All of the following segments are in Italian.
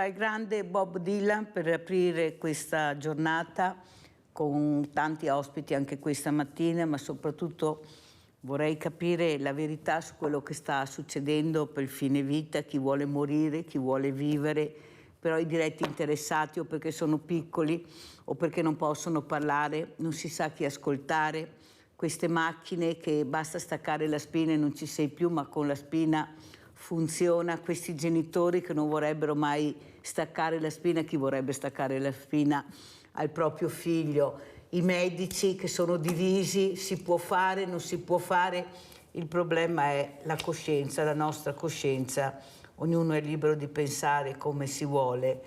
Allora, il grande Bob Dylan per aprire questa giornata con tanti ospiti anche questa mattina, ma soprattutto vorrei capire la verità su quello che sta succedendo per il fine vita, chi vuole morire, chi vuole vivere, però i diretti interessati o perché sono piccoli o perché non possono parlare, non si sa chi ascoltare, queste macchine che basta staccare la spina e non ci sei più, ma con la spina funziona, questi genitori che non vorrebbero mai staccare la spina, chi vorrebbe staccare la spina al proprio figlio, i medici che sono divisi, si può fare, non si può fare, il problema è la coscienza, la nostra coscienza, ognuno è libero di pensare come si vuole,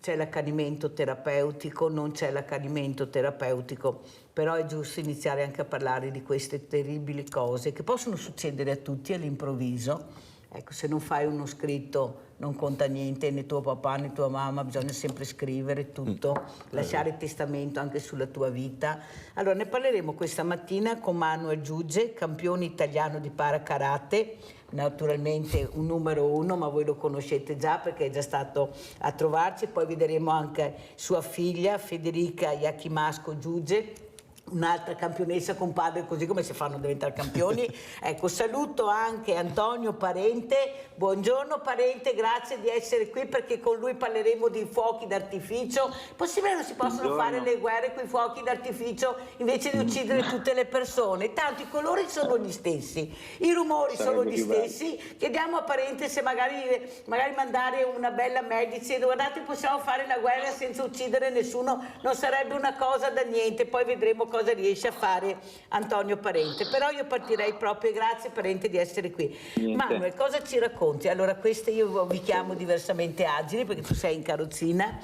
c'è l'accanimento terapeutico, non c'è l'accanimento terapeutico, però è giusto iniziare anche a parlare di queste terribili cose che possono succedere a tutti all'improvviso. Ecco, se non fai uno scritto non conta niente, né tuo papà né tua mamma, bisogna sempre scrivere tutto, lasciare testamento anche sulla tua vita. Allora, ne parleremo questa mattina con Manuel Giuge, campione italiano di para-karate, naturalmente un numero 1, ma voi lo conoscete già perché è già stato a trovarci. Poi vedremo anche sua figlia Federica Yakimasco Giuge, un'altra campionessa con padre, così come si fanno a diventare campioni. Ecco, saluto anche Antonio Parente. Buongiorno Parente, grazie di essere qui perché con lui parleremo di fuochi d'artificio. Possibile non si possono fare le guerre con i fuochi d'artificio invece di uccidere tutte le persone? Tanto i colori sono gli stessi, i rumori sono gli stessi. Chiediamo a Parente se magari mandare una bella medicine, guardate, possiamo fare la guerra senza uccidere nessuno, non sarebbe una cosa da niente. Poi vedremo cosa riesce a fare Antonio Parente, però io partirei proprio, grazie Parente di essere qui. Manuel, cosa ci racconti? Allora, queste io vi chiamo diversamente agili perché tu sei in carrozzina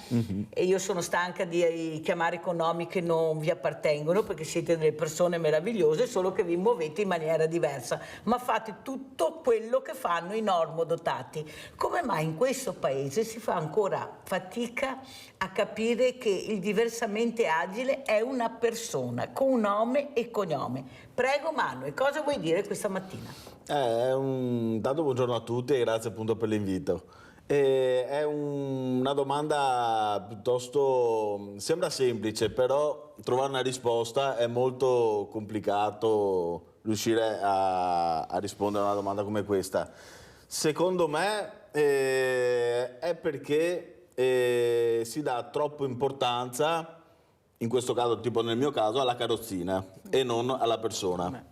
e io sono stanca di chiamare con nomi che non vi appartengono perché siete delle persone meravigliose, solo che vi muovete in maniera diversa, ma fate tutto quello che fanno i normodotati. Come mai in questo paese si fa ancora fatica a capire che il diversamente agile è una persona con nome e cognome? Prego Manuel, cosa vuoi dire questa mattina? Intanto buongiorno a tutti e grazie appunto per l'invito. È una domanda piuttosto, sembra semplice, però trovare una risposta è molto complicato riuscire a rispondere a una domanda come questa. Secondo me è perché si dà troppa importanza, in questo caso, tipo nel mio caso, alla carrozzina e non alla persona.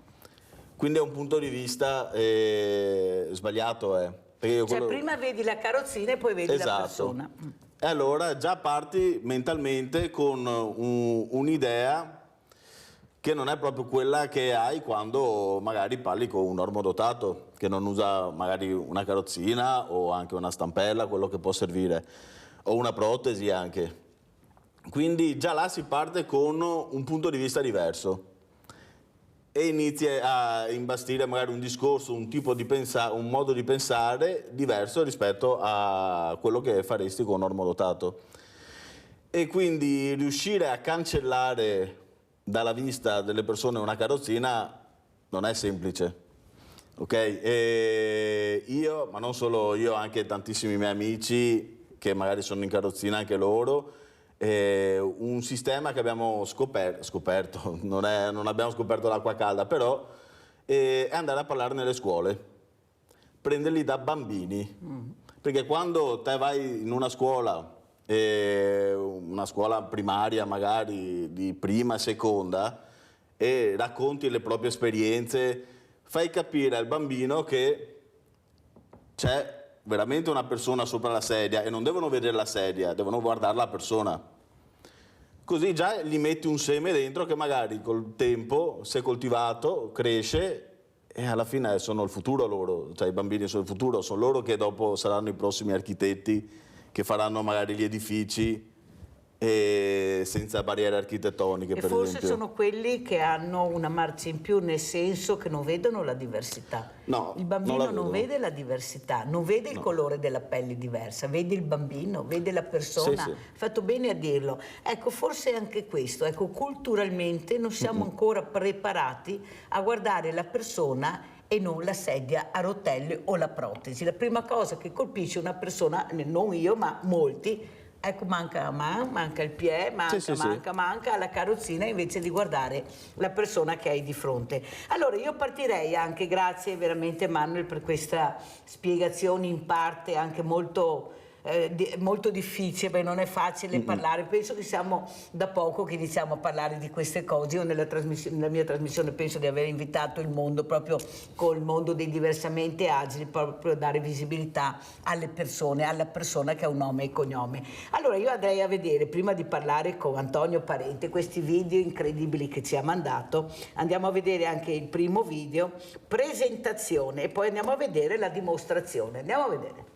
Quindi è un punto di vista sbagliato. Cioè prima vedi la carrozzina e poi vedi la persona. E allora già parti mentalmente con un'idea che non è proprio quella che hai quando magari parli con un normodotato che non usa magari una carrozzina o anche una stampella, quello che può servire, o una protesi anche. Quindi già là si parte con un punto di vista diverso e inizi a imbastire magari un discorso, un tipo di un modo di pensare diverso rispetto a quello che faresti con un normodotato. E quindi riuscire a cancellare dalla vista delle persone una carrozzina non è semplice, ok? E io, ma non solo io, anche tantissimi miei amici che magari sono in carrozzina anche loro, un sistema che abbiamo scoperto, non abbiamo scoperto l'acqua calda, però è andare a parlare nelle scuole, prenderli da bambini, perché quando te vai in una scuola primaria magari di prima, seconda, e racconti le proprie esperienze, fai capire al bambino che c'è veramente una persona sopra la sedia e non devono vedere la sedia, devono guardare la persona. Così già gli metti un seme dentro che magari col tempo, se coltivato, cresce e alla fine sono il futuro loro, cioè i bambini sono il futuro, sono loro che dopo saranno i prossimi architetti che faranno magari gli edifici senza barriere architettoniche, e per forse esempio. Sono quelli che hanno una marcia in più, nel senso che non vedono la diversità. No, il bambino non vede la diversità, non vede il colore della pelle diversa, vede il bambino, vede la persona. Sì. Fatto bene a dirlo. Ecco, forse anche questo, ecco, culturalmente non siamo ancora preparati a guardare la persona e non la sedia a rotelle o la protesi. La prima cosa che colpisce una persona, non io ma molti, ecco, manca la mano, manca il piede, manca la carrozzina, invece di guardare la persona che hai di fronte. Allora io partirei anche, grazie veramente Manuel per questa spiegazione in parte anche molto difficile, perché non è facile parlare. Penso che siamo da poco che iniziamo a parlare di queste cose. Io nella mia trasmissione penso di aver invitato il mondo, proprio col mondo dei diversamente agili, proprio a dare visibilità alle persone, alla persona che ha un nome e cognome. Allora io andrei a vedere, prima di parlare con Antonio Parente, questi video incredibili che ci ha mandato. Andiamo a vedere anche il primo video, presentazione, e poi andiamo a vedere la dimostrazione. Andiamo a vedere.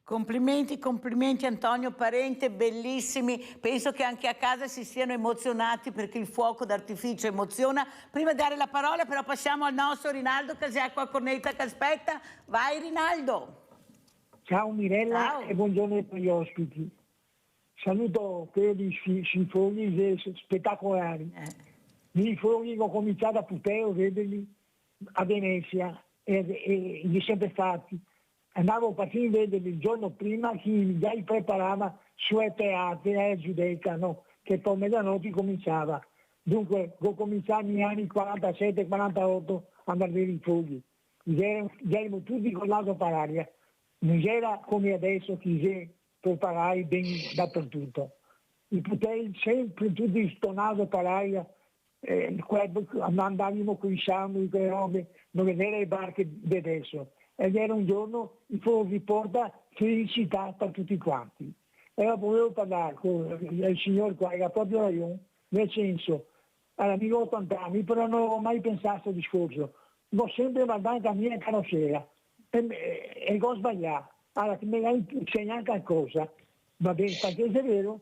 Complimenti, complimenti Antonio Parente, bellissimi. Penso che anche a casa si siano emozionati perché il fuoco d'artificio emoziona. Prima di dare la parola però passiamo al nostro Rinaldo Casiacqua a cornetta che aspetta. Vai Rinaldo. Ciao Mirella. Ciao. E buongiorno a tutti gli ospiti. Saluto per i sinfoni spettacolari. I sinfoni ho cominciato a Puteo a vederli a Venezia e li sempre fatti. Andavo a partire a vedere il giorno prima chi già li preparava sue teatre a Giudecca, no? Che poi mezzanotte cominciava. Dunque, ho cominciato negli anni 47-48 a andare a vedere i fughi. Erano tutti con l'auto per aria. Non era come adesso che si preparare ben dappertutto. I potevi sempre tutti stonato per aria, andavamo con i sciambi, con le robe, non vedere le barche di adesso. Ed era un giorno il fuoco porta felicità per tutti quanti. E allora volevo parlare con il signor qua, era proprio ragione, nel senso, allora, ho 80 anni, però non ho mai pensato a questo discorso. L'ho sempre guardato la mia carrozzeria e ho sbagliato. Allora, che me l'hai insegnato qualcosa, va bene, perché è vero,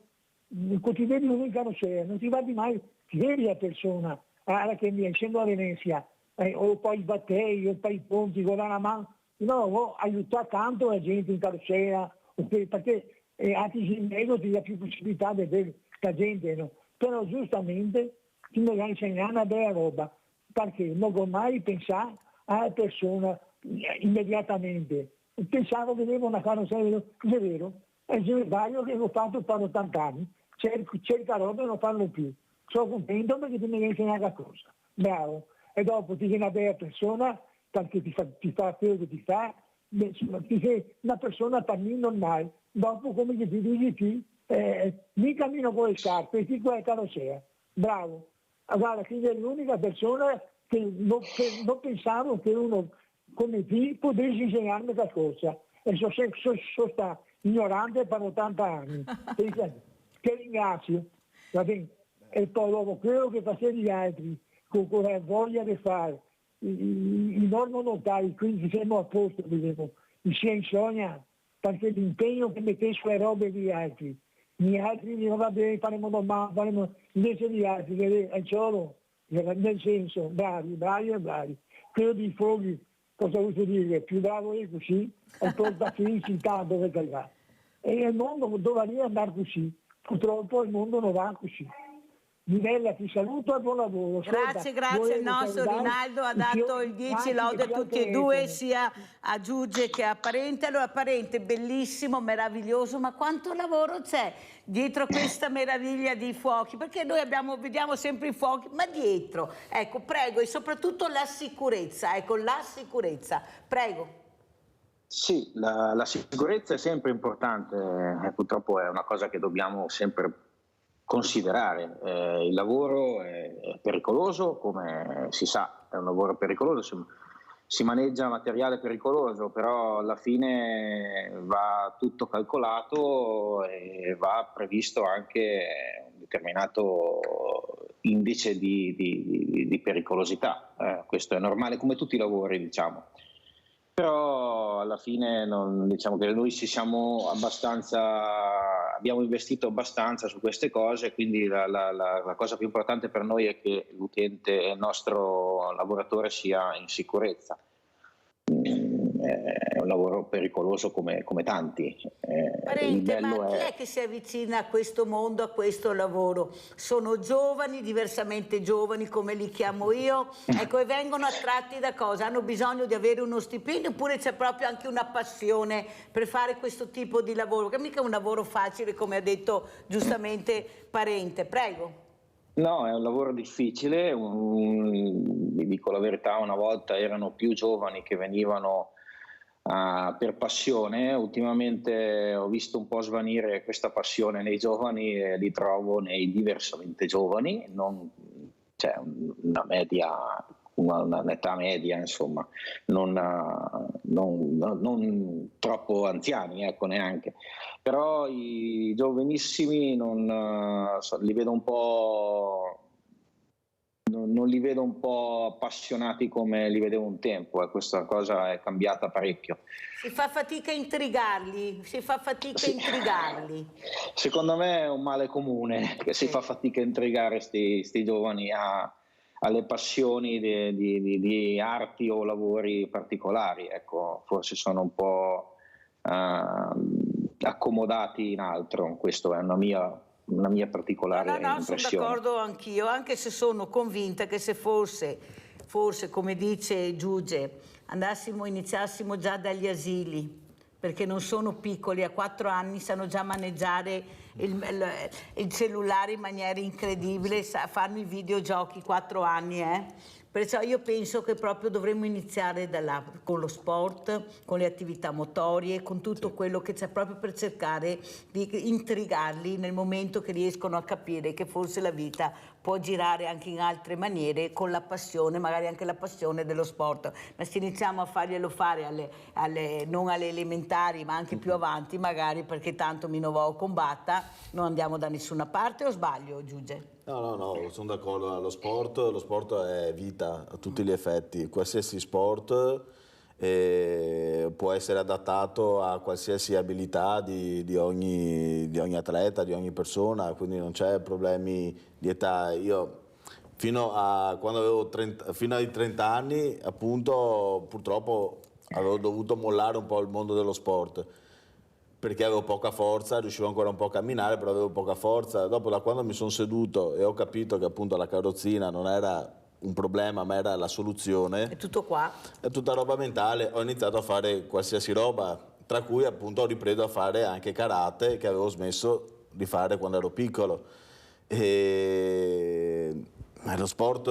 ti vedi uno in carrozzeria, non ti guardi mai, ti vedi la persona, allora che mi essendo a Venezia, o poi i batteri, o poi i ponti, con la mano, no, ho aiutato tanto la gente in carrozzeria, perché altri in mezzo ti dà più possibilità di vedere la gente, no? Però giustamente ti mi hai insegnato una bella roba, perché non ho mai pensato alla persona immediatamente. Pensavo che avevo una carrozzeria, è vero, è il sbaglio che ho fatto per 80 anni, cerca roba e non parlo più. Sono contento perché ti mi hai insegnato la cosa, bravo. E dopo ti sei una bella persona, perché ti fa quello che ti fa, ti sei una persona per me normale. Dopo come ti dici mi cammino con le scarpe, ti qua è carrozzeria, bravo. Guarda, che è l'unica persona che non pensavo che uno come te potesse insegnarmi qualcosa. E sono stato ignorante per 80 anni. Ti ringrazio, va bene? E poi dopo quello che facevi gli altri, con la voglia di fare, i normonotari, quindi siamo a posto, dicevo, sia in sogna, perché l'impegno che mettessi sulle robe degli altri, gli altri dicono va bene, faremo domani, faremo invece gli altri, è solo, nel senso, bravi. Quello di Fogli, cosa vuol dire? Più bravo è così, e porta felicità dove va. E il mondo dovrebbe andare così, purtroppo il mondo non va così. Minella, ti saluto e buon lavoro. Grazie, il nostro Rinaldo ha dato il 10 lode a tutti e due, sia a Giuge che a Parente. Allora, Parente, bellissimo, meraviglioso, ma quanto lavoro c'è dietro questa meraviglia di fuochi? Perché noi vediamo sempre i fuochi, ma dietro, ecco, prego, e soprattutto la sicurezza, prego. Sì, la sicurezza è sempre importante, purtroppo è una cosa che dobbiamo sempre considerare. Il lavoro è pericoloso, come si sa, è un lavoro pericoloso, si maneggia materiale pericoloso, però alla fine va tutto calcolato e va previsto anche un determinato indice di pericolosità. Questo è normale come tutti i lavori, diciamo. Però alla fine diciamo che noi abbiamo investito abbastanza su queste cose, quindi la cosa più importante per noi è che l'utente, il nostro lavoratore sia in sicurezza. È un lavoro pericoloso come tanti. Parente, ma chi è che si avvicina a questo mondo, a questo lavoro? Sono giovani, diversamente giovani come li chiamo io, ecco, e vengono attratti da cosa? Hanno bisogno di avere uno stipendio oppure c'è proprio anche una passione per fare questo tipo di lavoro? Che mica è un lavoro facile, come ha detto giustamente Parente, prego. No, è un lavoro difficile, vi dico la verità, una volta erano più giovani che venivano per passione, ultimamente ho visto un po' svanire questa passione nei giovani e li trovo nei diversamente giovani, c'è un'età media, insomma, non troppo anziani, ecco, neanche. Però i giovanissimi li vedo un po', non li vedo un po' appassionati come li vedevo un tempo, e questa cosa è cambiata parecchio. Si fa fatica a intrigarli, Secondo me è un male comune, che si fa fatica a intrigare sti giovani alle passioni di arti o lavori particolari, ecco, forse sono un po' accomodati in altro, questa è una mia particolare impressione. Sono d'accordo anch'io, anche se sono convinta che se forse forse, come dice Giuge, iniziassimo già dagli asili, perché non sono piccoli, a 4 anni sanno già maneggiare il cellulare in maniera incredibile, fanno i videogiochi 4 anni, Perciò io penso che proprio dovremmo iniziare da là, con lo sport, con le attività motorie, con tutto quello che c'è, proprio per cercare di intrigarli nel momento che riescono a capire che forse la vita può girare anche in altre maniere, con la passione, magari anche la passione dello sport. Ma se iniziamo a farglielo fare non alle elementari, ma anche più avanti magari, perché tanto mi novo combatta, non andiamo da nessuna parte, o sbaglio, Giuge? No, sono d'accordo. Lo sport è vita a tutti gli effetti. Qualsiasi sport può essere adattato a qualsiasi abilità di ogni atleta, di ogni persona, quindi non c'è problemi di età. Io fino ai 30 anni, appunto, purtroppo avevo dovuto mollare un po' il mondo dello sport, perché avevo poca forza, riuscivo ancora un po' a camminare, però avevo poca forza. Dopo, da quando mi sono seduto e ho capito che appunto la carrozzina non era un problema, ma era la soluzione. È tutto qua. È tutta roba mentale, ho iniziato a fare qualsiasi roba, tra cui appunto ho ripreso a fare anche karate, che avevo smesso di fare quando ero piccolo. Lo sport,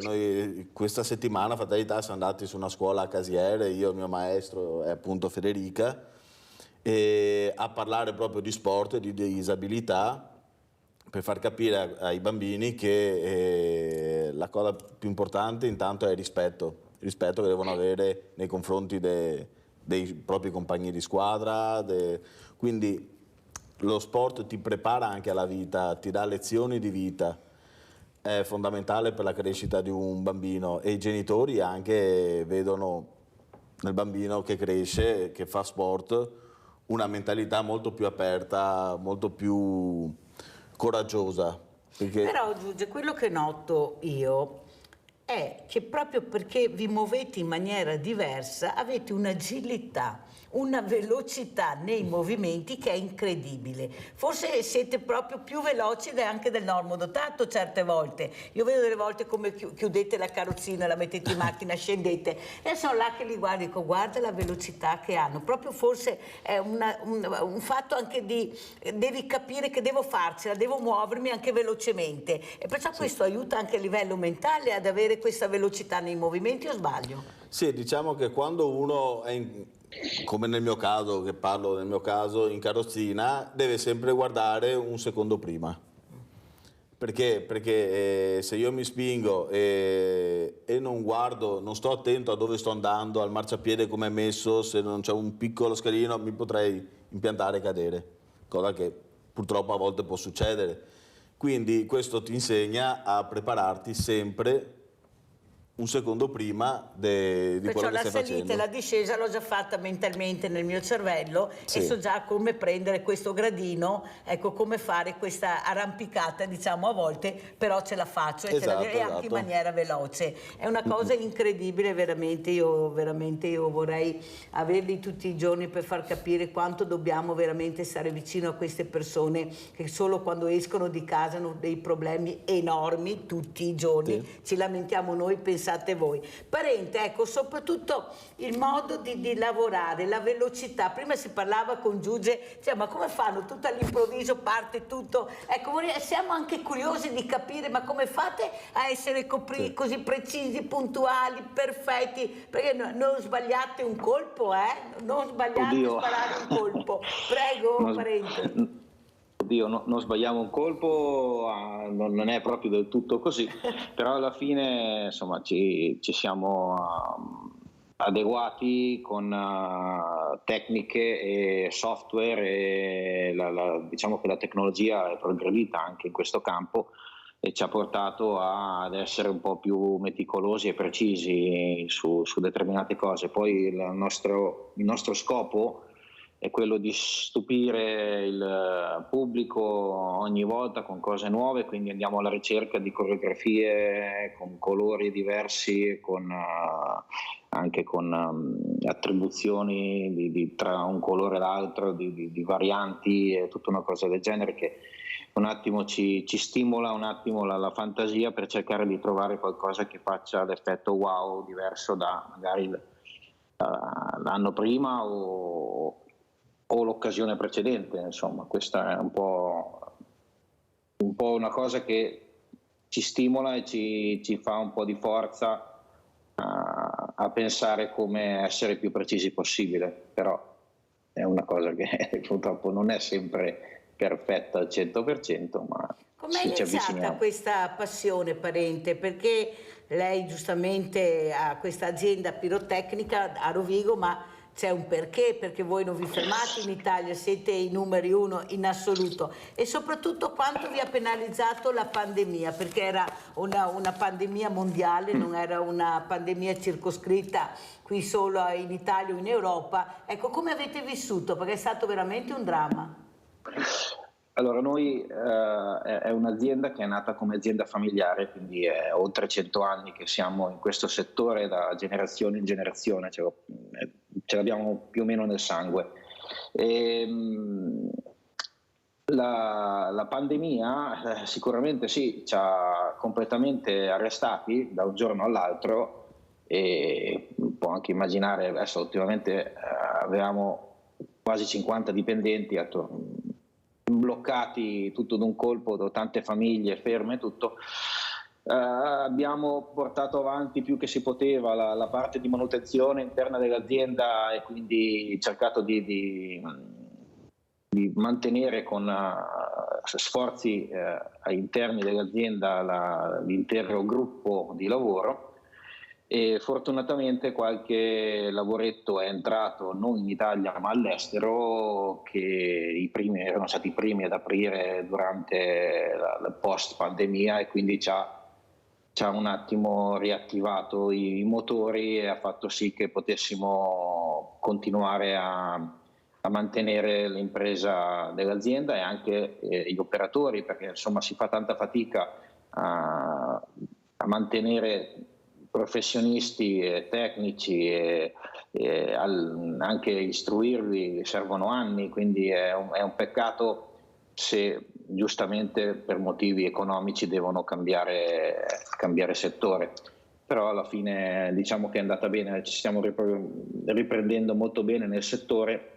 noi questa settimana, fatalità, siamo andati su una scuola a Casiere, io e il mio maestro è appunto Federica, a parlare proprio di sport e di disabilità, per far capire ai bambini che la cosa più importante intanto è il rispetto che devono avere nei confronti dei propri compagni di squadra, quindi lo sport ti prepara anche alla vita, ti dà lezioni di vita, è fondamentale per la crescita di un bambino, e i genitori anche vedono nel bambino che cresce, che fa sport, una mentalità molto più aperta, molto più coraggiosa. Però Giuge, quello che noto io è che proprio perché vi muovete in maniera diversa avete un'agilità, una velocità nei movimenti che è incredibile. Forse siete proprio più veloci anche del normodotato certe volte. Io vedo delle volte come chiudete la carrozzina, la mettete in macchina, scendete e sono là che li guardo e dico guarda la velocità che hanno. Proprio forse è un fatto anche devi capire che devo farcela, devo muovermi anche velocemente, e perciò questo aiuta anche a livello mentale ad avere questa velocità nei movimenti, o sbaglio? Sì, diciamo che quando uno è come nel mio caso, che parlo del mio caso, in carrozzina, deve sempre guardare un secondo prima. Perché se io mi spingo e non guardo, non sto attento a dove sto andando, al marciapiede come è messo, se non c'è un piccolo scalino mi potrei impiantare e cadere, cosa che purtroppo a volte può succedere. Quindi questo ti insegna a prepararti sempre un secondo prima di quello che stai facendo. La salita e la discesa l'ho già fatta mentalmente nel mio cervello, sì, e so già come prendere questo gradino, ecco, come fare questa arrampicata, diciamo, a volte, però ce la faccio e anche in maniera veloce. È una cosa incredibile, veramente. Io vorrei averli tutti i giorni per far capire quanto dobbiamo veramente stare vicino a queste persone che solo quando escono di casa hanno dei problemi enormi tutti i giorni. Sì. Ci lamentiamo noi, pensate voi. Parente, ecco, soprattutto il modo di lavorare, la velocità. Prima si parlava con Giuge, cioè, ma come fanno? Tutto all'improvviso parte tutto. Ecco, siamo anche curiosi di capire, ma come fate a essere così precisi, puntuali, perfetti? Perché non sbagliate un colpo, Non sbagliate a sparare un colpo. Prego, parente. Oddio, non sbagliamo un colpo, non è proprio del tutto così, però alla fine insomma ci siamo adeguati con tecniche e software, e diciamo che la tecnologia è progredita anche in questo campo e ci ha portato ad essere un po' più meticolosi e precisi su determinate cose. Poi il nostro scopo è quello di stupire il pubblico ogni volta con cose nuove, quindi andiamo alla ricerca di coreografie con colori diversi, con anche con attribuzioni tra un colore e l'altro, di varianti e tutta una cosa del genere che un attimo ci stimola un attimo la fantasia per cercare di trovare qualcosa che faccia l'effetto wow diverso da magari l'anno prima o l'occasione precedente. Insomma, questa è un po' una cosa che ci stimola e ci fa un po' di forza a pensare come essere più precisi possibile, però è una cosa che purtroppo non è sempre perfetta al 100%, ma com'è ci iniziata avviciniamo. questa passione, Parente? Perché lei giustamente ha questa azienda pirotecnica a Rovigo, ma c'è un perché voi non vi fermate in Italia, siete i numeri uno in assoluto, e soprattutto quanto vi ha penalizzato la pandemia, perché era una pandemia mondiale, non era una pandemia circoscritta qui solo in Italia o in Europa. Ecco, come avete vissuto? Perché è stato veramente un dramma. Allora, noi è un'azienda che è nata come azienda familiare, quindi è oltre 100 anni che siamo in questo settore, da generazione in generazione, ce l'abbiamo più o meno nel sangue. La pandemia sicuramente sì, ci ha completamente arrestati da un giorno all'altro, e può anche immaginare, adesso ultimamente avevamo quasi 50 dipendenti bloccati tutto d'un colpo, tante famiglie ferme, tutto. Abbiamo portato avanti più che si poteva la parte di manutenzione interna dell'azienda e quindi cercato di mantenere con sforzi interni dell'azienda l'intero gruppo di lavoro, e fortunatamente qualche lavoretto è entrato non in Italia ma all'estero, che erano stati i primi ad aprire durante la post pandemia, e quindi ci ha un attimo riattivato i motori e ha fatto sì che potessimo continuare a mantenere l'impresa dell'azienda e anche gli operatori, perché insomma si fa tanta fatica a mantenere professionisti e tecnici e anche istruirli servono anni, quindi è un peccato se giustamente per motivi economici devono cambiare settore. Però alla fine diciamo che è andata bene, ci stiamo riprendendo molto bene nel settore,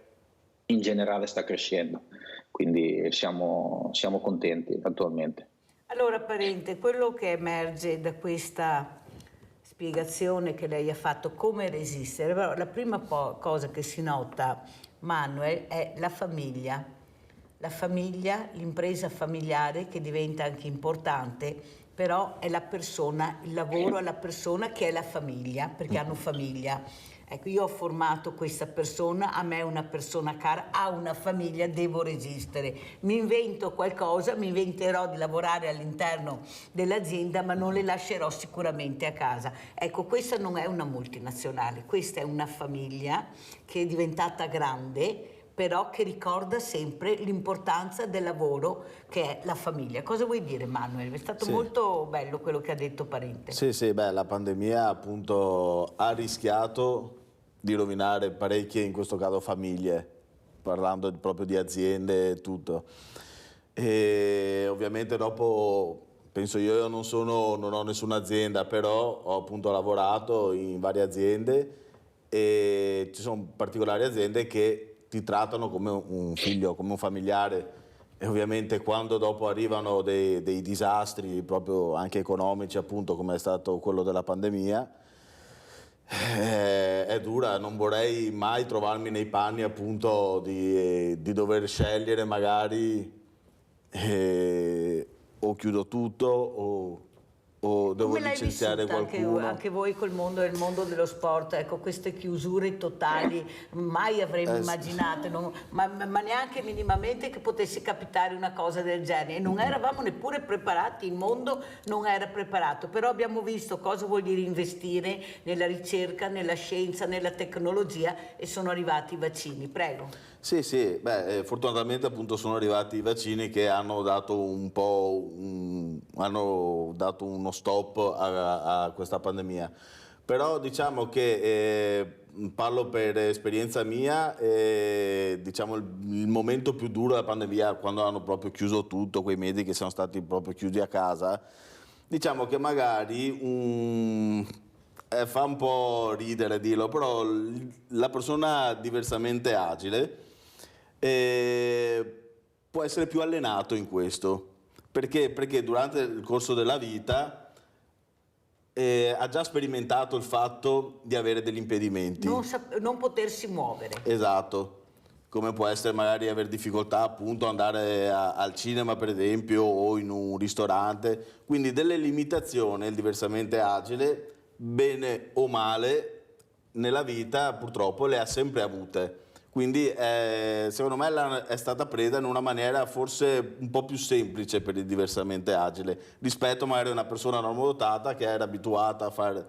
in generale sta crescendo, quindi siamo contenti attualmente. Allora, Parente, quello che emerge da questa spiegazione che lei ha fatto, come resistere, però la prima cosa che si nota, Manuel, è la famiglia, l'impresa familiare che diventa anche importante, però è la persona, il lavoro è la persona che è la famiglia, perché hanno famiglia. Ecco, io ho formato questa persona, a me è una persona cara, ha una famiglia, devo resistere. Mi invento qualcosa, mi inventerò di lavorare all'interno dell'azienda, ma non le lascerò sicuramente a casa. Ecco, questa non è una multinazionale, questa è una famiglia che è diventata grande, però che ricorda sempre l'importanza del lavoro che è la famiglia. Cosa vuoi dire, Manuel? È stato molto bello quello che ha detto Parente. Sì, la pandemia appunto ha rischiato di rovinare parecchie, in questo caso famiglie, parlando proprio di aziende e tutto. E ovviamente dopo, penso io non ho nessuna azienda, però ho appunto lavorato in varie aziende e ci sono particolari aziende che ti trattano come un figlio, come un familiare, e ovviamente quando dopo arrivano dei disastri proprio anche economici, appunto come è stato quello della pandemia, è dura. Non vorrei mai trovarmi nei panni appunto di dover scegliere magari o chiudo tutto o devo licenziare qualcuno. Anche voi col mondo, il mondo dello sport, ecco, queste chiusure totali mai avremmo immaginato, ma neanche minimamente che potesse capitare una cosa del genere, e non eravamo neppure preparati, il mondo non era preparato, però abbiamo visto cosa vuol dire investire nella ricerca, nella scienza, nella tecnologia, e sono arrivati i vaccini. Prego. Sì, fortunatamente appunto sono arrivati i vaccini che hanno dato hanno dato uno stop a questa pandemia. Però diciamo che parlo per esperienza mia, diciamo il momento più duro della pandemia, quando hanno proprio chiuso tutto, quei mesi che sono stati proprio chiusi a casa, diciamo che magari fa un po' ridere dirlo, però la persona diversamente agile può essere più allenato in questo, perché durante il corso della vita ha già sperimentato il fatto di avere degli impedimenti. Non potersi muovere. Esatto, come può essere magari avere difficoltà appunto ad andare al cinema per esempio o in un ristorante, quindi delle limitazioni. Il diversamente agile, bene o male, nella vita purtroppo le ha sempre avute. Quindi secondo me è stata presa in una maniera forse un po' più semplice per il diversamente agile rispetto magari a una persona normodotata che era abituata a fare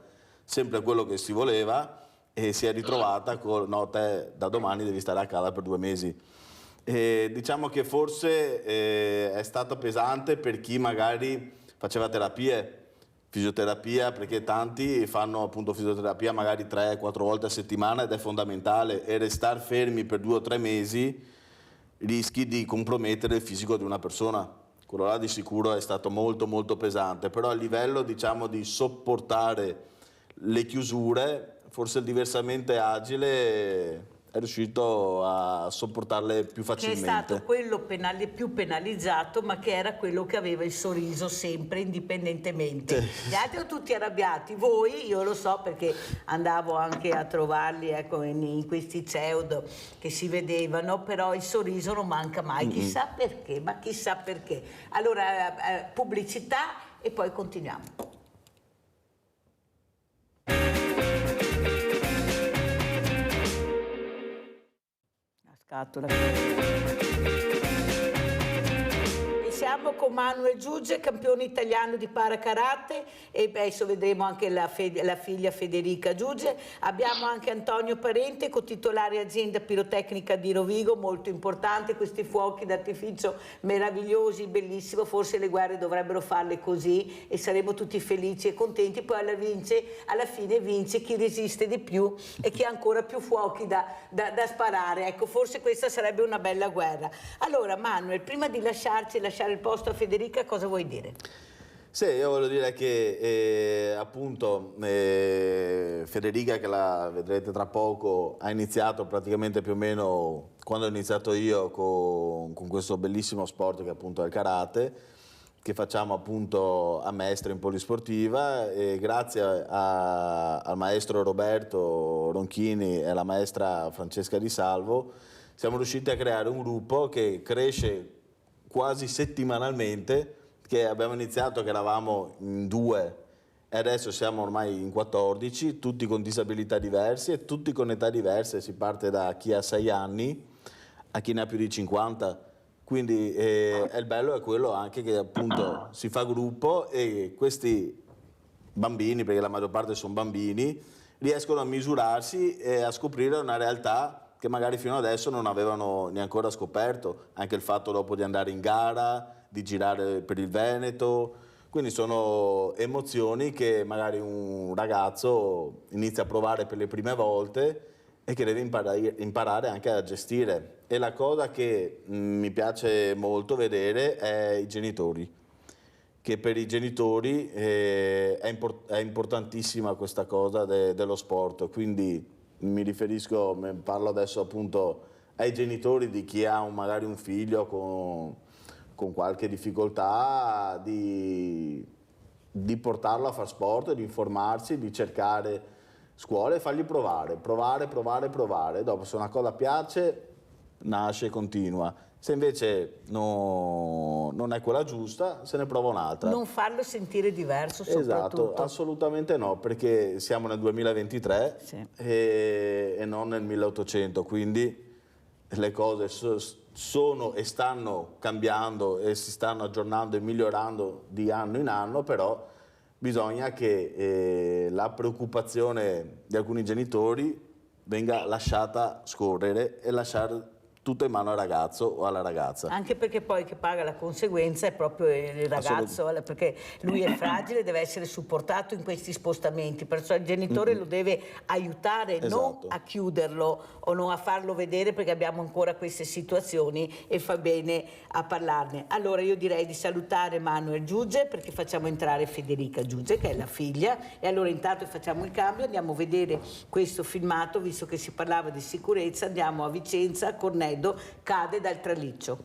sempre quello che si voleva e si è ritrovata con no, te da domani devi stare a casa per 2 mesi. Diciamo che forse è stato pesante per chi magari faceva fisioterapia, perché tanti fanno appunto fisioterapia magari 3-4 volte a settimana ed è fondamentale, e restare fermi per 2 o 3 mesi rischi di compromettere il fisico di una persona. Quello là di sicuro è stato molto molto pesante, però a livello diciamo di sopportare le chiusure forse il diversamente agile è riuscito a sopportarle più facilmente. Che è stato quello più penalizzato, ma che era quello che aveva il sorriso sempre, indipendentemente. Gli altri tutti arrabbiati, voi, io lo so perché andavo anche a trovarli, ecco, in questi pseudo che si vedevano, però il sorriso non manca mai, chissà perché, ma chissà perché. Allora, pubblicità e poi continuiamo. Scatola. E siamo con Manuel Giuge, campione italiano di parakarate, e adesso vedremo anche la figlia Federica Giuge. Abbiamo anche Antonio Parente, cotitolare azienda pirotecnica di Rovigo, molto importante, questi fuochi d'artificio meravigliosi, bellissimo, forse le guerre dovrebbero farle così e saremo tutti felici e contenti, poi alla fine vince chi resiste di più e chi ha ancora più fuochi da sparare, ecco, forse questa sarebbe una bella guerra. Allora Manuel, prima di lasciare il posto a Federica, cosa vuoi dire? Sì, io voglio dire che appunto Federica, che la vedrete tra poco, ha iniziato praticamente più o meno quando ho iniziato io con questo bellissimo sport che appunto è il karate, che facciamo appunto a Mestre in polisportiva, e grazie al maestro Roberto Ronchini e alla maestra Francesca Di Salvo siamo riusciti a creare un gruppo che cresce quasi settimanalmente, che abbiamo iniziato che eravamo in 2 e adesso siamo ormai in 14, tutti con disabilità diverse e tutti con età diverse, si parte da chi ha 6 anni a chi ne ha più di 50, quindi il bello è quello anche che appunto si fa gruppo e questi bambini, perché la maggior parte sono bambini, riescono a misurarsi e a scoprire una realtà che magari fino adesso non avevano neanche scoperto, anche il fatto dopo di andare in gara, di girare per il Veneto, quindi sono emozioni che magari un ragazzo inizia a provare per le prime volte e che deve imparare anche a gestire. E la cosa che mi piace molto vedere è i genitori, che per i genitori è importantissima questa cosa dello sport, quindi parlo adesso appunto ai genitori di chi ha magari un figlio con qualche difficoltà, di portarlo a fare sport, di informarsi, di cercare scuole e fargli provare, dopo se una cosa piace nasce e continua. Se invece non è quella giusta, se ne prova un'altra. Non farlo sentire diverso, soprattutto. Esatto, assolutamente no, perché siamo nel 2023 sì. e non nel 1800, quindi le cose sono e stanno cambiando e si stanno aggiornando e migliorando di anno in anno, però bisogna che la preoccupazione di alcuni genitori venga lasciata scorrere e lasciare tutto in mano al ragazzo o alla ragazza. Anche perché poi che paga la conseguenza è proprio il ragazzo, perché lui è fragile, deve essere supportato in questi spostamenti, perciò il genitore lo deve aiutare, non a chiuderlo o non a farlo vedere, perché abbiamo ancora queste situazioni e fa bene a parlarne. Allora io direi di salutare Manuel Giuge, perché facciamo entrare Federica Giuge, che è la figlia, e allora intanto facciamo il cambio, andiamo a vedere questo filmato, visto che si parlava di sicurezza, andiamo a Vicenza, Cornedo cade dal traliccio.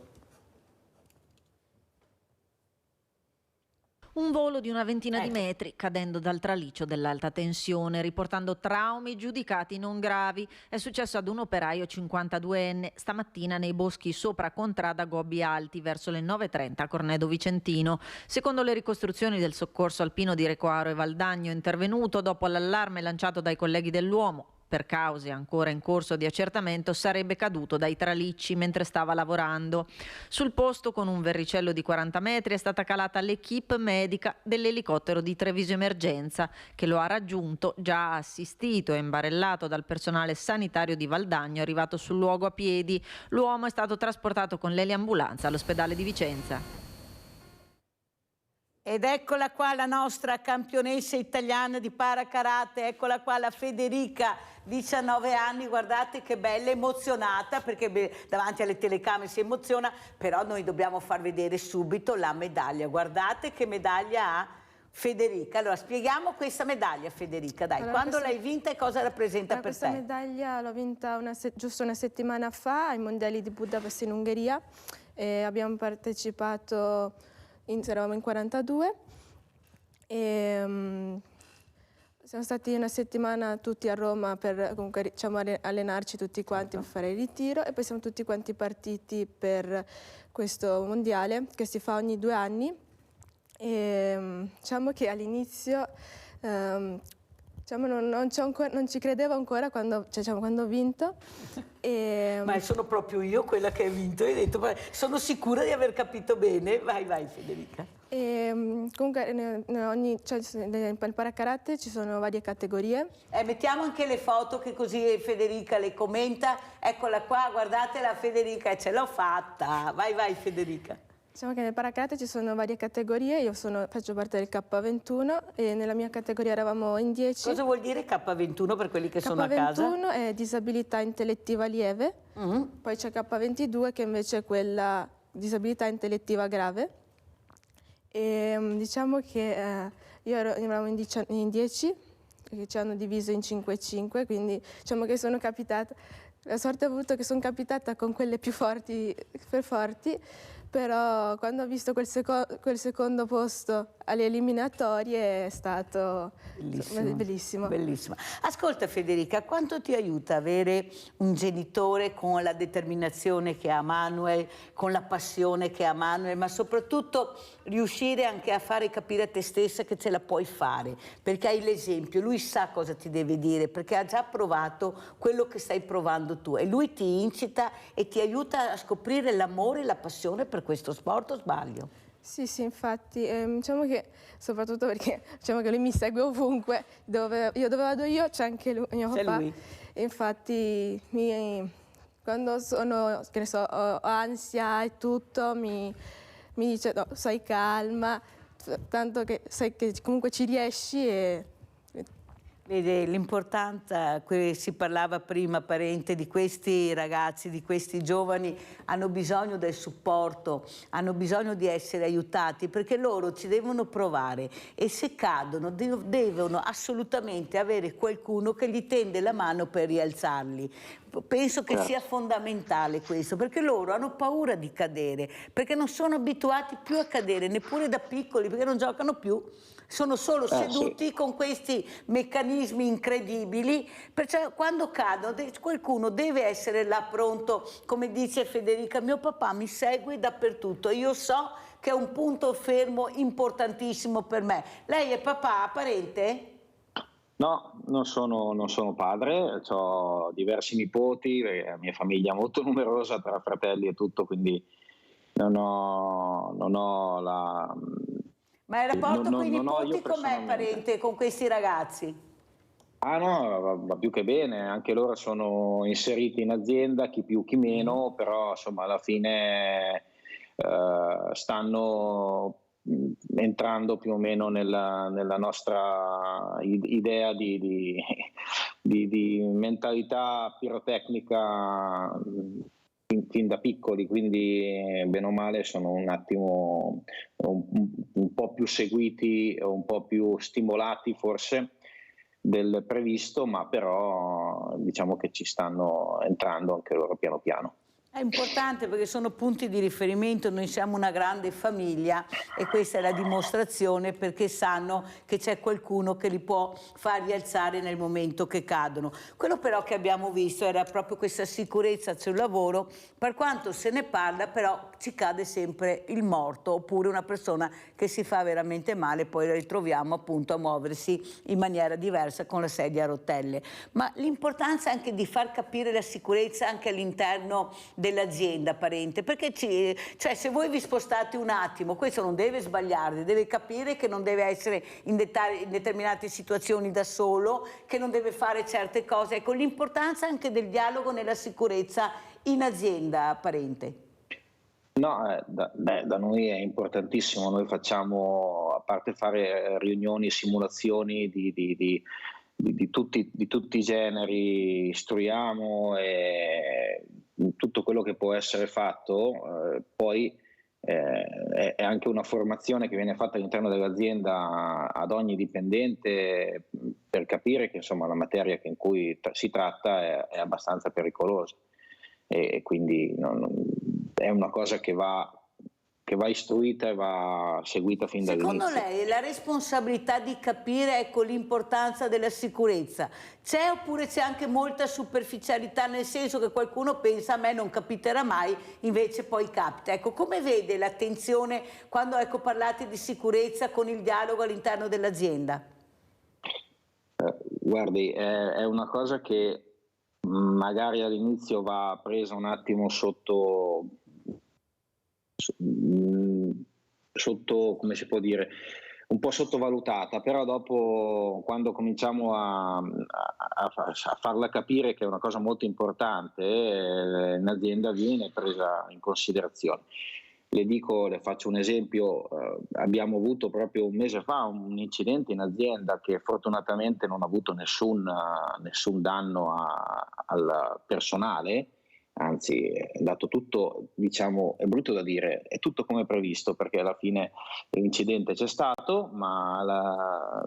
Un volo di una ventina di metri cadendo dal traliccio dell'alta tensione, riportando traumi giudicati non gravi. È successo ad un operaio 52enne stamattina nei boschi sopra Contrada Gobbi Alti verso le 9:30 a Cornedo Vicentino. Secondo le ricostruzioni del soccorso alpino di Recoaro e Valdagno, intervenuto dopo l'allarme lanciato dai colleghi dell'uomo, per cause ancora in corso di accertamento, sarebbe caduto dai tralicci mentre stava lavorando. Sul posto, con un verricello di 40 metri, è stata calata l'equipe medica dell'elicottero di Treviso Emergenza, che lo ha raggiunto, già assistito e imbarellato dal personale sanitario di Valdagno, arrivato sul luogo a piedi. L'uomo è stato trasportato con l'eliambulanza all'ospedale di Vicenza. Ed eccola qua la nostra campionessa italiana di parakarate, eccola qua la Federica, 19 anni, guardate che bella, emozionata, perché davanti alle telecamere si emoziona, però noi dobbiamo far vedere subito la medaglia. Guardate che medaglia ha Federica. Allora spieghiamo questa medaglia, Federica, dai, allora, quando l'hai vinta e cosa rappresenta per te? Questa medaglia l'ho vinta giusto una settimana fa ai mondiali di Budapest in Ungheria, e abbiamo partecipato, eravamo in 42 e siamo stati una settimana tutti a Roma per comunque, diciamo, allenarci tutti quanti per fare il ritiro, e poi siamo tutti quanti partiti per questo mondiale che si fa ogni 2 anni. E diciamo che all'inizio diciamo, non ci credevo ancora quando ho vinto. Ma sono proprio io quella che ha vinto, e ho detto, ma sono sicura di aver capito bene. Vai Federica. Comunque nel parakarate ci sono varie categorie. Mettiamo anche le foto, che così Federica le commenta. Eccola qua, guardate la Federica, e ce l'ho fatta. Vai Federica. Diciamo che nel parakarate ci sono varie categorie, io faccio parte del K21 e nella mia categoria eravamo in 10. Cosa vuol dire K21 per quelli che sono a casa? K21 è disabilità intellettiva lieve, poi c'è K22 che invece è quella disabilità intellettiva grave. E diciamo che eravamo in 10, che ci hanno diviso in 5 e 5, quindi diciamo che sono capitata, la sorte ha voluto che sono capitata con quelle più forti, però quando ho visto quel secondo posto alle eliminatorie è stato bellissimo. Bellissimo. Ascolta Federica, quanto ti aiuta avere un genitore con la determinazione che ha Manuel, con la passione che ha Manuel, ma soprattutto riuscire anche a fare capire a te stessa che ce la puoi fare, perché hai l'esempio, lui sa cosa ti deve dire, perché ha già provato quello che stai provando tu, e lui ti incita e ti aiuta a scoprire l'amore e la passione per questo sport, o sbaglio? Sì, infatti, diciamo che soprattutto perché diciamo che lui mi segue ovunque, dove vado io c'è anche lui, mio papà. Lui. E infatti quando che ne so, ho ansia e tutto, mi dice no, stai calma, tanto che sai che comunque ci riesci. E Vede, l'importanza, si parlava prima, parente, di questi ragazzi, di questi giovani, hanno bisogno del supporto, hanno bisogno di essere aiutati, perché loro ci devono provare, e se cadono devono assolutamente avere qualcuno che gli tende la mano per rialzarli. Penso che sia fondamentale questo, perché loro hanno paura di cadere, perché non sono abituati più a cadere, neppure da piccoli, perché non giocano più. Sono solo seduti con questi meccanismi incredibili, perciò quando cadono qualcuno deve essere là pronto, come dice Federica, mio papà mi segue dappertutto, io so che è un punto fermo importantissimo per me. Lei è papà, parente? No, non sono padre, ho diversi nipoti, la mia famiglia è molto numerosa, tra fratelli e tutto, quindi non ho la... Ma il rapporto con i nipoti com'è, parente, con questi ragazzi? Ah no, va più che bene, anche loro sono inseriti in azienda, chi più chi meno, però insomma alla fine stanno entrando più o meno nella nostra idea di mentalità pirotecnica fin da piccoli, quindi bene o male sono un attimo un po' più seguiti, un po' più stimolati forse del previsto, ma però diciamo che ci stanno entrando anche loro piano piano. È importante perché sono punti di riferimento, noi siamo una grande famiglia e questa è la dimostrazione, perché sanno che c'è qualcuno che li può far rialzare nel momento che cadono. Quello però che abbiamo visto era proprio questa sicurezza sul lavoro, per quanto se ne parla però ci cade sempre il morto oppure una persona che si fa veramente male, poi la ritroviamo appunto a muoversi in maniera diversa con la sedia a rotelle. Ma l'importanza anche di far capire la sicurezza anche all'interno dell'azienda, parente, perché cioè, se voi vi spostate un attimo, questo non deve sbagliare, deve capire che non deve essere in determinate situazioni da solo, che non deve fare certe cose. Ecco, l'importanza anche del dialogo nella sicurezza in azienda, parente. No, da noi è importantissimo, noi facciamo, a parte fare riunioni, simulazioni di tutti i generi, istruiamo e tutto quello che può essere fatto, poi è anche una formazione che viene fatta all'interno dell'azienda ad ogni dipendente per capire che insomma la materia in cui si tratta è abbastanza pericolosa e quindi è una cosa che va istruita e va seguita fin dall'inizio. Secondo lei la responsabilità di capire, ecco, l'importanza della sicurezza c'è, oppure c'è anche molta superficialità, nel senso che qualcuno pensa a me non capiterà mai, invece poi capita? Ecco, come vede l'attenzione quando parlate di sicurezza con il dialogo all'interno dell'azienda? Guardi, è una cosa che magari all'inizio va presa un attimo sotto, come si può dire, un po' sottovalutata, però dopo, quando cominciamo a farla capire che è una cosa molto importante, in azienda viene presa in considerazione. Le faccio un esempio, abbiamo avuto proprio un mese fa un incidente in azienda che fortunatamente non ha avuto nessun danno al personale, anzi è andato tutto, diciamo, è brutto da dire, è tutto come previsto, perché alla fine l'incidente c'è stato, ma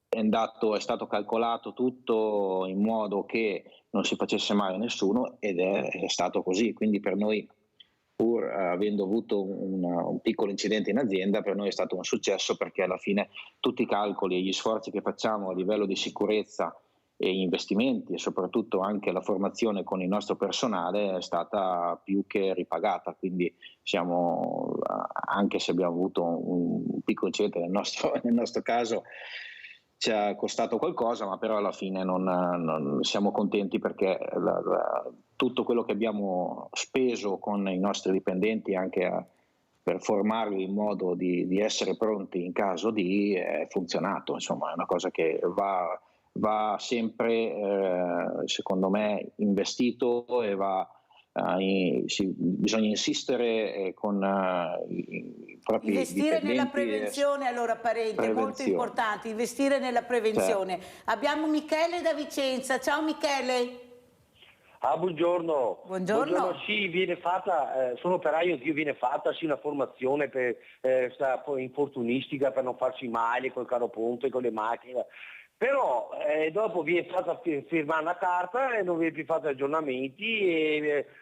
è stato calcolato tutto in modo che non si facesse male a nessuno ed è stato così, quindi per noi, pur avendo avuto un piccolo incidente in azienda, per noi è stato un successo, perché alla fine tutti i calcoli e gli sforzi che facciamo a livello di sicurezza e gli investimenti e soprattutto anche la formazione con il nostro personale è stata più che ripagata, quindi anche se abbiamo avuto un piccolo incidente nel nostro caso ci ha costato qualcosa, ma però alla fine non siamo contenti, perché tutto quello che abbiamo speso con i nostri dipendenti anche per formarli in modo di essere pronti in caso di è funzionato. Insomma, è una cosa che va sempre, secondo me, investito e bisogna insistere con i propri investire dipendenti. Nella prevenzione, allora, parente, molto importante, investire nella prevenzione. Certo. Abbiamo Michele da Vicenza. Ciao Michele. Buongiorno. Buongiorno. Sì, viene fatta, sono operaio anch'io, viene fatta una formazione infortunistica per non farsi male col carro ponte, con le macchine. Però dopo viene fatta firmare una carta e non viene più fatti aggiornamenti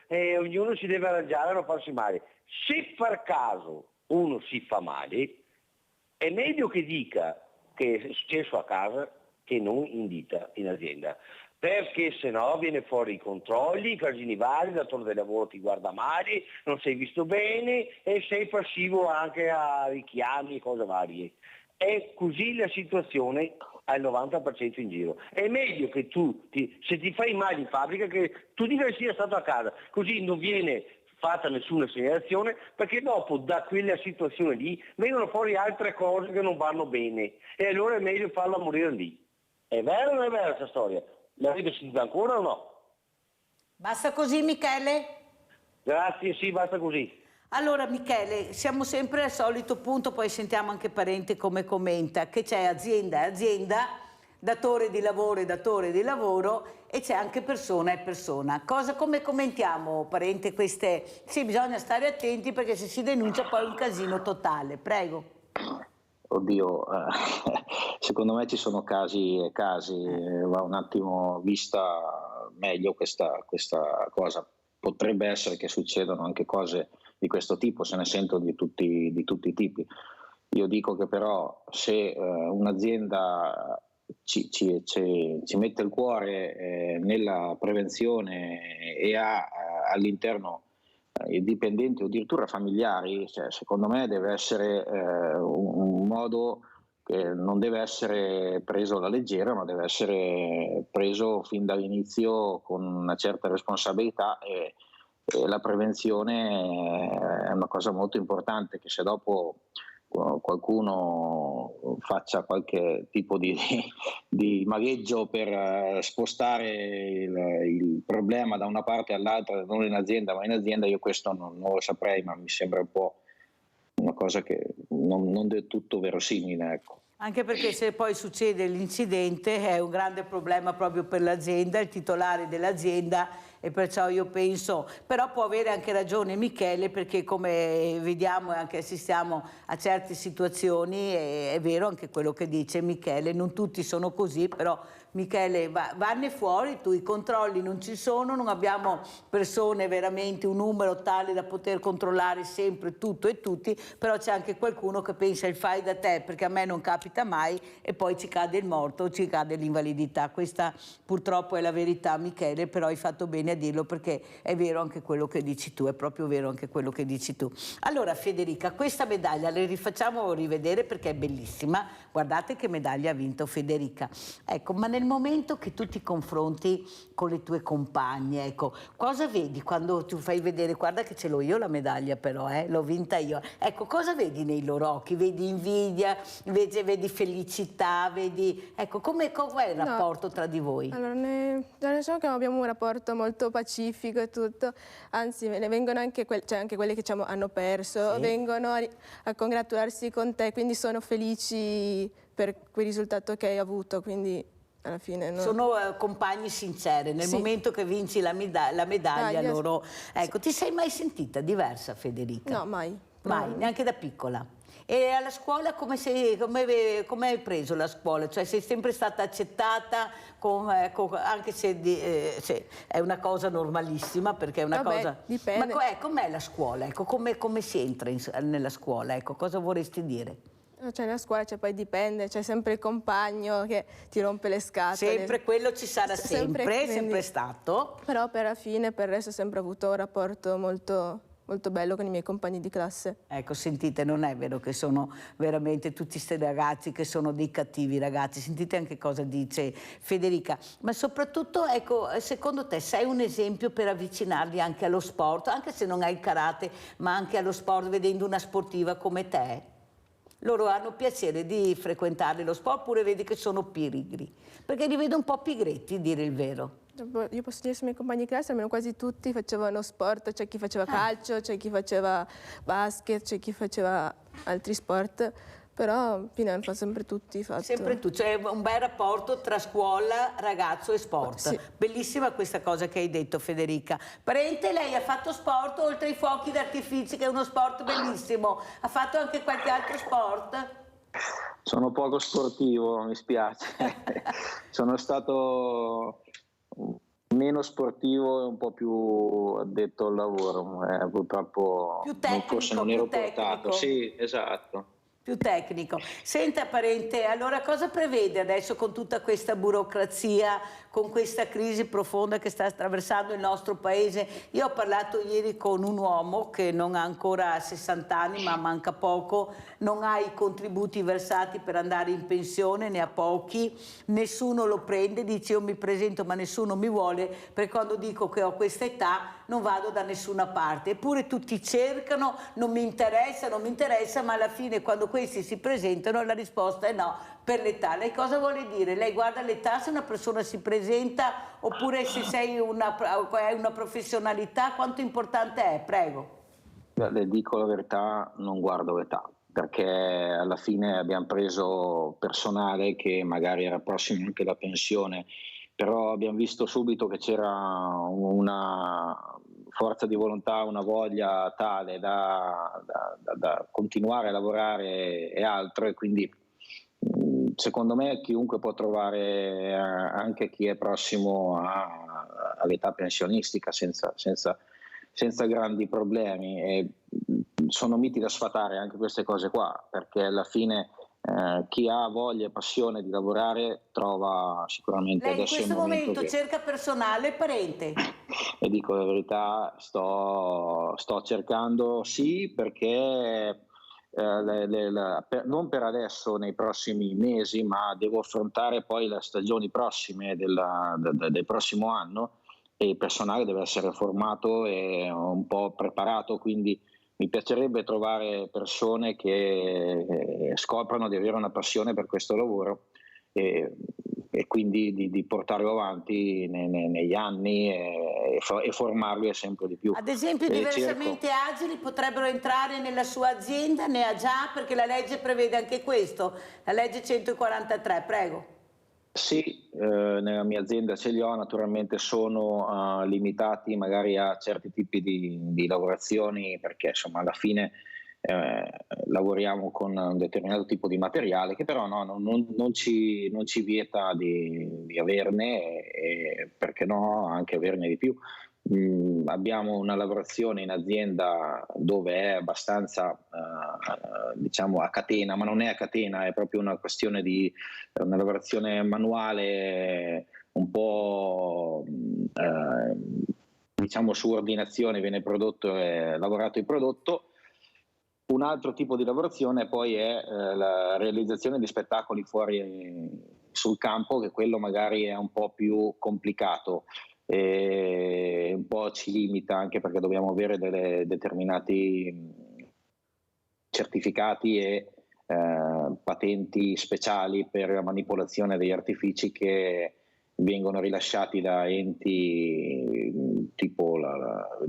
e ognuno si deve arrangiare a non farsi male. Se per caso uno si fa male, è meglio che dica che è successo a casa che non indita in azienda, perché se no viene fuori i controlli, i casini vari, il datore del lavoro ti guarda male, non sei visto bene e sei passivo anche a richiami e cose varie. È così la situazione al 90% in giro. È meglio che tu, se ti fai male in fabbrica, che tu dica che sia stato a casa, così non viene fatta nessuna segnalazione, perché dopo da quella situazione lì vengono fuori altre cose che non vanno bene e allora è meglio farla morire lì. È vero o non è vera questa storia? L'avete sentita ancora o no? Basta così, Michele? Grazie, sì, basta così. Allora Michele, siamo sempre al solito punto, poi sentiamo anche Parente come commenta, che c'è azienda e azienda, datore di lavoro e datore di lavoro, e c'è anche persona e persona. Come commentiamo, Parente, queste? Sì, bisogna stare attenti perché se si denuncia poi è un casino totale. Prego. Oddio, secondo me ci sono casi e casi, va un attimo vista meglio questa cosa. Potrebbe essere che succedano anche cose di questo tipo, se ne sentono di tutti i tipi. Io dico che però se un'azienda ci mette il cuore nella prevenzione e ha all'interno i dipendenti o addirittura familiari, cioè, secondo me deve essere un modo che non deve essere preso alla leggera, ma deve essere preso fin dall'inizio con una certa responsabilità, e la prevenzione è una cosa molto importante, che se dopo qualcuno faccia qualche tipo di magheggio per spostare il problema da una parte all'altra, non in azienda ma in azienda, io questo non lo saprei, ma mi sembra un po' una cosa che non del tutto verosimile, ecco. Anche perché se poi succede l'incidente è un grande problema proprio per l'azienda, il titolare dell'azienda, e perciò io penso, però può avere anche ragione Michele, perché come vediamo e anche assistiamo a certe situazioni, è vero anche quello che dice Michele, non tutti sono così, però Michele vanne fuori, tu i controlli non ci sono, non abbiamo persone veramente, un numero tale da poter controllare sempre tutto e tutti, però c'è anche qualcuno che pensa il fai da te, perché a me non capita mai, e poi ci cade il morto, ci cade l'invalidità. Questa purtroppo è la verità, Michele, però hai fatto bene a dirlo, perché è vero anche quello che dici tu, è proprio vero anche quello che dici tu. Allora Federica, questa medaglia le rifacciamo rivedere perché è bellissima, guardate che medaglia ha vinto Federica. Ecco, ma nel momento che tu ti confronti con le tue compagne, ecco, cosa vedi quando tu fai vedere, guarda che ce l'ho io la medaglia però, l'ho vinta io, ecco, cosa vedi nei loro occhi? Vedi invidia, vedi felicità, vedi, ecco, com'è il rapporto tra di voi? Allora, diciamo che abbiamo un rapporto molto pacifico e tutto, anzi ne vengono anche, anche quelli che hanno perso, sì, vengono a congratularsi con te, quindi sono felici per quel risultato che hai avuto, quindi alla fine no. Sono compagni sincere, nel momento che vinci la medaglia loro... Ecco, ti sei mai sentita diversa, Federica? No, mai. Mai, neanche da piccola? E alla scuola come hai preso la scuola? Cioè sei sempre stata accettata, anche se è una cosa normalissima, perché è una cosa... Dipende. Ma com'è la scuola? Ecco, come si entra nella scuola? Ecco, cosa vorresti dire? Cioè nella scuola poi dipende, c'è sempre il compagno che ti rompe le scatole. Sempre, quello ci sarà sempre stato. Però per la fine, per il resto, ho sempre avuto un rapporto molto, molto bello con i miei compagni di classe. Ecco, sentite, non è vero che sono veramente tutti questi ragazzi che sono dei cattivi ragazzi, sentite anche cosa dice Federica, ma soprattutto, ecco, secondo te sei un esempio per avvicinarli anche allo sport, anche se non hai il karate, ma anche allo sport, vedendo una sportiva come te? Loro hanno piacere di frequentare lo sport, oppure vedi che sono pigri? Perché li vedo un po' pigretti, dire il vero. Io posso dire che i miei compagni di classe, almeno quasi tutti facevano sport, c'è chi faceva calcio, c'è chi faceva basket, c'è chi faceva altri sport, però fino fa sempre tutti. Sempre tu, c'è un bel rapporto tra scuola, ragazzo e sport. Sì. Bellissima questa cosa che hai detto, Federica. Parente, lei ha fatto sport oltre ai fuochi d'artificio, che è uno sport bellissimo, ha fatto anche qualche altro sport? Sono poco sportivo, mi spiace. Sono stato meno sportivo e un po' più addetto al lavoro, purtroppo più tecnico, forse non ero portato. Sì, esatto. Più tecnico. Senta Parente, allora cosa prevede adesso con tutta questa burocrazia, con questa crisi profonda che sta attraversando il nostro paese? Io ho parlato ieri con un uomo che non ha ancora 60 anni, ma manca poco, non ha i contributi versati per andare in pensione, ne ha pochi, nessuno lo prende, dice io mi presento ma nessuno mi vuole, perché quando dico che ho questa età non vado da nessuna parte. Eppure tutti cercano, non mi interessa, ma alla fine quando questi si presentano la risposta è no, per l'età. Lei cosa vuole dire? Lei guarda l'età se una persona si presenta oppure se hai una professionalità, quanto importante è? Prego. Le dico la verità, non guardo l'età, perché alla fine abbiamo preso personale che magari era prossimo anche alla pensione, però abbiamo visto subito che c'era una forza di volontà, una voglia tale da continuare a lavorare e altro, e quindi secondo me chiunque può trovare, anche chi è prossimo all'età pensionistica, senza grandi problemi. E sono miti da sfatare anche queste cose qua, perché alla fine chi ha voglia e passione di lavorare trova sicuramente. Lei in adesso questo momento cerca personale parente? E dico la verità, sto cercando, sì, perché non per adesso, nei prossimi mesi, ma devo affrontare poi le stagioni prossime del prossimo anno, e il personale deve essere formato e un po' preparato, quindi mi piacerebbe trovare persone che scoprano di avere una passione per questo lavoro e quindi di portarlo avanti negli anni e formarli sempre di più. Ad esempio, diversamente agili potrebbero entrare nella sua azienda, ne ha già, perché la legge prevede anche questo, la legge 143, prego. Sì, nella mia azienda ce li ho, naturalmente sono limitati magari a certi tipi di lavorazioni, perché insomma alla fine lavoriamo con un determinato tipo di materiale che però non ci vieta di averne e perché no anche averne di più. Abbiamo una lavorazione in azienda dove è abbastanza diciamo a catena, ma non è a catena, è proprio una questione di una lavorazione manuale, un po' diciamo su ordinazione, viene prodotto e lavorato il prodotto. Un altro tipo di lavorazione poi è la realizzazione di spettacoli fuori sul campo, che quello magari è un po' più complicato e un po' ci limita, anche perché dobbiamo avere determinati certificati e patenti speciali per la manipolazione degli artifici che vengono rilasciati da enti tipo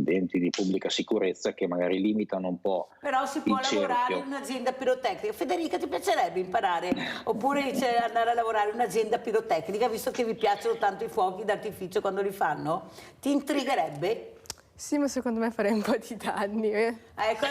enti di pubblica sicurezza, che magari limitano un po'. Però si può lavorare in un'azienda pirotecnica. Federica, ti piacerebbe imparare oppure andare a lavorare in un'azienda pirotecnica, visto che vi piacciono tanto i fuochi d'artificio quando li fanno? Ti intrigherebbe? Sì, ma secondo me farei un po' di danni. Ecco,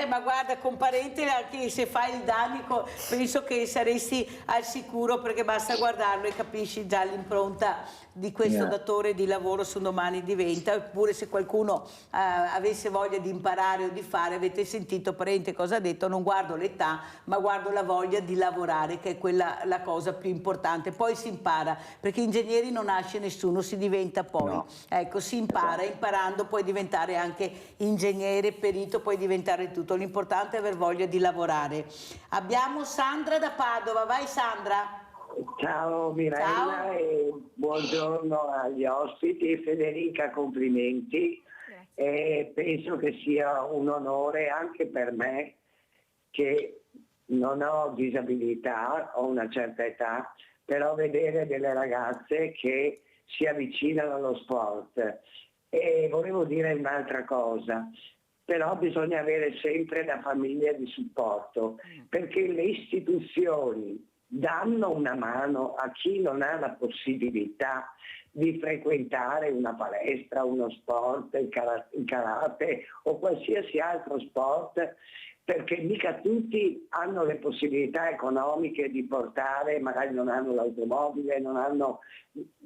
ma guarda, con parente, anche se fai il danni, penso che saresti al sicuro, perché basta guardarlo e capisci già l'impronta di questo datore di lavoro su domani diventa. Oppure se qualcuno avesse voglia di imparare o di fare, avete sentito parente cosa ha detto, non guardo l'età, ma guardo la voglia di lavorare, che è quella la cosa più importante. Poi si impara, perché ingegneri non nasce nessuno, si diventa poi. No. Ecco, si impara, imparando puoi diventare anche ingegnere, perito, puoi diventare tutto. L'importante è aver voglia di lavorare. Abbiamo Sandra da Padova, vai Sandra. Ciao Mirella. Ciao. E buongiorno agli ospiti. Federica, complimenti. Penso che sia un onore anche per me, che non ho disabilità, ho una certa età, però vedere delle ragazze che si avvicinano allo sport. E volevo dire un'altra cosa, però bisogna avere sempre la famiglia di supporto, perché le istituzioni danno una mano a chi non ha la possibilità di frequentare una palestra, uno sport, il karate o qualsiasi altro sport, perché mica tutti hanno le possibilità economiche di portare, magari non hanno l'automobile, non hanno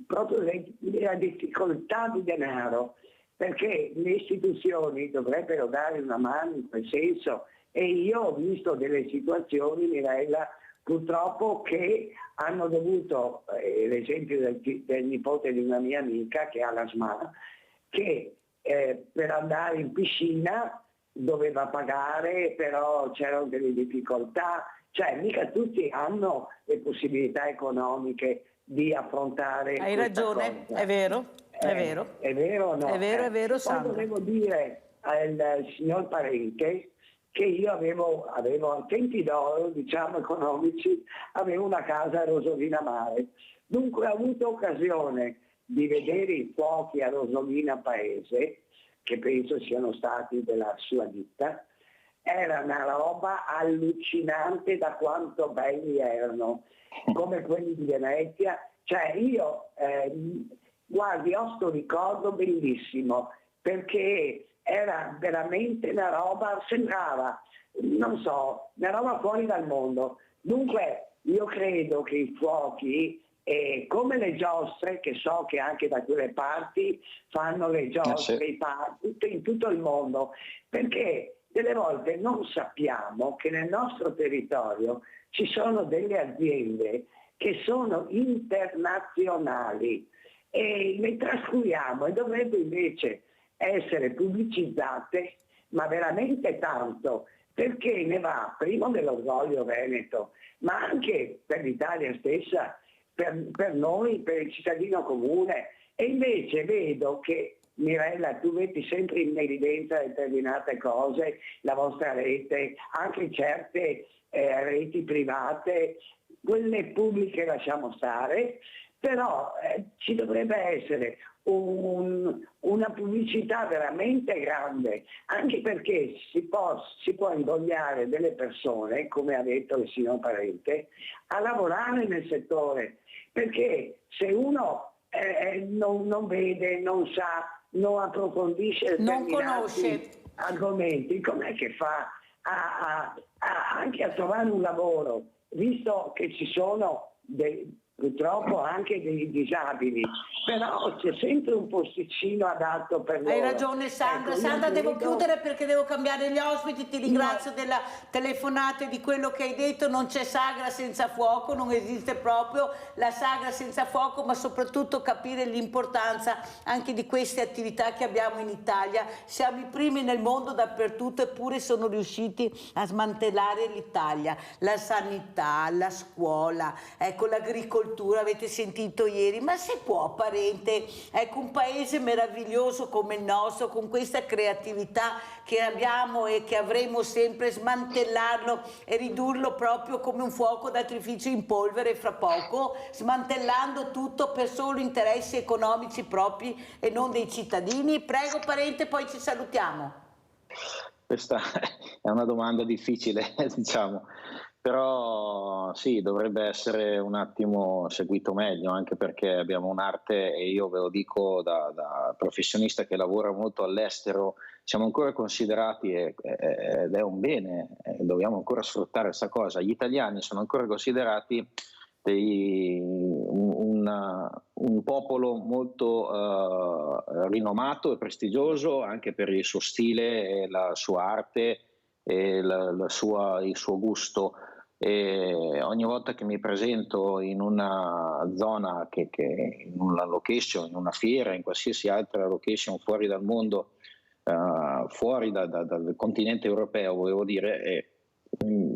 proprio la difficoltà di denaro, perché le istituzioni dovrebbero dare una mano in quel senso. E io ho visto delle situazioni, Mirella, purtroppo, che hanno dovuto, l'esempio del nipote di una mia amica che ha l'asma, che per andare in piscina doveva pagare, però c'erano delle difficoltà, cioè mica tutti hanno le possibilità economiche di affrontare. Hai ragione, cosa. È vero. È vero. È vero o no? È vero, Poi Sandra. dovevo dire al signor Parente che io avevo a tempi d'oro, diciamo economici, avevo una casa a Rosolina Mare. Dunque ho avuto occasione di vedere i fuochi a Rosolina Paese, che penso siano stati della sua ditta. Era una roba allucinante da quanto belli erano, come quelli di Venezia. Cioè io, guardi, ho sto ricordo bellissimo, perché era veramente una roba, sembrava, non so, una roba fuori dal mondo. Dunque io credo che i fuochi, come le giostre, che so che anche da quelle parti fanno le giostre, i party, in tutto il mondo, perché delle volte non sappiamo che nel nostro territorio ci sono delle aziende che sono internazionali e le trascuriamo, e dovrebbe invece essere pubblicizzate, ma veramente tanto, perché ne va primo dell'orgoglio veneto, ma anche per l'Italia stessa, per noi, per il cittadino comune. E invece vedo che, Mirella, tu metti sempre in evidenza determinate cose, la vostra rete, anche certe reti private, quelle pubbliche lasciamo stare, però ci dovrebbe essere una pubblicità veramente grande, anche perché si può invogliare delle persone, come ha detto il signor Parente, a lavorare nel settore, perché se uno non vede, non sa, non approfondisce non conosce argomenti, com'è che fa anche a trovare un lavoro, visto che ci sono purtroppo anche dei disabili, però c'è sempre un posticino adatto per loro. Hai ragione Sandra. Ecco, Sandra, devo credo... chiudere perché devo cambiare gli ospiti. Ti ringrazio della telefonata e di quello che hai detto. Non c'è sagra senza fuoco, non esiste proprio la sagra senza fuoco, ma soprattutto capire l'importanza anche di queste attività che abbiamo in Italia. Siamo i primi nel mondo dappertutto, eppure sono riusciti a smantellare l'Italia, la sanità, la scuola, ecco, l'agricoltura, avete sentito ieri. Ma si può, Parente, ecco, un paese meraviglioso come il nostro, con questa creatività che abbiamo e che avremo sempre, smantellarlo e ridurlo proprio come un fuoco d'artificio in polvere fra poco, smantellando tutto per solo interessi economici propri e non dei cittadini? Prego Parente, poi ci salutiamo. Questa è una domanda difficile, diciamo. Però sì, dovrebbe essere un attimo seguito meglio, anche perché abbiamo un'arte, e io ve lo dico da professionista che lavora molto all'estero, siamo ancora considerati, ed è un bene, dobbiamo ancora sfruttare questa cosa. Gli italiani sono ancora considerati un popolo molto rinomato e prestigioso anche per il suo stile e la sua arte e il suo gusto. E ogni volta che mi presento in una zona, in una location, in una fiera, in qualsiasi altra location fuori dal mondo, fuori dal continente europeo, volevo dire,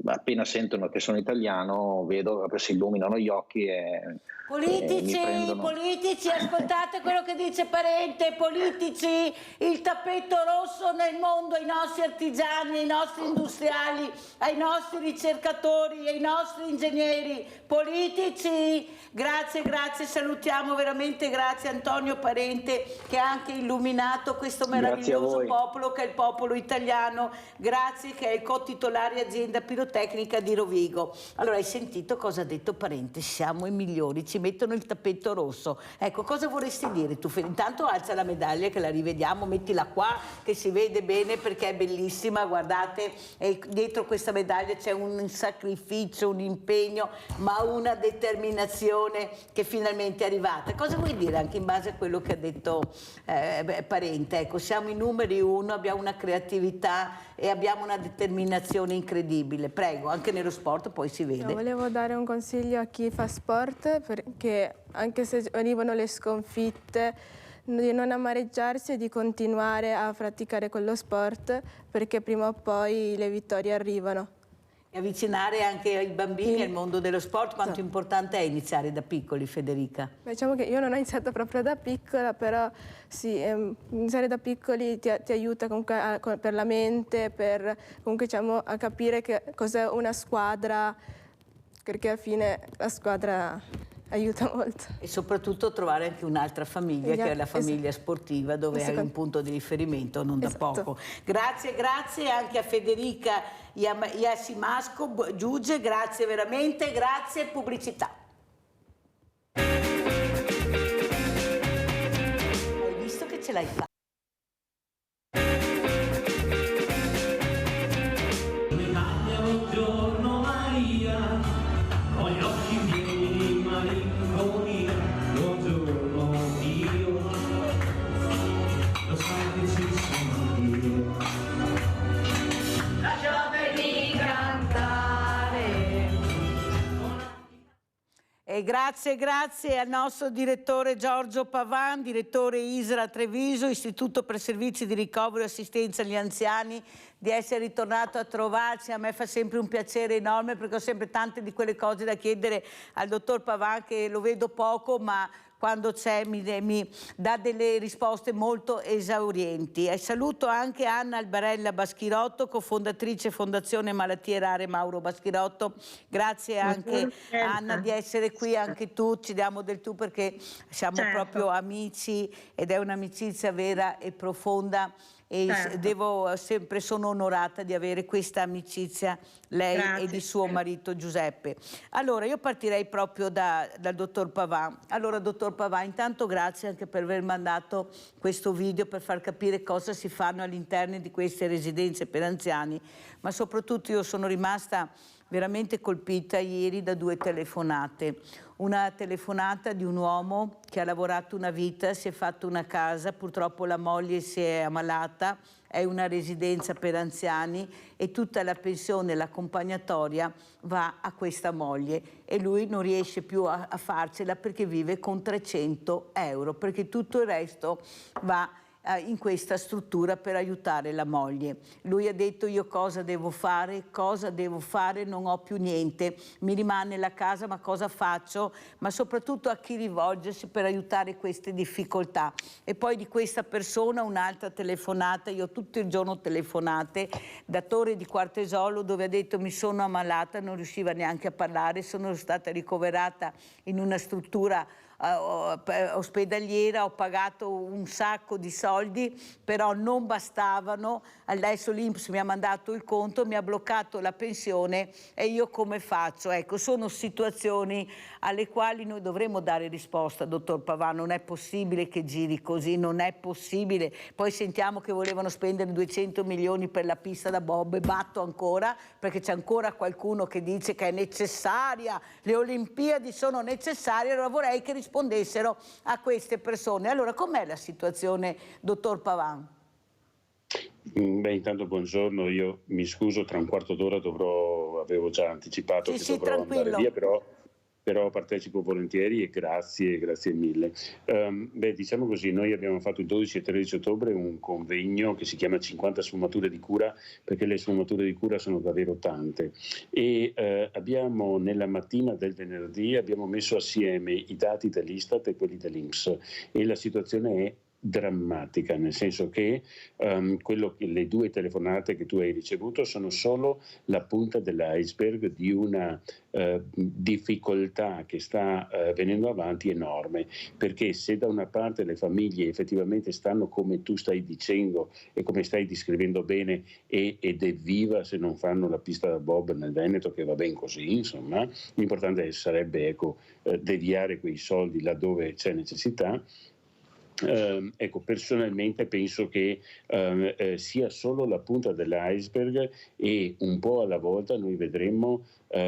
appena sentono che sono italiano vedo che si illuminano gli occhi e Politici, mi prendono... politici, ascoltate quello che dice Parente, politici, il tappeto rosso nel mondo ai nostri artigiani, ai nostri industriali, ai nostri ricercatori, ai nostri ingegneri, politici, grazie, salutiamo veramente, grazie Antonio Parente che ha anche illuminato questo meraviglioso popolo che è il popolo italiano, grazie che è il co-titolare azienda pirotecnica di Rovigo. Allora hai sentito cosa ha detto Parente, siamo i migliori, ci mettono il tappeto rosso. Ecco, cosa vorresti dire tu? Intanto alza la medaglia che la rivediamo, mettila qua che si vede bene perché è bellissima, guardate, e dietro questa medaglia c'è un sacrificio, un impegno, ma una determinazione che finalmente è arrivata. Cosa vuoi dire anche in base a quello che ha detto Parente? Ecco, siamo i numeri uno, abbiamo una creatività e abbiamo una determinazione incredibile. Prego, anche nello sport poi si vede. Volevo dare un consiglio a chi fa sport, perché anche se arrivano le sconfitte, di non amareggiarsi e di continuare a praticare quello sport, perché prima o poi le vittorie arrivano. avvicinare anche i bambini al mondo dello sport. Quanto importante è iniziare da piccoli, Federica? Diciamo che io non ho iniziato proprio da piccola, però sì, iniziare da piccoli ti aiuta comunque per la mente, per comunque diciamo a capire che cos'è una squadra, perché alla fine la squadra aiuta molto. E soprattutto trovare anche un'altra famiglia, che è la famiglia sportiva, dove hai un punto di riferimento non da poco. Grazie anche a Federica Iasimasco Giuge, grazie veramente, grazie. Pubblicità. Hai visto che ce l'hai fatta? E grazie al nostro direttore Giorgio Pavan, direttore ISRA Treviso, Istituto per Servizi di Ricovero e Assistenza agli Anziani, di essere ritornato a trovarci. A me fa sempre un piacere enorme, perché ho sempre tante di quelle cose da chiedere al dottor Pavan, che lo vedo poco, ma quando c'è mi dà delle risposte molto esaurienti. E saluto anche Anna Albarella Baschirotto, cofondatrice Fondazione Malattie Rare Mauro Baschirotto. Grazie anche Anna di essere qui, anche tu, ci diamo del tu perché siamo proprio amici, ed è un'amicizia vera e profonda. E sono onorata di avere questa amicizia, lei e di suo marito Giuseppe. Allora, io partirei proprio dal dottor Pavan. Allora, dottor Pavan, intanto grazie anche per aver mandato questo video per far capire cosa si fanno all'interno di queste residenze per anziani, ma soprattutto io sono rimasta veramente colpita ieri da 2 telefonate. Una telefonata di un uomo che ha lavorato una vita, si è fatto una casa, purtroppo la moglie si è ammalata, è una residenza per anziani e tutta la pensione, l'accompagnatoria va a questa moglie, e lui non riesce più a farcela perché vive con 300 euro, perché tutto il resto va in questa struttura per aiutare la moglie. Lui ha detto: io cosa devo fare, non ho più niente, mi rimane la casa, ma cosa faccio? Ma soprattutto a chi rivolgersi per aiutare queste difficoltà. E poi di questa persona un'altra telefonata, io tutto il giorno telefonate, da Torre di Quartesolo, dove ha detto: mi sono ammalata, non riusciva neanche a parlare, sono stata ricoverata in una struttura ospedaliera, ho pagato un sacco di soldi, però non bastavano. Adesso l'INPS mi ha mandato il conto, mi ha bloccato la pensione, e io come faccio? Ecco, sono situazioni alle quali noi dovremmo dare risposta, dottor Pavan. Non è possibile che giri così, non è possibile. Poi sentiamo che volevano spendere 200 milioni per la pista da bob, e batto ancora, perché c'è ancora qualcuno che dice che è necessaria, le Olimpiadi sono necessarie. Allora vorrei che rispondessero a queste persone. Allora, com'è la situazione, dottor Pavan? Beh, intanto buongiorno, io mi scuso, tra un quarto d'ora avevo già anticipato che dovrò andare via, però partecipo volentieri, e grazie mille. Diciamo così, noi abbiamo fatto il 12 e 13 ottobre un convegno che si chiama 50 sfumature di cura, perché le sfumature di cura sono davvero tante, e abbiamo nella mattina del venerdì abbiamo messo assieme i dati dell'Istat e quelli dell'INPS, e la situazione è drammatica, nel senso che le 2 telefonate che tu hai ricevuto sono solo la punta dell'iceberg di una difficoltà che sta venendo avanti enorme, perché se da una parte le famiglie effettivamente stanno come tu stai dicendo e come stai descrivendo bene, ed è viva se non fanno la pista da bob nel Veneto, che va ben così, insomma, l'importante sarebbe deviare quei soldi laddove c'è necessità. Personalmente penso che sia solo la punta dell'iceberg, e un po' alla volta noi vedremo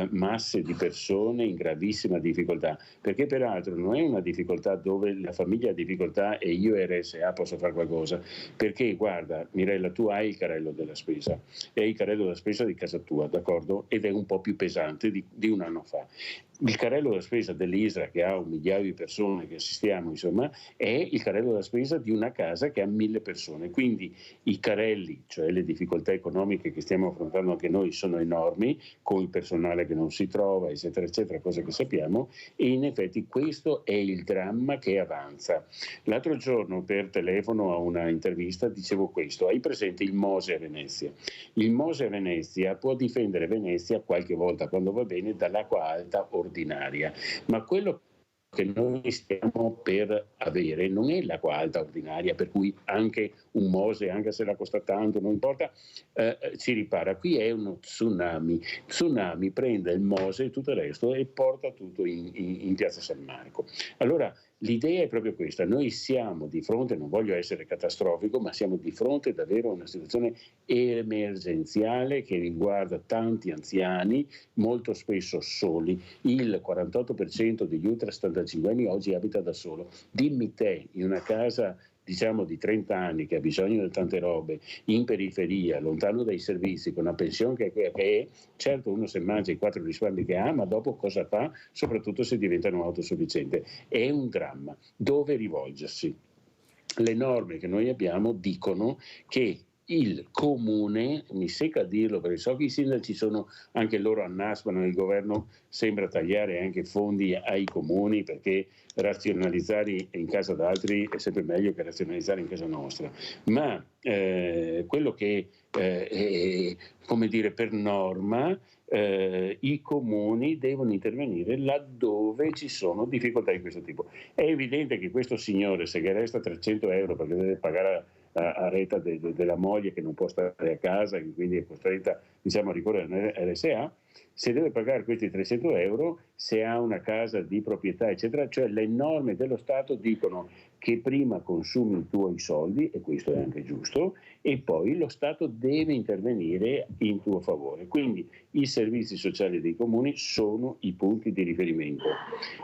masse di persone in gravissima difficoltà, perché peraltro non è una difficoltà dove la famiglia ha difficoltà e io RSA posso fare qualcosa, perché guarda Mirella, tu hai il carrello della spesa e hai il carrello della spesa di casa tua, d'accordo? Ed è un po' più pesante di un anno fa. Il carrello della spesa dell'ISRA, che ha 1 migliaio di persone che assistiamo, insomma, è il carrello della spesa di una casa che ha 1000 persone. Quindi i carrelli, cioè le difficoltà economiche che stiamo affrontando anche noi, sono enormi, con il personale che non si trova, eccetera, eccetera, cose che sappiamo, e in effetti questo è il dramma che avanza. L'altro giorno per telefono a una intervista dicevo questo: hai presente il Mose a Venezia? Il Mose a Venezia può difendere Venezia qualche volta, quando va bene, dall'acqua alta ordinaria, ma quello che noi stiamo per avere non è l'acqua alta ordinaria, per cui anche un Mose, anche se la costa tanto, non importa, ci ripara. Qui è uno tsunami. Tsunami prende il Mose e tutto il resto e porta tutto in piazza San Marco. Allora l'idea è proprio questa: noi siamo di fronte, non voglio essere catastrofico, ma siamo di fronte davvero a una situazione emergenziale che riguarda tanti anziani, molto spesso soli. Il 48% degli ultra 75 anni oggi abita da solo. Dimmi te, in una casa diciamo di 30 anni, che ha bisogno di tante robe, in periferia, lontano dai servizi, con una pensione che è, certo uno se mangia i 4 risparmi che ha, ma dopo cosa fa? Soprattutto se diventano autosufficiente. È un dramma. Dove rivolgersi? Le norme che noi abbiamo dicono che il comune, mi secca a dirlo perché so che i sindaci sono anche loro annaspano, il governo sembra tagliare anche fondi ai comuni, perché razionalizzare in casa d'altri è sempre meglio che razionalizzare in casa nostra, ma quello che è, come dire, per norma i comuni devono intervenire laddove ci sono difficoltà di questo tipo. È evidente che questo signore, se che resta 300 euro perché deve pagare a retta della moglie che non può stare a casa e quindi è costretta, diciamo, a ricorrere all'RSA, se deve pagare questi 300 euro, se ha una casa di proprietà, eccetera, cioè le norme dello Stato dicono che prima consumi i tuoi soldi, e questo è anche giusto, e poi lo Stato deve intervenire in tuo favore. Quindi i servizi sociali dei comuni sono i punti di riferimento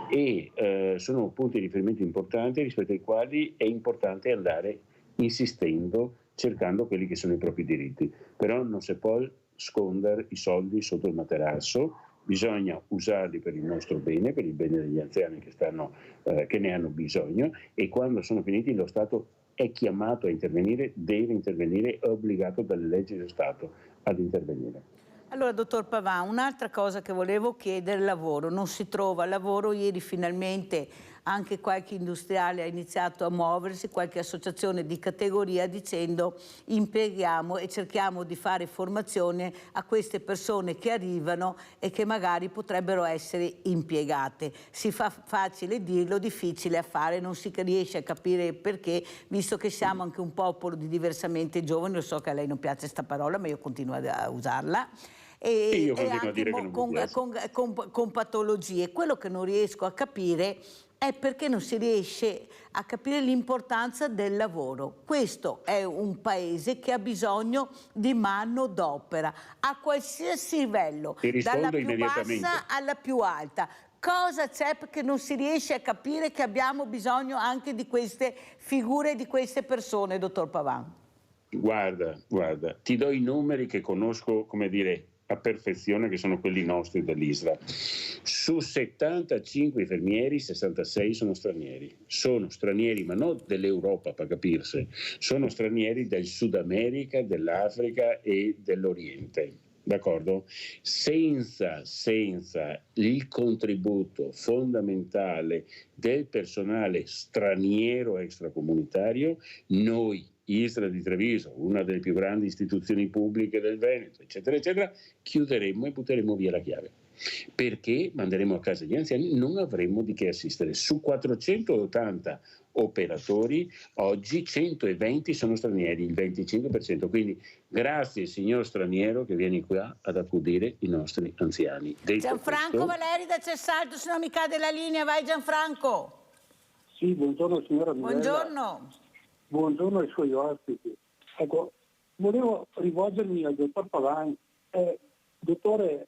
e sono punti di riferimento importanti rispetto ai quali è importante andare insistendo, cercando quelli che sono i propri diritti. Però non si può nascondere i soldi sotto il materasso, bisogna usarli per il nostro bene, per il bene degli anziani che ne hanno bisogno, e quando sono finiti lo Stato è chiamato a intervenire, deve intervenire, è obbligato dalle leggi dello Stato ad intervenire. Allora, dottor Pavan, un'altra cosa che volevo chiedere: lavoro. Non si trova lavoro. Ieri finalmente anche qualche industriale ha iniziato a muoversi, qualche associazione di categoria, dicendo impieghiamo e cerchiamo di fare formazione a queste persone che arrivano e che magari potrebbero essere impiegate. Si fa facile dirlo, difficile a fare, non si riesce a capire perché, visto che siamo anche un popolo di diversamente giovani. Lo so che a lei non piace questa parola, ma io continuo a usarla. E anche con patologie. Quello che non riesco a capire è perché non si riesce a capire l'importanza del lavoro. Questo è un paese che ha bisogno di manodopera a qualsiasi livello, dalla più bassa alla più alta. Cosa c'è perché non si riesce a capire che abbiamo bisogno anche di queste figure, di queste persone, dottor Pavan? Guarda, ti do i numeri che conosco, come dire, a perfezione, che sono quelli nostri dell'ISRA. Su 75 infermieri, 66 sono stranieri, ma non dell'Europa, per capirsi, sono stranieri del Sud America, dell'Africa e dell'Oriente. D'accordo? Senza il contributo fondamentale del personale straniero extracomunitario, noi, ISRA di Treviso, una delle più grandi istituzioni pubbliche del Veneto, eccetera, eccetera, chiuderemmo e butteremo via la chiave. Perché manderemo a casa gli anziani, non avremo di che assistere. Su 480 operatori, oggi 120 sono stranieri, il 25%. Quindi grazie signor straniero che vieni qua ad accudire i nostri anziani. Gianfranco Valeri da Cessaldo, se no mi cade la linea, vai Gianfranco. Sì, buongiorno signora Mirella. Buongiorno. Buongiorno ai suoi ospiti. Ecco, volevo rivolgermi al dottor Pavan. Dottore,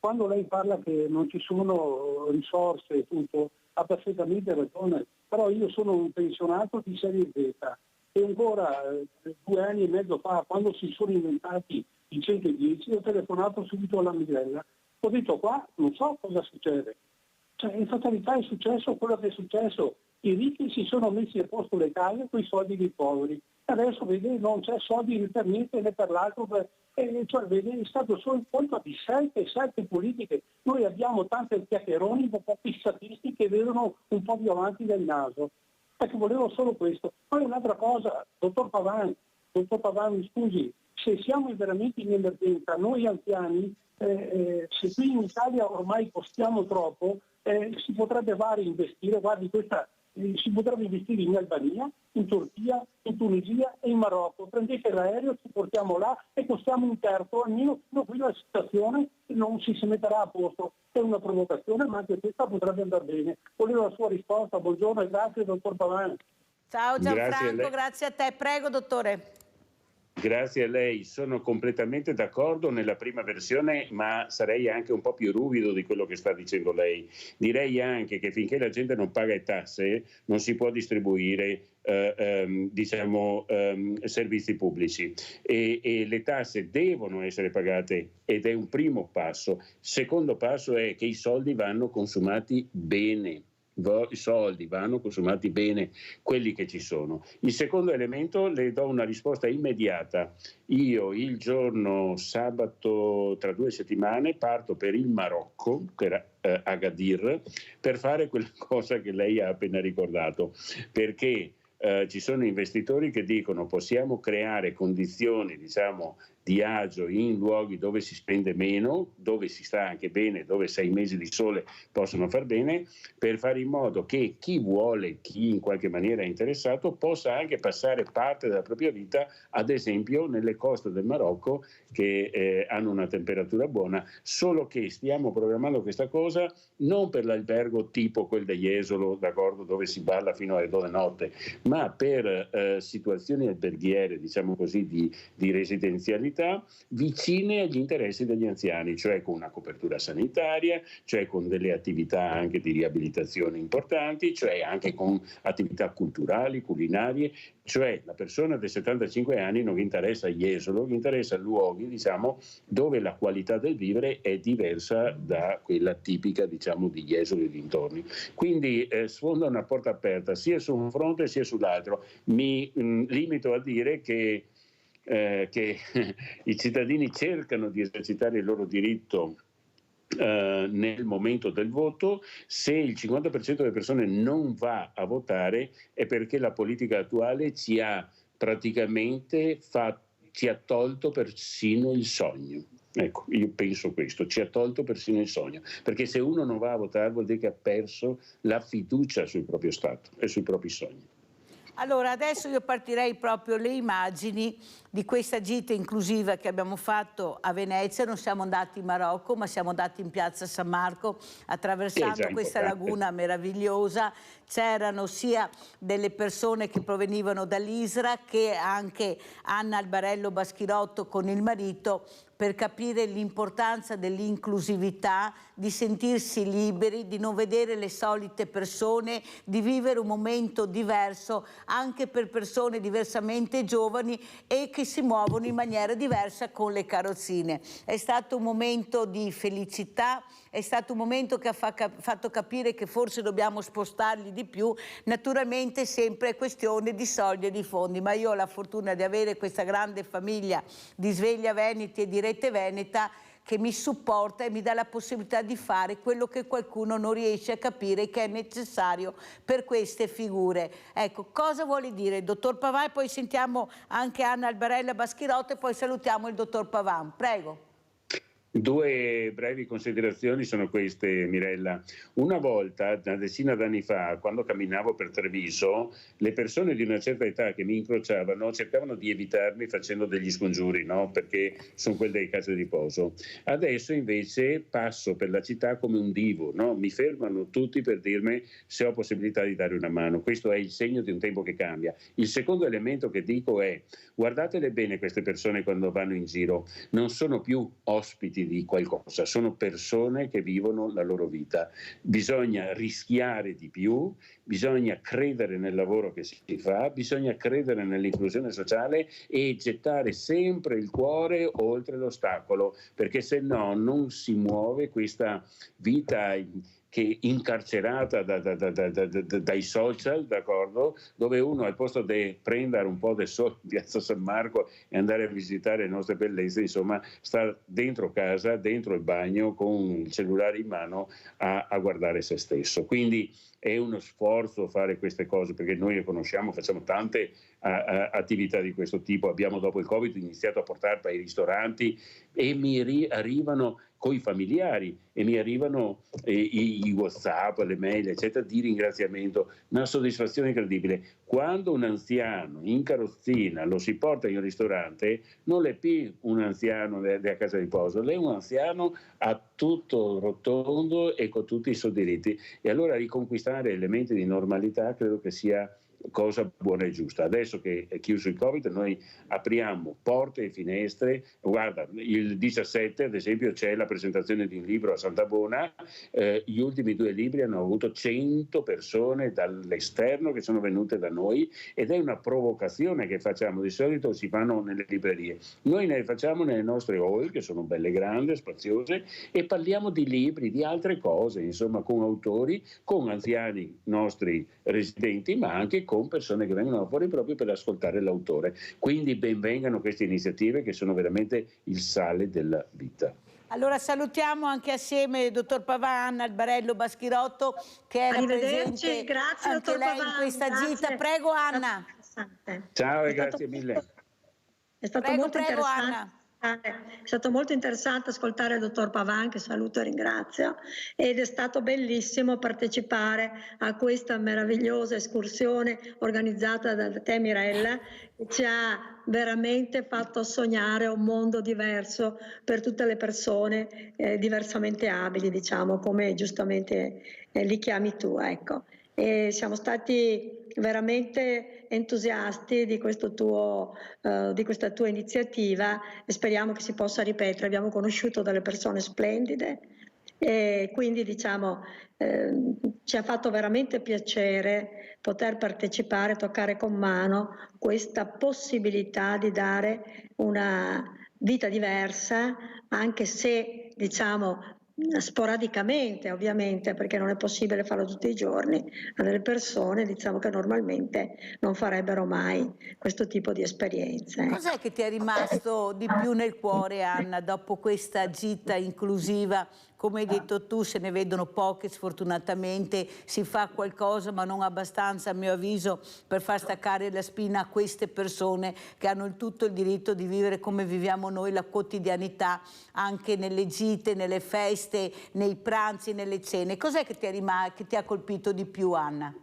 quando lei parla che non ci sono risorse e tutto, ha perfettamente ragione, però io sono un pensionato di serie Z e ancora 2 anni e mezzo fa, quando si sono inventati i 110, ho telefonato subito alla Mirella, ho detto qua non so cosa succede, cioè in fatalità è successo quello che è successo, i ricchi si sono messi a posto le case con i soldi dei poveri, adesso vede non c'è soldi né per niente né per l'altro, cioè vede è stato solo il colpo di scelte politiche, noi abbiamo tanti chiacchieroni, pochi statisti che vedono un po' più avanti del naso. Ecco, volevo solo questo. Poi un'altra cosa, dottor Pavan, mi scusi, se siamo veramente in emergenza, noi anziani, se qui in Italia ormai costiamo troppo, si potrebbe investire, guardi si potrebbe investire in Albania, in Turchia, in Tunisia e in Marocco. Prendete l'aereo, ci portiamo là e costiamo un terzo, almeno fino qui la situazione non si metterà a posto. È una provocazione, ma anche questa potrebbe andare bene. Volevo la sua risposta. Buongiorno e grazie, dottor Pavan. Ciao Gianfranco, grazie a te. Prego, dottore. Grazie a lei, sono completamente d'accordo nella prima versione, ma sarei anche un po' più ruvido di quello che sta dicendo lei. Direi anche che finché la gente non paga le tasse non si può distribuire servizi pubblici e le tasse devono essere pagate ed è un primo passo. Secondo passo è che i soldi vanno consumati bene. I soldi vanno consumati bene, quelli che ci sono. Il secondo elemento, le do una risposta immediata. Io il giorno sabato, tra 2 settimane, parto per il Marocco, per Agadir, per fare quella cosa che lei ha appena ricordato, perché ci sono investitori che dicono possiamo creare condizioni, di agio in luoghi dove si spende meno, dove si sta anche bene, dove 6 mesi di sole possono far bene, per fare in modo che chi vuole, chi in qualche maniera è interessato, possa anche passare parte della propria vita, ad esempio nelle coste del Marocco che hanno una temperatura buona, solo che stiamo programmando questa cosa non per l'albergo tipo quel di Jesolo, d'accordo, dove si balla fino alle 2 notte, ma per situazioni alberghiere, di residenzialità, vicine agli interessi degli anziani, cioè con una copertura sanitaria, cioè con delle attività anche di riabilitazione importanti, cioè anche con attività culturali, culinarie, cioè la persona dei 75 anni non gli interessa Jesolo, gli interessa luoghi dove la qualità del vivere è diversa da quella tipica di Jesolo e dintorni. Quindi sfonda una porta aperta sia su un fronte sia sull'altro. Mi limito a dire che i cittadini cercano di esercitare il loro diritto nel momento del voto. Se il 50% delle persone non va a votare è perché la politica attuale ci ha praticamente tolto persino il sogno. Ecco, io penso questo, ci ha tolto persino il sogno, perché se uno non va a votare vuol dire che ha perso la fiducia sul proprio Stato e sui propri sogni. Allora, adesso io partirei proprio le immagini di questa gita inclusiva che abbiamo fatto a Venezia. Non siamo andati in Marocco, ma siamo andati in piazza San Marco, attraversando questa laguna meravigliosa. C'erano sia delle persone che provenivano dall'ISRA che anche Anna Albarello Baschirotto con il marito, per capire l'importanza dell'inclusività, di sentirsi liberi, di non vedere le solite persone, di vivere un momento diverso anche per persone diversamente giovani e che si muovono in maniera diversa con le carrozzine. È stato un momento di felicità, è stato un momento che ha fatto capire che forse dobbiamo spostarli di più. Naturalmente sempre è questione di soldi e di fondi, ma io ho la fortuna di avere questa grande famiglia di Sveglia Veneti e di Rete Veneta che mi supporta e mi dà la possibilità di fare quello che qualcuno non riesce a capire che è necessario per queste figure. Ecco, cosa vuole dire il dottor Pavan? Poi sentiamo anche Anna Albarella Baschirotto e poi salutiamo il dottor Pavan. Prego. 2 brevi considerazioni sono queste, Mirella. Una volta, una decina d'anni fa, quando camminavo per Treviso, le persone di una certa età che mi incrociavano cercavano di evitarmi facendo degli scongiuri, no? Perché sono quelli dei case di riposo. Adesso invece passo per la città come un divo, no? Mi fermano tutti per dirmi se ho possibilità di dare una mano. Questo è il segno di un tempo che cambia. Il secondo elemento che dico è: guardatele bene queste persone quando vanno in giro, non sono più ospiti dipendenti di qualcosa, sono persone che vivono la loro vita. Bisogna rischiare di più, bisogna credere nel lavoro che si fa, bisogna credere nell'inclusione sociale e gettare sempre il cuore oltre l'ostacolo, perché se no non si muove questa vita che incarcerata dai social, d'accordo? Dove uno al posto di prendere un po' di soldi in Piazza San Marco e andare a visitare le nostre bellezze, insomma, sta dentro casa, dentro il bagno, con il cellulare in mano a guardare se stesso. Quindi è uno sforzo fare queste cose, perché noi le conosciamo, facciamo tante attività di questo tipo. Abbiamo dopo il Covid iniziato a portare ai ristoranti e mi arrivano coi familiari e mi arrivano i WhatsApp, le mail, eccetera, di ringraziamento, una soddisfazione incredibile. Quando un anziano in carrozzina lo si porta in un ristorante, non è più un anziano della casa di riposo, lei è un anziano a tutto rotondo e con tutti i suoi diritti. E allora riconquistare elementi di normalità credo che sia cosa buona e giusta. Adesso che è chiuso il Covid, noi apriamo porte e finestre. Guarda, il 17 ad esempio c'è la presentazione di un libro a Santa Bona, gli ultimi 2 libri hanno avuto 100 persone dall'esterno che sono venute da noi, ed è una provocazione che facciamo. Di solito si fanno nelle librerie, noi ne facciamo nelle nostre hall, che sono belle grandi, spaziose, e parliamo di libri, di altre cose, insomma, con autori, con anziani nostri residenti, ma anche con persone che vengono fuori proprio per ascoltare l'autore. Quindi benvengano queste iniziative che sono veramente il sale della vita. Allora salutiamo anche assieme il dottor Pavan, Albarello, Baschirotto, che era presente grazie, anche dottor lei Pavan, in questa grazie. gita. Prego Anna. Ciao e grazie mille. È stato molto interessante. Anna. È stato molto interessante ascoltare il dottor Pavan, che saluto e ringrazio, ed è stato bellissimo partecipare a questa meravigliosa escursione organizzata da te, Mirella, che ci ha veramente fatto sognare un mondo diverso per tutte le persone diversamente abili, diciamo, come giustamente li chiami tu, ecco. E siamo stati veramente entusiasti di questa tua iniziativa e speriamo che si possa ripetere. Abbiamo conosciuto delle persone splendide e quindi diciamo ci ha fatto veramente piacere poter partecipare, toccare con mano questa possibilità di dare una vita diversa, anche se diciamo sporadicamente, ovviamente, perché non è possibile farlo tutti i giorni, a delle persone diciamo che normalmente non farebbero mai questo tipo di esperienze. Cos'è che ti è rimasto di più nel cuore, Anna, dopo questa gita inclusiva? Come hai detto tu, se ne vedono poche, sfortunatamente si fa qualcosa, ma non abbastanza, a mio avviso, per far staccare la spina a queste persone che hanno tutto il diritto di vivere come viviamo noi la quotidianità, anche nelle gite, nelle feste, nei pranzi, nelle cene. Cos'è che ti ha colpito di più, Anna?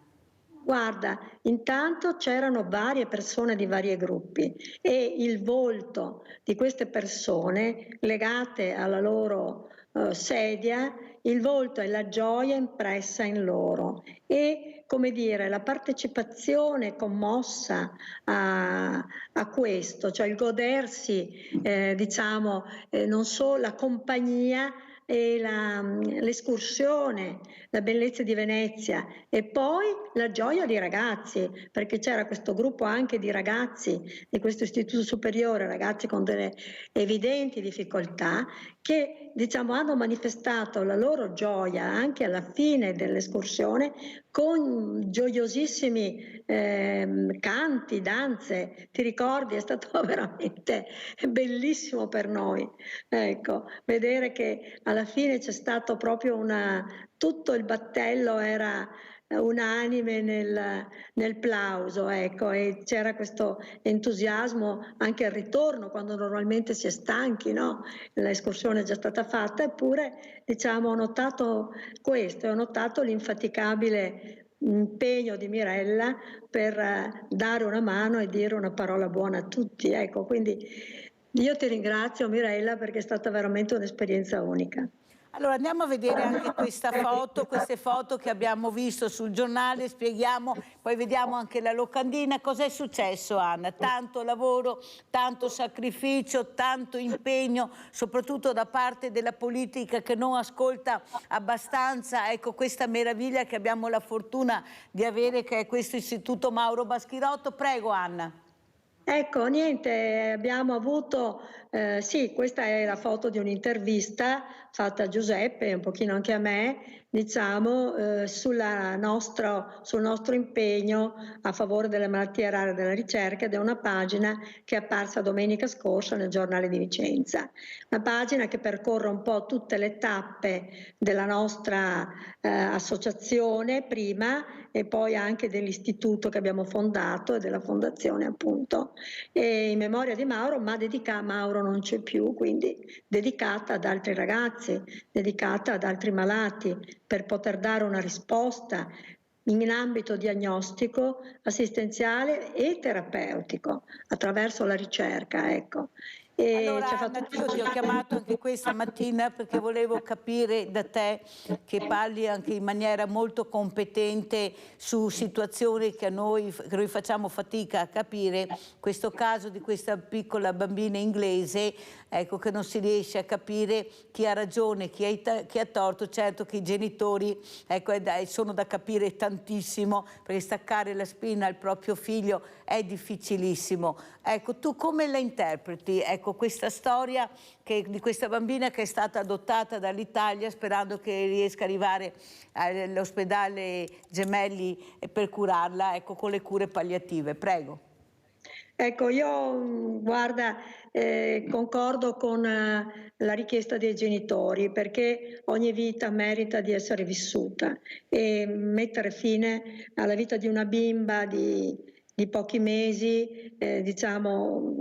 Guarda, intanto c'erano varie persone di vari gruppi e il volto di queste persone legate alla loro sedia, il volto e la gioia impressa in loro e, come dire, la partecipazione commossa a questo, cioè il godersi diciamo non solo la compagnia e l'escursione, la bellezza di Venezia e poi la gioia dei ragazzi, perché c'era questo gruppo anche di ragazzi di questo istituto superiore, ragazzi con delle evidenti difficoltà, che diciamo hanno manifestato la loro gioia anche alla fine dell'escursione con gioiosissimi canti, danze. Ti ricordi? È stato veramente bellissimo per noi, ecco, vedere che alla fine c'è stato proprio tutto il battello era unanime nel plauso, ecco, e c'era questo entusiasmo anche al ritorno, quando normalmente si è stanchi, no? L'escursione è già stata fatta, eppure diciamo ho notato questo, ho notato l'infaticabile impegno di Mirella per dare una mano e dire una parola buona a tutti, ecco, quindi io ti ringrazio Mirella perché è stata veramente un'esperienza unica. Allora andiamo a vedere anche queste foto che abbiamo visto sul giornale, spieghiamo, poi vediamo anche la locandina. Cos'è successo, Anna? Tanto lavoro, tanto sacrificio, tanto impegno, soprattutto da parte della politica che non ascolta abbastanza, ecco, questa meraviglia che abbiamo la fortuna di avere, che è questo Istituto Mauro Baschirotto. Prego, Anna. Ecco, niente, abbiamo avuto, sì, questa è la foto di un'intervista fatta a Giuseppe e un pochino anche a me, diciamo, sul nostro impegno a favore delle malattie rare e della ricerca, ed è una pagina che è apparsa domenica scorsa nel Giornale di Vicenza. Una pagina che percorre un po' tutte le tappe della nostra associazione prima, e poi anche dell'istituto che abbiamo fondato e della fondazione appunto, e in memoria di Mauro, ma Mauro non c'è più, quindi dedicata ad altri ragazzi, dedicata ad altri malati, per poter dare una risposta in ambito diagnostico, assistenziale e terapeutico attraverso la ricerca, ecco. Allora Anna, io ti ho chiamato anche questa mattina perché volevo capire da te, che parli anche in maniera molto competente su situazioni che noi facciamo fatica a capire, questo caso di questa piccola bambina inglese, ecco, che non si riesce a capire chi ha ragione, chi ha torto. Certo che i genitori, ecco, sono da capire tantissimo, perché staccare la spina al proprio figlio è difficilissimo. Ecco, tu come la interpreti? Ecco, questa storia di questa bambina che è stata adottata dall'Italia sperando che riesca ad arrivare all'ospedale Gemelli per curarla, ecco, con le cure palliative. Prego. Ecco, io guarda, concordo con la richiesta dei genitori, perché ogni vita merita di essere vissuta, e mettere fine alla vita di una bimba di pochi mesi, diciamo,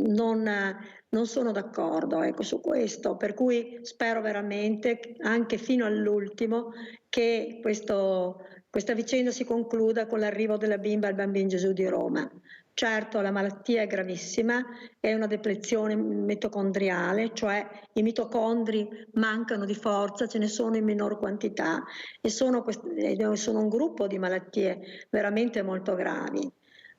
non sono d'accordo, ecco, su questo, per cui spero veramente anche fino all'ultimo che questa vicenda si concluda con l'arrivo della bimba al Bambino Gesù di Roma. Certo, la malattia è gravissima, è una deplezione mitocondriale, cioè i mitocondri mancano di forza, ce ne sono in minor quantità, e sono un gruppo di malattie veramente molto gravi.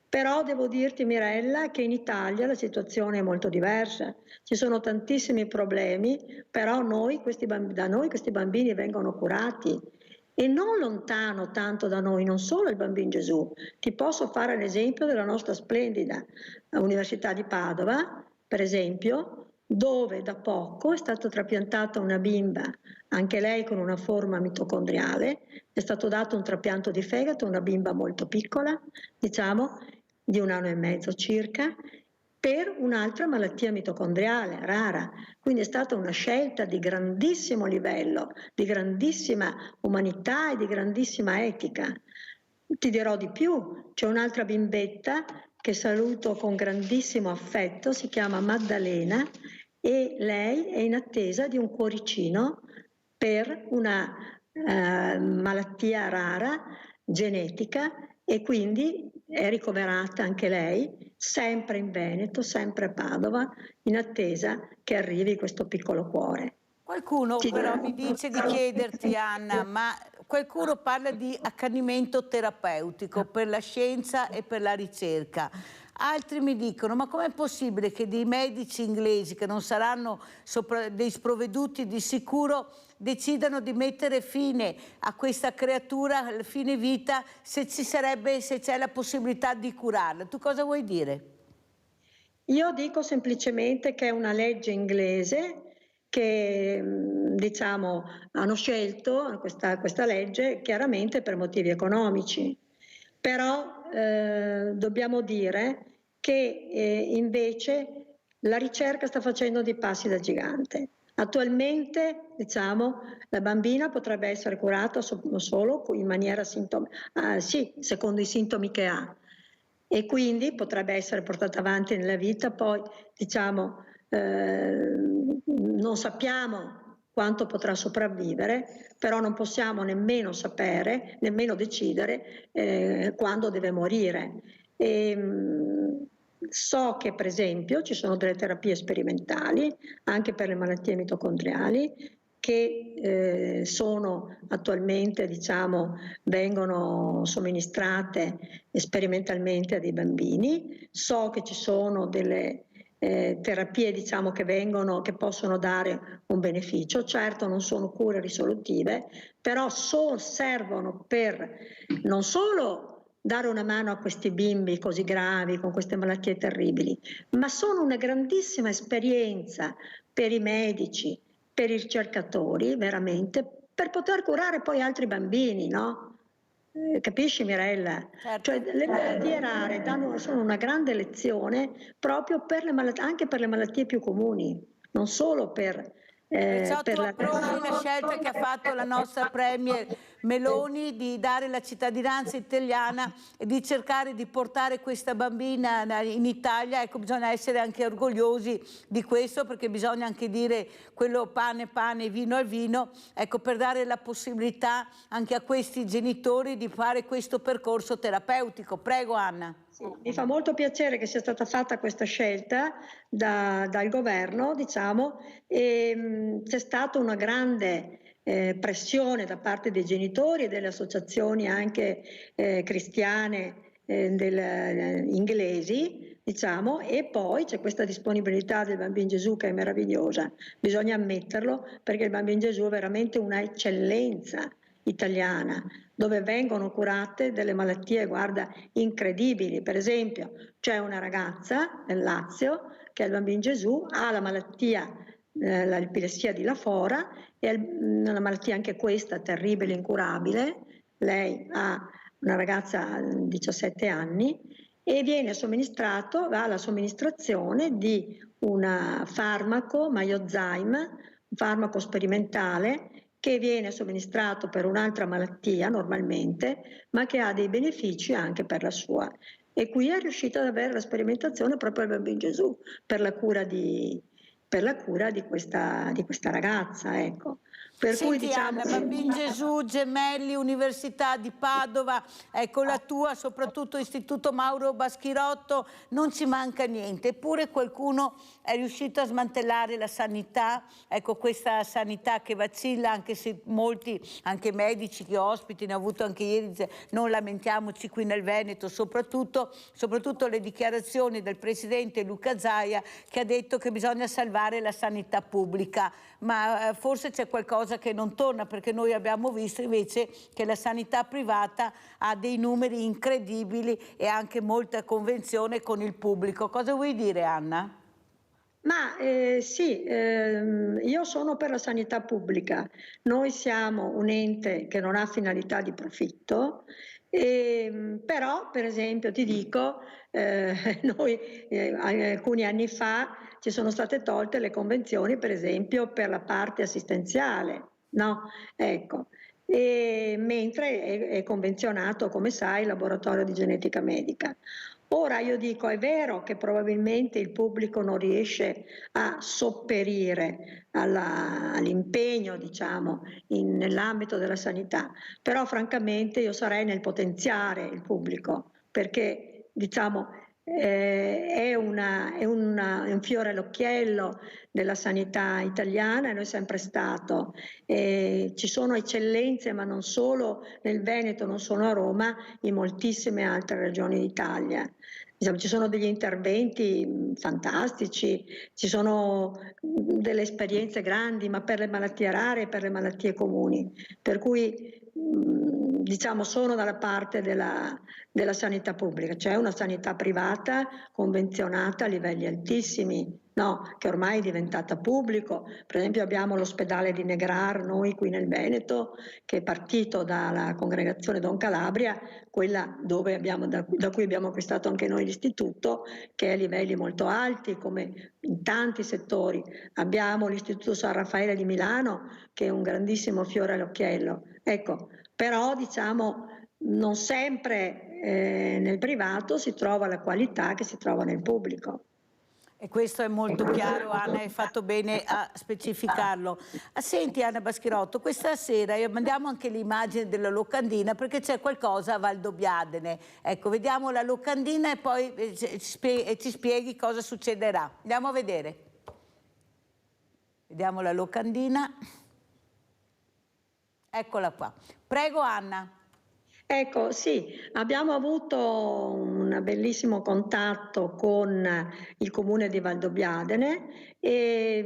Però devo dirti, Mirella, che in Italia la situazione è molto diversa, ci sono tantissimi problemi, però da noi questi bambini vengono curati, e non lontano tanto da noi, non solo il Bambino Gesù. Ti posso fare l'esempio della nostra splendida Università di Padova, per esempio, dove da poco è stata trapiantata una bimba, anche lei con una forma mitocondriale, è stato dato un trapianto di fegato, una bimba molto piccola, diciamo, di 1 anno e mezzo circa, per un'altra malattia mitocondriale rara. Quindi è stata una scelta di grandissimo livello, di grandissima umanità e di grandissima etica. Ti dirò di più, c'è un'altra bimbetta che saluto con grandissimo affetto, si chiama Maddalena, e lei è in attesa di un cuoricino per una malattia rara, genetica, e quindi è ricoverata anche lei, sempre in Veneto, sempre a Padova, in attesa che arrivi questo piccolo cuore. Qualcuno però mi dice di chiederti, Anna, ma qualcuno parla di accanimento terapeutico per la scienza e per la ricerca. Altri mi dicono, ma com'è possibile che dei medici inglesi, che non saranno dei sprovveduti di sicuro, decidano di mettere fine a questa creatura, a fine vita, se c'è la possibilità di curarla? Tu cosa vuoi dire? Io dico semplicemente che è una legge inglese che, diciamo, hanno scelto questa legge chiaramente per motivi economici. Però dobbiamo dire che invece la ricerca sta facendo dei passi da gigante. Attualmente, diciamo, la bambina potrebbe essere curata solo in maniera secondo i sintomi che ha, e quindi potrebbe essere portata avanti nella vita. Poi, diciamo, non sappiamo quanto potrà sopravvivere, però non possiamo nemmeno sapere, nemmeno decidere quando deve morire. So che per esempio ci sono delle terapie sperimentali anche per le malattie mitocondriali, che sono attualmente, diciamo, vengono somministrate sperimentalmente a dei bambini. So che ci sono delle terapie, diciamo, che possono dare un beneficio. Certo non sono cure risolutive, però servono per non solo dare una mano a questi bimbi così gravi, con queste malattie terribili, ma sono una grandissima esperienza per i medici, per i ricercatori, veramente, per poter curare poi altri bambini, no? Capisci, Mirella? Certo. Cioè, le malattie rare sono una grande lezione proprio per anche per le malattie più comuni, non solo per Perciò tu la... approvi la scelta che ha fatto la nostra Premier Meloni di dare la cittadinanza italiana e di cercare di portare questa bambina in Italia. Ecco, bisogna essere anche orgogliosi di questo, perché bisogna anche dire quello pane pane, vino al vino, ecco, per dare la possibilità anche a questi genitori di fare questo percorso terapeutico. Prego, Anna. Sì, mi fa molto piacere che sia stata fatta questa scelta dal governo, diciamo, e c'è stata una grande pressione da parte dei genitori e delle associazioni anche cristiane inglesi, diciamo, e poi c'è questa disponibilità del Bambino Gesù che è meravigliosa, bisogna ammetterlo, perché il Bambino Gesù è veramente una eccellenza italiana, dove vengono curate delle malattie, guarda, incredibili. Per esempio, c'è una ragazza nel Lazio che è il Bambino Gesù, ha la malattia, l'epilessia di Lafora, è una malattia anche questa terribile, incurabile. Lei ha una ragazza di 17 anni e viene somministrato, va alla somministrazione di un farmaco, Myozyme, un farmaco sperimentale, che viene somministrato per un'altra malattia normalmente, ma che ha dei benefici anche per la sua. E qui è riuscita ad avere la sperimentazione proprio al Bambino Gesù per la cura di questa ragazza, ecco. Per Senti, cui, diciamo, Anna, Bambino Gesù, Gemelli, Università di Padova, ecco la tua, soprattutto Istituto Mauro Baschirotto, non ci manca niente, eppure qualcuno è riuscito a smantellare la sanità, ecco questa sanità che vacilla, anche se molti, anche medici che ospiti, ne ho avuto anche ieri, non lamentiamoci qui nel Veneto, soprattutto le dichiarazioni del presidente Luca Zaia che ha detto che bisogna salvare la sanità pubblica, ma forse c'è qualcosa che non torna, perché noi abbiamo visto invece che la sanità privata ha dei numeri incredibili e anche molta convenzione con il pubblico. Cosa vuoi dire, Anna? Ma sì, io sono per la sanità pubblica. Noi siamo un ente che non ha finalità di profitto, però per esempio ti dico, noi alcuni anni fa ci sono state tolte le convenzioni, per esempio, per la parte assistenziale, no? Ecco. Mentre è convenzionato, come sai, il laboratorio di genetica medica. Ora io dico, è vero che probabilmente il pubblico non riesce a sopperire all'impegno, diciamo, nell'ambito della sanità, però francamente io sarei nel potenziare il pubblico, perché, diciamo, è un fiore all'occhiello della sanità italiana, e lo è sempre stato. Ci sono eccellenze, ma non solo nel Veneto, non solo a Roma, in moltissime altre regioni d'Italia. Diciamo, ci sono degli interventi fantastici, ci sono delle esperienze grandi, ma per le malattie rare e per le malattie comuni. Per cui diciamo sono dalla parte della sanità pubblica. C'è una sanità privata convenzionata a livelli altissimi, no, che ormai è diventata pubblico. Per esempio abbiamo l'ospedale di Negrar, noi qui nel Veneto, che è partito dalla congregazione Don Calabria, quella dove da cui abbiamo acquistato anche noi l'istituto, che è a livelli molto alti, come in tanti settori. Abbiamo l'Istituto San Raffaele di Milano, che è un grandissimo fiore all'occhiello. Ecco, però diciamo non sempre nel privato si trova la qualità che si trova nel pubblico. E questo è molto chiaro, Anna, hai fatto bene a specificarlo. Senti, Anna Baschirotto, questa sera mandiamo anche l'immagine della locandina, perché c'è qualcosa a Valdobbiadene. Ecco, vediamo la locandina e poi ci spieghi cosa succederà. Andiamo a vedere. Vediamo la locandina. Eccola qua. Prego Anna. Ecco, sì, abbiamo avuto un bellissimo contatto con il comune di Valdobbiadene e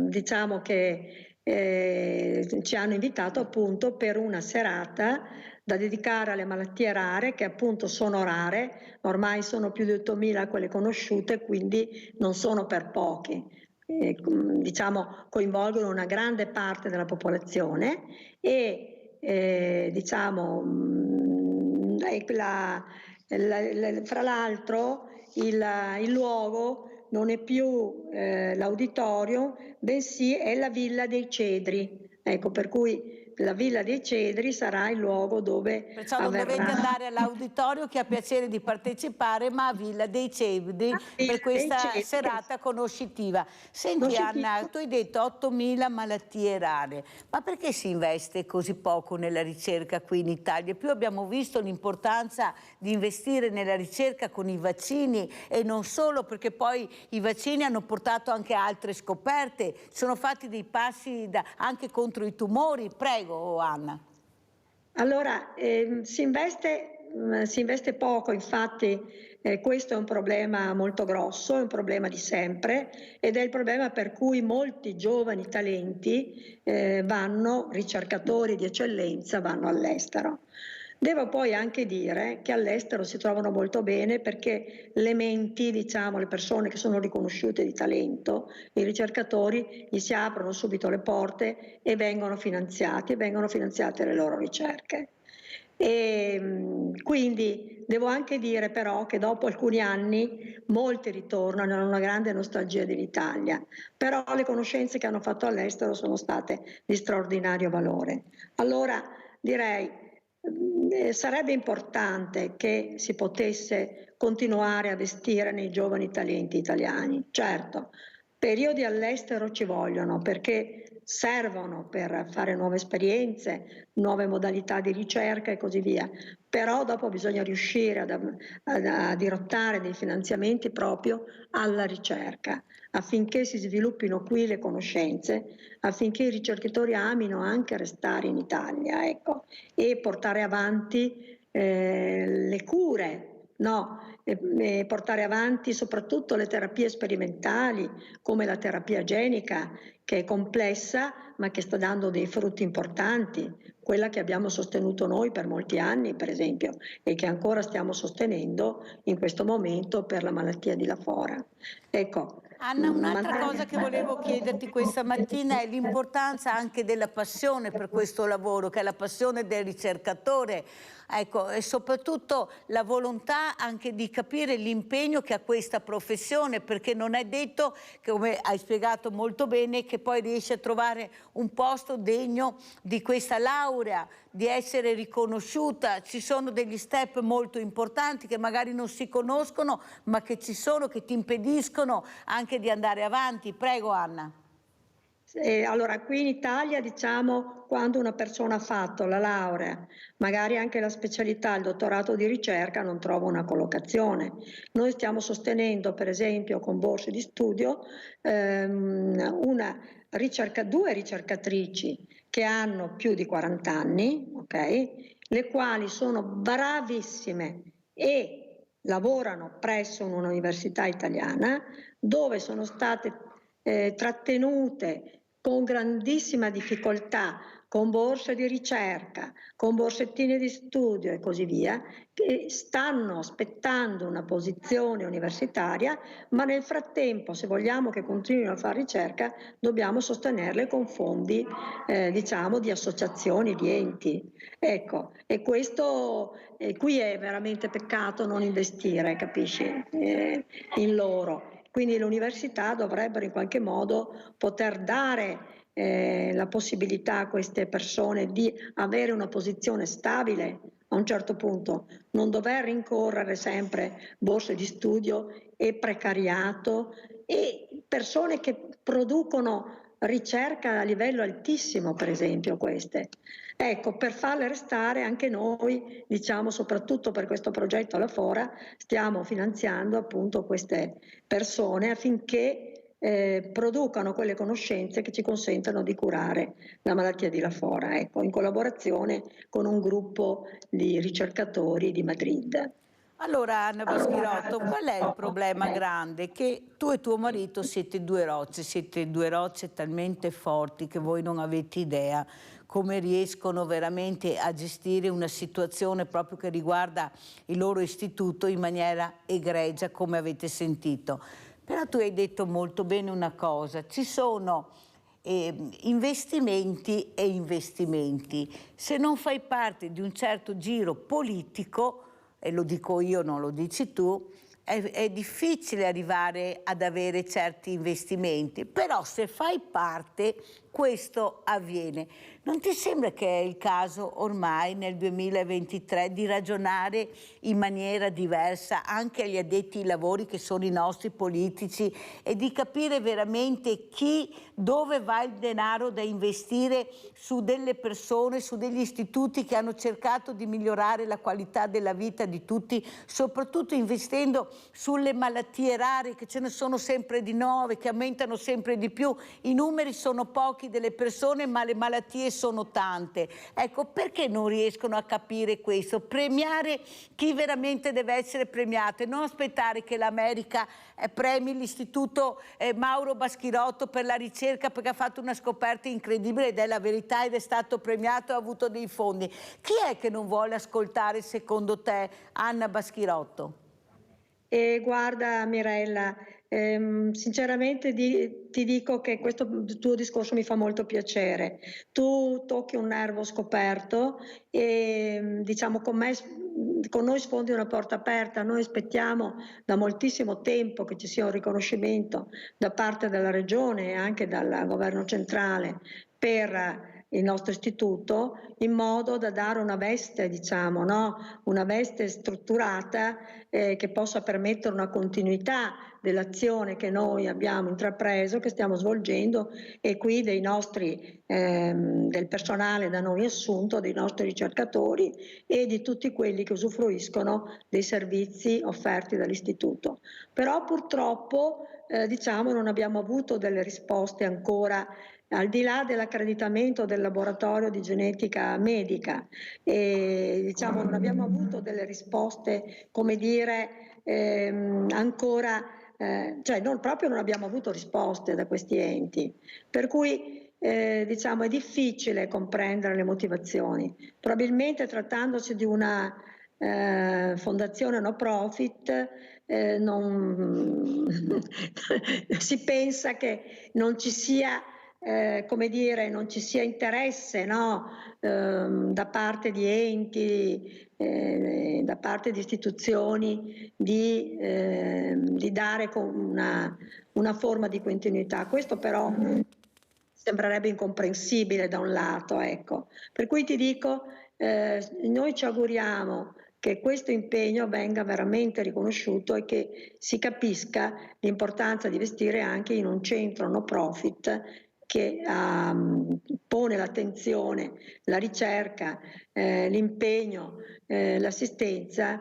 diciamo che ci hanno invitato appunto per una serata da dedicare alle malattie rare, che appunto sono rare, ormai sono più di 8.000 quelle conosciute, quindi non sono per pochi. Diciamo coinvolgono una grande parte della popolazione e diciamo fra l'altro il luogo non è più l'auditorium, bensì è la Villa dei Cedri, ecco, per cui la Villa dei Cedri sarà il luogo dove perciò non dovete andare all'auditorio che ha piacere di partecipare, ma a Villa dei Cedri per questa serata conoscitiva. Senti Anna, tu hai detto 8.000 malattie rare, ma perché si investe così poco nella ricerca qui in Italia? Più abbiamo visto l'importanza di investire nella ricerca con i vaccini e non solo, perché poi i vaccini hanno portato anche altre scoperte, sono fatti dei passi anche contro i tumori. Prego Anna. Allora, si investe poco, infatti questo è un problema molto grosso, è un problema di sempre ed è il problema per cui molti giovani talenti ricercatori di eccellenza, vanno all'estero. Devo poi anche dire che all'estero si trovano molto bene perché le menti, diciamo, le persone che sono riconosciute di talento, i ricercatori, gli si aprono subito le porte e vengono finanziate le loro ricerche. E quindi devo anche dire però che dopo alcuni anni molti ritornano, hanno una grande nostalgia dell'Italia, però le conoscenze che hanno fatto all'estero sono state di straordinario valore. Allora direi sarebbe importante che si potesse continuare a investire nei giovani talenti italiani. Certo, periodi all'estero ci vogliono perché servono per fare nuove esperienze, nuove modalità di ricerca e così via, però dopo bisogna riuscire a dirottare dei finanziamenti proprio alla ricerca, affinché si sviluppino qui le conoscenze, affinché i ricercatori amino anche restare in Italia, ecco, e portare avanti le cure, no? E portare avanti soprattutto le terapie sperimentali come la terapia genica, che è complessa ma che sta dando dei frutti importanti, quella che abbiamo sostenuto noi per molti anni per esempio e che ancora stiamo sostenendo in questo momento per la malattia di Lafora. Ecco. Anna, un'altra cosa che volevo chiederti questa mattina è l'importanza anche della passione per questo lavoro, che è la passione del ricercatore, ecco, e soprattutto la volontà anche di capire l'impegno che ha questa professione, perché non è detto, come hai spiegato molto bene, che poi riesci a trovare un posto degno di questa laurea, di essere riconosciuta. Ci sono degli step molto importanti che magari non si conoscono, ma che ci sono, che ti impediscono anche di andare avanti. Prego Anna. Allora, qui in Italia, diciamo, quando una persona ha fatto la laurea, magari anche la specialità, il dottorato di ricerca, non trova una collocazione. Noi stiamo sostenendo, per esempio, con borse di studio, due ricercatrici che hanno più di 40 anni, okay, le quali sono bravissime e lavorano presso un'università italiana dove sono state trattenute con grandissima difficoltà, con borse di ricerca, con borsettine di studio e così via, che stanno aspettando una posizione universitaria, ma nel frattempo, se vogliamo che continuino a fare ricerca, dobbiamo sostenerle con fondi, diciamo, di associazioni, di enti. Ecco, e questo qui è veramente peccato non investire, capisci, in loro. Quindi le università dovrebbero in qualche modo poter dare la possibilità a queste persone di avere una posizione stabile a un certo punto, non dover rincorrere sempre borse di studio e precariato e persone che producono ricerca a livello altissimo, per esempio queste. Ecco, per farle restare anche noi, diciamo, soprattutto per questo progetto Lafora, stiamo finanziando appunto queste persone affinché producano quelle conoscenze che ci consentano di curare la malattia di Lafora, ecco, in collaborazione con un gruppo di ricercatori di Madrid. Allora Anna Baschirotto, qual è il problema grande? Che tu e tuo marito siete due rocce talmente forti che voi non avete idea come riescono veramente a gestire una situazione proprio che riguarda il loro istituto in maniera egregia, come avete sentito. Però tu hai detto molto bene una cosa, ci sono investimenti e investimenti. Se non fai parte di un certo giro politico, e lo dico io, non lo dici tu, è difficile arrivare ad avere certi investimenti, però se fai parte questo avviene. Non ti sembra che è il caso ormai nel 2023 di ragionare in maniera diversa anche agli addetti ai lavori che sono i nostri politici e di capire veramente dove va il denaro da investire su delle persone, su degli istituti che hanno cercato di migliorare la qualità della vita di tutti, soprattutto investendo sulle malattie rare, che ce ne sono sempre di nuove, che aumentano sempre di più. I numeri sono pochi delle persone, ma le malattie sono tante. Ecco, perché non riescono a capire questo? Premiare chi veramente deve essere premiato e non aspettare che l'America premi l'istituto Mauro Baschirotto per la ricerca, perché ha fatto una scoperta incredibile ed è la verità, ed è stato premiato e ha avuto dei fondi. Chi è che non vuole ascoltare, secondo te, Anna Baschirotto? Guarda Mirella, sinceramente ti dico che questo tuo discorso mi fa molto piacere. Tu tocchi un nervo scoperto e diciamo con noi sfondi una porta aperta. Noi aspettiamo da moltissimo tempo che ci sia un riconoscimento da parte della Regione e anche dal governo centrale per il nostro istituto, in modo da dare una veste, diciamo, no? Una veste strutturata che possa permettere una continuità dell'azione che noi abbiamo intrapreso, che stiamo svolgendo, e qui del personale da noi assunto, dei nostri ricercatori e di tutti quelli che usufruiscono dei servizi offerti dall'istituto. Però purtroppo diciamo non abbiamo avuto delle risposte ancora, al di là dell'accreditamento del laboratorio di genetica medica, diciamo non abbiamo avuto delle risposte, come dire, ancora, cioè proprio non abbiamo avuto risposte da questi enti, per cui diciamo è difficile comprendere le motivazioni. Probabilmente trattandosi di una fondazione no profit, si pensa che non ci sia come dire, non ci sia interesse, no? Da parte di enti, da parte di istituzioni di dare una forma di continuità. Questo però sembrerebbe incomprensibile da un lato, ecco. Per cui ti dico, noi ci auguriamo che questo impegno venga veramente riconosciuto e che si capisca l'importanza di investire anche in un centro no profit che pone l'attenzione, la ricerca, l'impegno, l'assistenza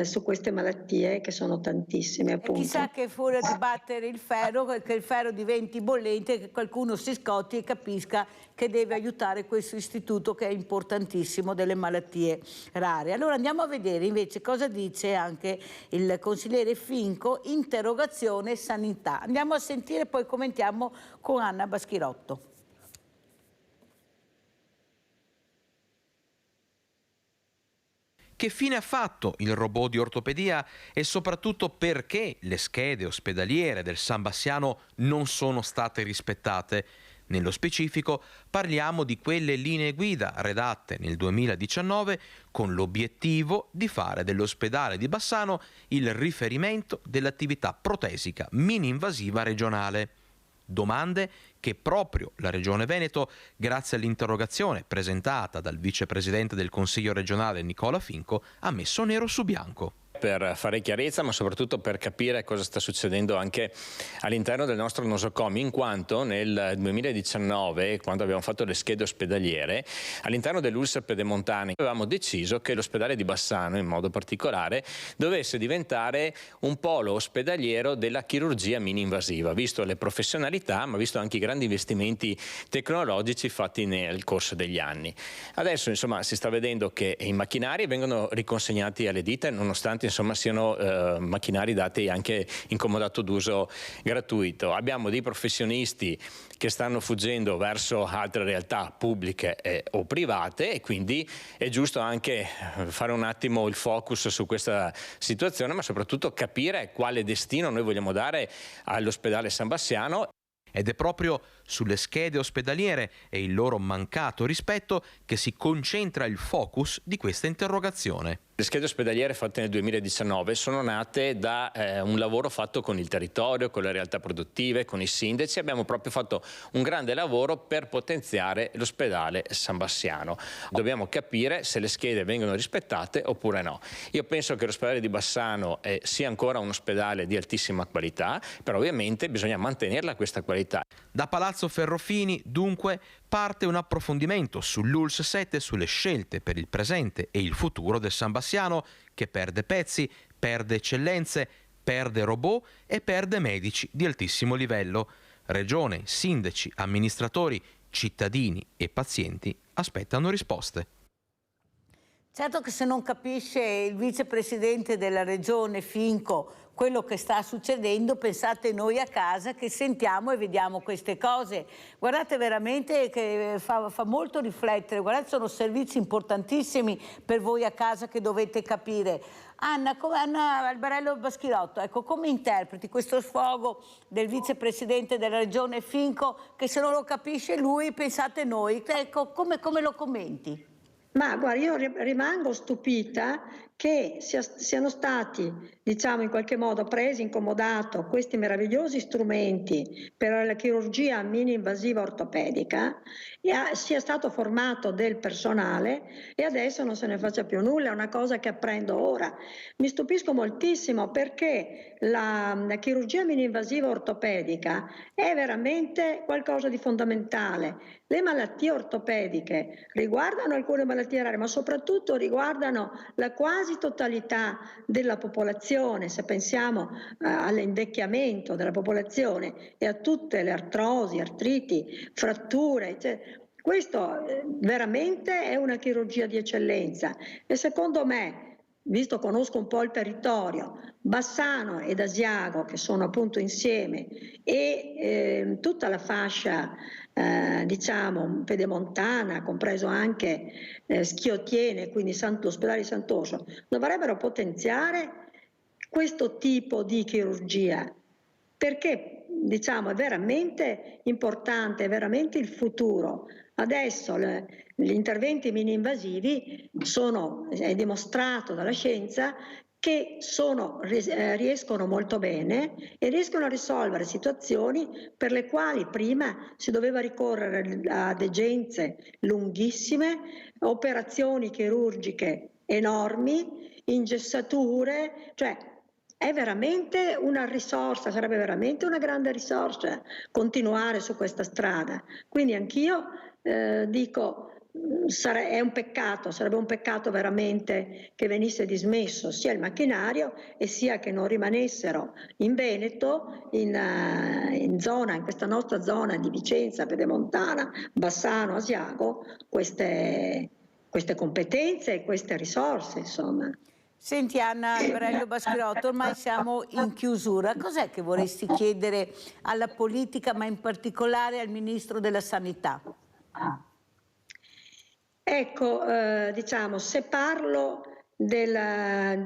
su queste malattie che sono tantissime. Appunto. E chissà che fuori di battere il ferro, che il ferro diventi bollente, che qualcuno si scotti e capisca che deve aiutare questo istituto che è importantissimo delle malattie rare. Allora andiamo a vedere invece cosa dice anche il consigliere Finco, interrogazione sanità. Andiamo a sentire, poi commentiamo con Anna Baschirotto. Che fine ha fatto il robot di ortopedia e soprattutto perché le schede ospedaliere del San Bassiano non sono state rispettate? Nello specifico parliamo di quelle linee guida redatte nel 2019 con l'obiettivo di fare dell'ospedale di Bassano il riferimento dell'attività protesica mini-invasiva regionale. Domande che proprio la Regione Veneto, grazie all'interrogazione presentata dal vicepresidente del Consiglio regionale Nicola Finco, ha messo nero su bianco. per fare chiarezza, ma soprattutto per capire cosa sta succedendo anche all'interno del nostro nosocomio, in quanto nel 2019, quando abbiamo fatto le schede ospedaliere, all'interno dell'ULSS Pedemontana avevamo deciso che l'ospedale di Bassano, in modo particolare, dovesse diventare un polo ospedaliero della chirurgia mini-invasiva, visto le professionalità, ma visto anche i grandi investimenti tecnologici fatti nel corso degli anni. Adesso insomma si sta vedendo che i macchinari vengono riconsegnati alle ditte, nonostante insomma siano macchinari dati anche in comodato d'uso gratuito. Abbiamo dei professionisti che stanno fuggendo verso altre realtà pubbliche o private, e quindi è giusto anche fare un attimo il focus su questa situazione, ma soprattutto capire quale destino noi vogliamo dare all'ospedale Sambassiano. Ed è proprio sulle schede ospedaliere e il loro mancato rispetto che si concentra il focus di questa interrogazione. Le schede ospedaliere fatte nel 2019 sono nate da un lavoro fatto con il territorio, con le realtà produttive, con i sindaci. Abbiamo proprio fatto un grande lavoro per potenziare l'ospedale Sambassiano. Dobbiamo capire se le schede vengono rispettate oppure no. Io penso che l'ospedale di Bassano sia ancora un ospedale di altissima qualità, però ovviamente bisogna mantenerla questa qualità. Da Palazzo Ferrofini, dunque, parte un approfondimento sull'ULSS 7 e sulle scelte per il presente e il futuro del Sambassiano, che perde pezzi, perde eccellenze, perde robot e perde medici di altissimo livello. Regione, sindaci, amministratori, cittadini e pazienti aspettano risposte. Certo che se non capisce il vicepresidente della regione Finco quello che sta succedendo, pensate noi a casa che sentiamo e vediamo queste cose. Guardate veramente che fa molto riflettere, guardate, sono servizi importantissimi per voi a casa che dovete capire. Anna Albarello Baschirotto, ecco, come interpreti questo sfogo del vicepresidente della regione Finco, che se non lo capisce lui, pensate noi, ecco, come lo commenti? Ma guarda, io rimango stupita che siano stati, diciamo, in qualche modo presi in comodato questi meravigliosi strumenti per la chirurgia mini-invasiva ortopedica, e sia stato formato del personale e adesso non se ne faccia più nulla. È una cosa che apprendo ora. Mi stupisco moltissimo perché la chirurgia mini-invasiva ortopedica è veramente qualcosa di fondamentale. Le malattie ortopediche riguardano alcune malattie rare, ma soprattutto riguardano la quasi totalità della popolazione. Se pensiamo all'invecchiamento della popolazione e a tutte le artrosi, artriti, fratture, eccetera. Questo veramente è una chirurgia di eccellenza e secondo me, visto conosco un po' il territorio, Bassano ed Asiago, che sono appunto insieme, e tutta la fascia diciamo pedemontana, compreso anche Schio-Tiene, quindi l'ospedale di Sant'Orso, dovrebbero potenziare questo tipo di chirurgia, perché diciamo è veramente importante, è veramente il futuro. Adesso gli interventi mini-invasivi è dimostrato dalla scienza che riescono molto bene e riescono a risolvere situazioni per le quali prima si doveva ricorrere a degenze lunghissime, operazioni chirurgiche enormi, ingessature, cioè è veramente una risorsa, sarebbe veramente una grande risorsa continuare su questa strada. Quindi anch'io dico, è un peccato, sarebbe un peccato veramente che venisse dismesso sia il macchinario e sia che non rimanessero in Veneto, in questa nostra zona di Vicenza, Pedemontana, Bassano, Asiago, queste competenze e queste risorse, insomma. Senti Anna Albarello Baschirotto, ormai siamo in chiusura. Cos'è che vorresti chiedere alla politica, ma in particolare al Ministro della Sanità? Ecco, diciamo, se parlo del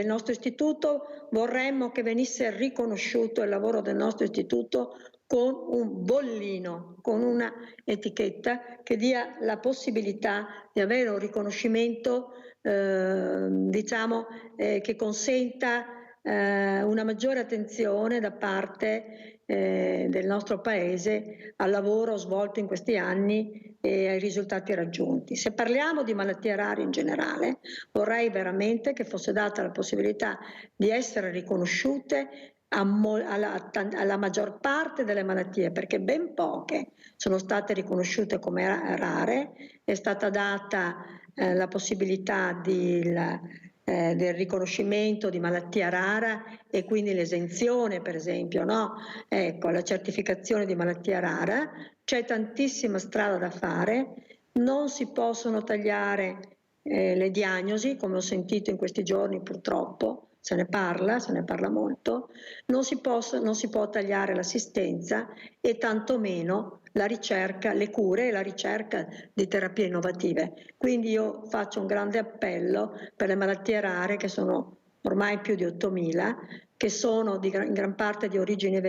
nostro istituto, vorremmo che venisse riconosciuto il lavoro del nostro istituto con un bollino, con una etichetta che dia la possibilità di avere un riconoscimento diciamo che consenta una maggiore attenzione da parte del nostro Paese al lavoro svolto in questi anni e ai risultati raggiunti. Se parliamo di malattie rare in generale, vorrei veramente che fosse data la possibilità di essere riconosciute alla maggior parte delle malattie, perché ben poche sono state riconosciute come rare. È stata data la possibilità del riconoscimento di malattia rara e quindi l'esenzione, per esempio, no? Ecco, la certificazione di malattia rara. C'è tantissima strada da fare, non si possono tagliare le diagnosi, come ho sentito in questi giorni purtroppo. Se ne parla molto, non si può tagliare l'assistenza e tantomeno la ricerca, le cure e la ricerca di terapie innovative. Quindi io faccio un grande appello per le malattie rare, che sono ormai più di 8.000, che sono in gran parte di origine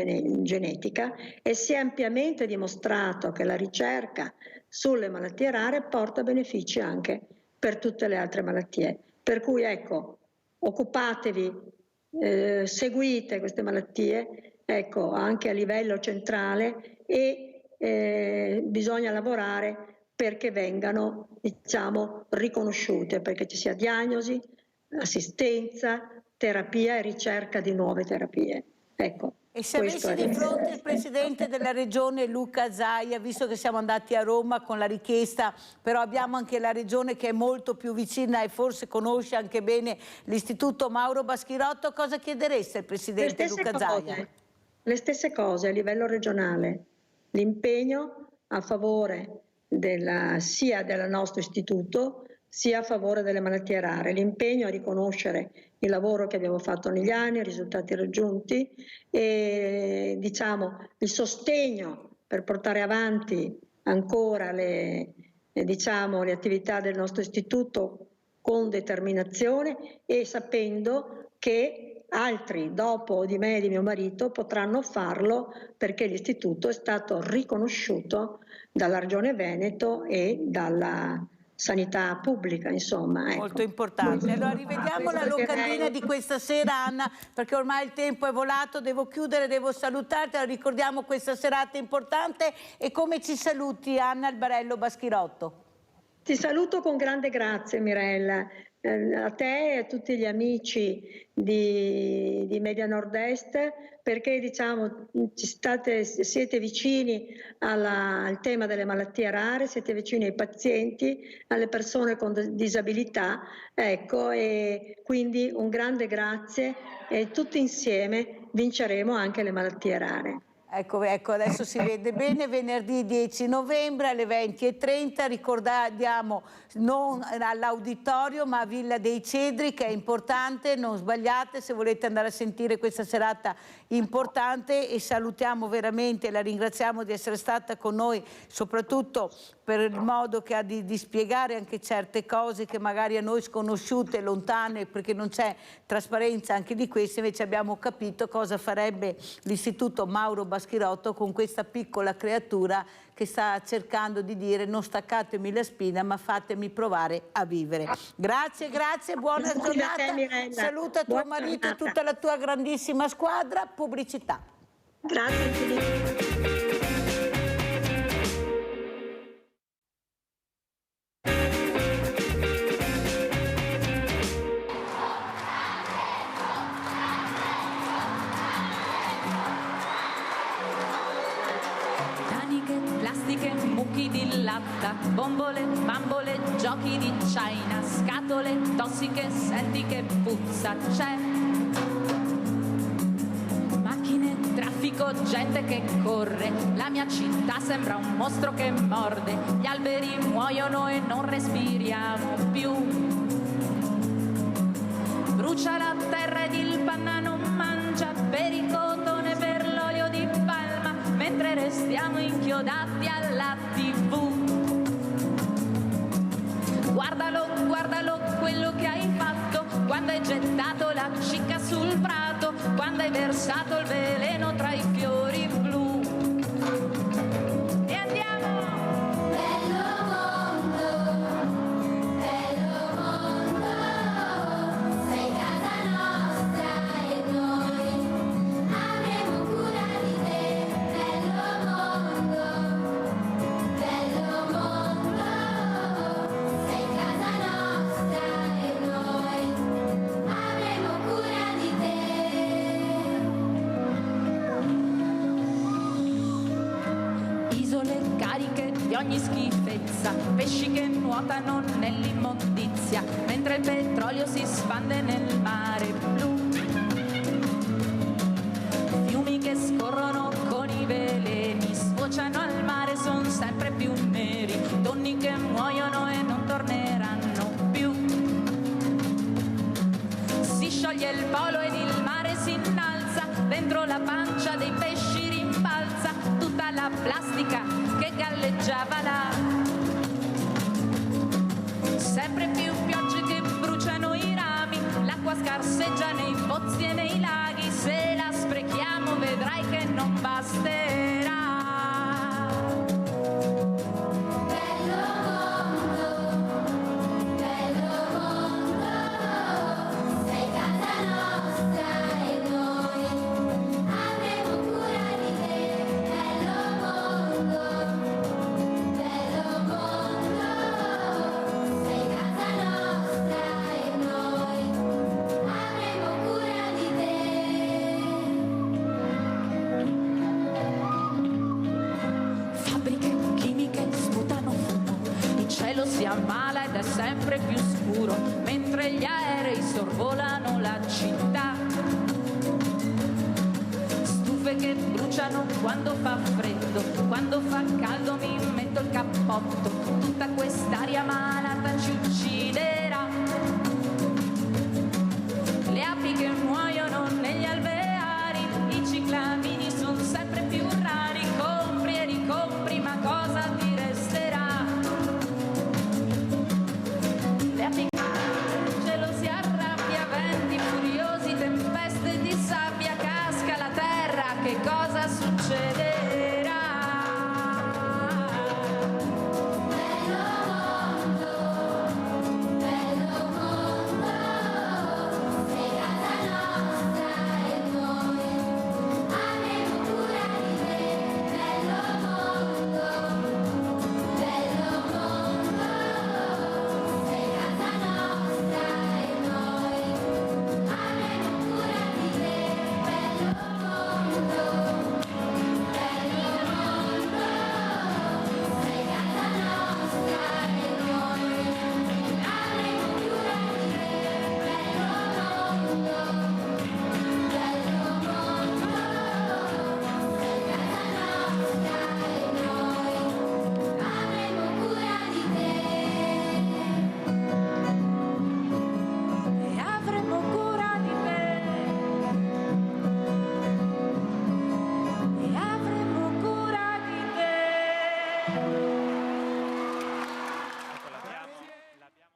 genetica, e si è ampiamente dimostrato che la ricerca sulle malattie rare porta benefici anche per tutte le altre malattie. Per cui ecco, occupatevi, seguite queste malattie, ecco, anche a livello centrale, e bisogna lavorare perché vengano, diciamo, riconosciute, perché ci sia diagnosi, assistenza, terapia e ricerca di nuove terapie. Ecco. E se avessi di fronte il Presidente della Regione Luca Zaia, visto che siamo andati a Roma con la richiesta, però abbiamo anche la Regione che è molto più vicina e forse conosce anche bene l'Istituto Mauro Baschirotto, cosa chiedereste al Presidente Luca Zaia? Le stesse cose a livello regionale, l'impegno a favore sia del nostro istituto sia a favore delle malattie rare, l'impegno a riconoscere il lavoro che abbiamo fatto negli anni, i risultati raggiunti e, diciamo, il sostegno per portare avanti ancora le attività del nostro istituto con determinazione e sapendo che altri dopo di me e di mio marito potranno farlo, perché l'istituto è stato riconosciuto dalla Regione Veneto e dalla sanità pubblica, insomma. Ecco. Molto importante. Allora rivediamo la locandina di questa sera, Anna, perché ormai il tempo è volato, devo chiudere, devo salutarti. Allora, ricordiamo questa serata importante e come ci saluti, Anna Albarello Baschirotto? Ti saluto con grande grazie, Mirella, a te e a tutti gli amici di Media Nord-Est, perché diciamo siete vicini al tema delle malattie rare, siete vicini ai pazienti, alle persone con disabilità, ecco, e quindi un grande grazie e tutti insieme vinceremo anche le malattie rare. Ecco, adesso si vede bene, venerdì 10 novembre alle 20:30, ricordiamo non all'auditorio ma a Villa dei Cedri, che è importante, non sbagliate se volete andare a sentire questa serata importante, e salutiamo veramente, la ringraziamo di essere stata con noi, soprattutto per il modo che ha di spiegare anche certe cose che magari a noi sconosciute, lontane, perché non c'è trasparenza anche di queste. Invece abbiamo capito cosa farebbe l'Istituto Mauro Baschirotto con questa piccola creatura che sta cercando di dire: non staccatemi la spina ma fatemi provare a vivere. Grazie, buona giornata, saluta tuo marito e tutta la tua grandissima squadra. Pubblicità. Grazie infinite. Mucchi di latta, bombole, bambole, giochi di China, scatole tossiche, senti che puzza c'è. Macchine, traffico, gente che corre, la mia città sembra un mostro che morde, gli alberi muoiono e non respiriamo più. Brucia la terra ed il panna non mangia, per il cotone, per l'olio di palma, mentre restiamo inchiodati alla TV. Guardalo quello che hai fatto, quando hai gettato la cicca sul prato, quando hai versato il veleno tra i fiori blu. E andiamo! Bello mondo, sei casa nostra e noi avremo cura di te. Bello mondo, isole cariche di ogni schifezza, pesci che nuotano nell'immondizia, mentre il petrolio si spande nel mare blu. Fiumi che scorrono con i veleni, sfociano al mare, son sempre più neri, donne che muoiono e non torneranno più. Si scioglie il polo ed il mare si innalza, dentro la pancia dei pesci rimbalza tutta la plastica che galleggiava là. Sempre più piogge che bruciano i rami, l'acqua scarseggia nei pozzi e nei laghi, se la sprechiamo vedrai che non basterà. Si ammala ed è sempre più scuro, mentre gli aerei sorvolano la città. Stufe che bruciano quando fa freddo, quando fa caldo mi metto il cappotto, tutta quest'aria malata ci ucciderà. Le api che muoiono negli alveari, i ciclamini sono sempre più rari, compri e ricompri, ma cosa ti resterà? Il cielo si arrabbia, venti furiosi, tempeste di sabbia, casca la terra, che cosa succederà?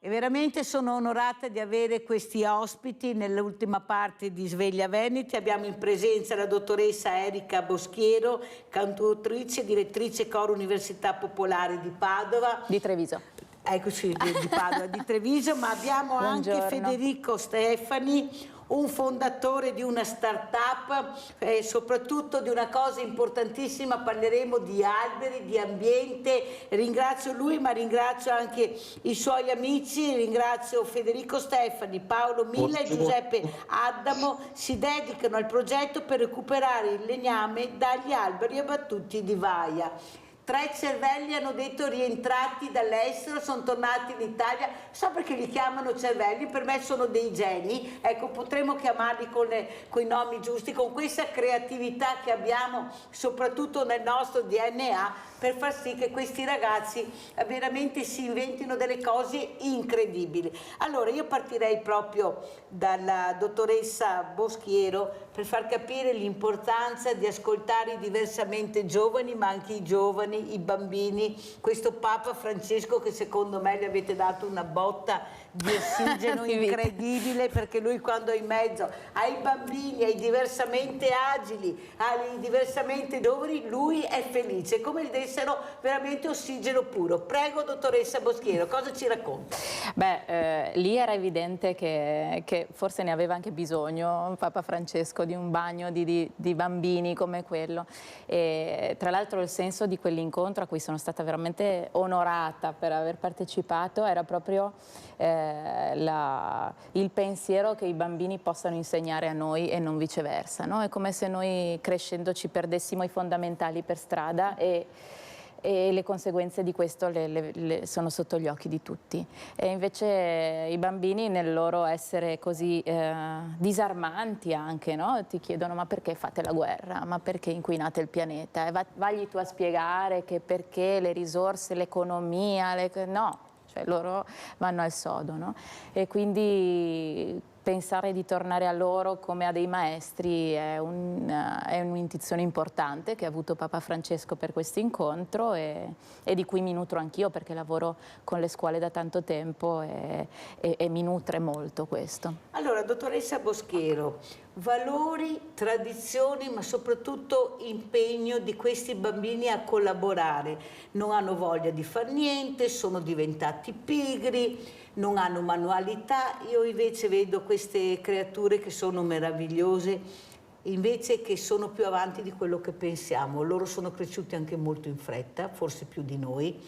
Veramente sono onorata di avere questi ospiti nell'ultima parte di Sveglia Veneti. Abbiamo in presenza la dottoressa Erika Boschiero, cantautrice e direttrice coro Università Popolare di Padova. Di Treviso. Eccoci, di Padova, di Treviso, ma abbiamo anche Federico Stefani, un fondatore di una start-up e soprattutto di una cosa importantissima, parleremo di alberi, di ambiente. Ringrazio lui, ma ringrazio anche i suoi amici, ringrazio Federico Stefani, Paolo Milla e Giuseppe Addamo, si dedicano al progetto per recuperare il legname dagli alberi abbattuti di Vaia. 3 cervelli, hanno detto, rientrati dall'estero, sono tornati in Italia. So perché li chiamano cervelli, per me sono dei geni, ecco, potremmo chiamarli con i nomi giusti, con questa creatività che abbiamo soprattutto nel nostro DNA, per far sì che questi ragazzi veramente si inventino delle cose incredibili. Allora io partirei proprio dalla dottoressa Boschiero per far capire l'importanza di ascoltare i diversamente giovani, ma anche i giovani, i bambini, questo Papa Francesco che secondo me gli avete dato una botta di ossigeno incredibile, perché lui quando è in mezzo ai bambini, ai diversamente agili, ai diversamente giovani, lui è felice, come gli dessero veramente ossigeno puro. Prego dottoressa Boschiero, cosa ci racconta? Beh, lì era evidente che forse ne aveva anche bisogno Papa Francesco di un bagno di bambini come quello, e tra l'altro il senso di quell'incontro a cui sono stata veramente onorata per aver partecipato era proprio il pensiero che i bambini possano insegnare a noi e non viceversa, no? È come se noi crescendo ci perdessimo i fondamentali per strada e e le conseguenze di questo sono sotto gli occhi di tutti. E invece i bambini, nel loro essere così disarmanti anche, no? Ti chiedono: ma perché fate la guerra? Ma perché inquinate il pianeta? E vagli tu a spiegare che perché le risorse, l'economia, no, cioè loro vanno al sodo, no? E quindi pensare di tornare a loro come a dei maestri è un'intuizione importante che ha avuto Papa Francesco per questo incontro e di cui mi nutro anch'io, perché lavoro con le scuole da tanto tempo e mi nutre molto questo. Allora, dottoressa Boschiero, valori, tradizioni, ma soprattutto impegno di questi bambini a collaborare. Non hanno voglia di far niente, sono diventati pigri, non hanno manualità. Io invece vedo queste creature che sono meravigliose, invece che sono più avanti di quello che pensiamo. Loro sono cresciuti anche molto in fretta, forse più di noi,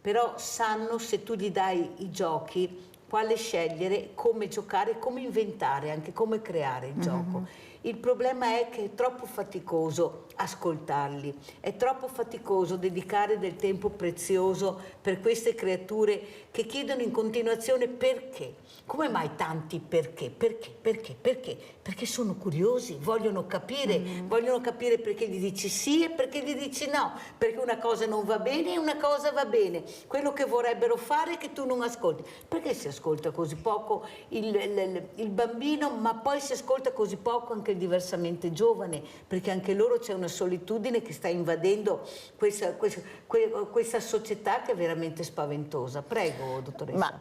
però sanno, se tu gli dai i giochi, quale scegliere, come giocare, come inventare, anche come creare il gioco. Il problema è che è troppo faticoso ascoltarli, è troppo faticoso dedicare del tempo prezioso per queste creature che chiedono in continuazione perché. Come mai tanti perché? Perché? Perché? Perché? Perché sono curiosi, vogliono capire perché gli dici sì e perché gli dici no, perché una cosa non va bene e una cosa va bene, quello che vorrebbero fare che tu non ascolti. Perché si ascolta così poco il bambino, ma poi si ascolta così poco anche il diversamente giovane, perché anche loro c'è una solitudine che sta invadendo questa società che è veramente spaventosa. Prego, dottoressa.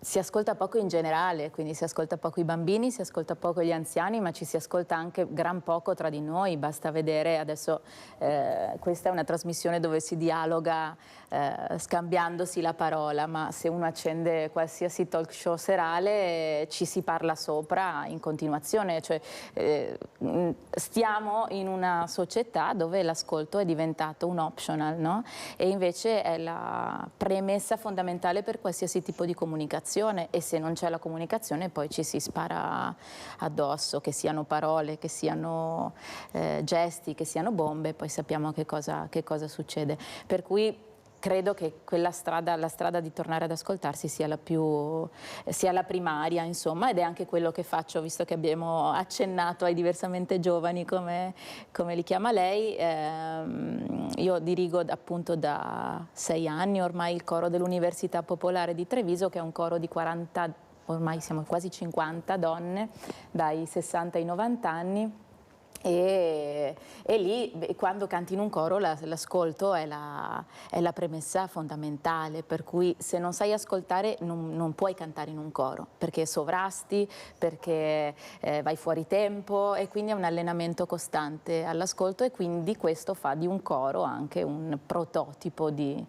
Si ascolta poco in generale, quindi si ascolta poco i bambini, si ascolta poco gli anziani, ma ci si ascolta anche gran poco tra di noi. Basta vedere adesso, questa è una trasmissione dove si dialoga scambiandosi la parola, ma se uno accende qualsiasi talk show serale ci si parla sopra in continuazione. Cioè, stiamo in una società dove l'ascolto è diventato un optional, no? E invece è la premessa fondamentale per qualsiasi tipo di comunicazione. E se non c'è la comunicazione poi ci si spara addosso, che siano parole, che siano gesti, che siano bombe, poi sappiamo che cosa succede. Per cui credo che la strada di tornare ad ascoltarsi sia la primaria, insomma, ed è anche quello che faccio, visto che abbiamo accennato ai diversamente giovani, come li chiama lei. Io dirigo appunto da 6 anni ormai il coro dell'Università Popolare di Treviso, che è un coro di 40, ormai siamo quasi 50 donne, dai 60 ai 90 anni. E lì, quando canti in un coro, l'ascolto è la premessa fondamentale, per cui se non sai ascoltare non puoi cantare in un coro, perché sovrasti, perché vai fuori tempo, e quindi è un allenamento costante all'ascolto, e quindi questo fa di un coro anche un prototipo di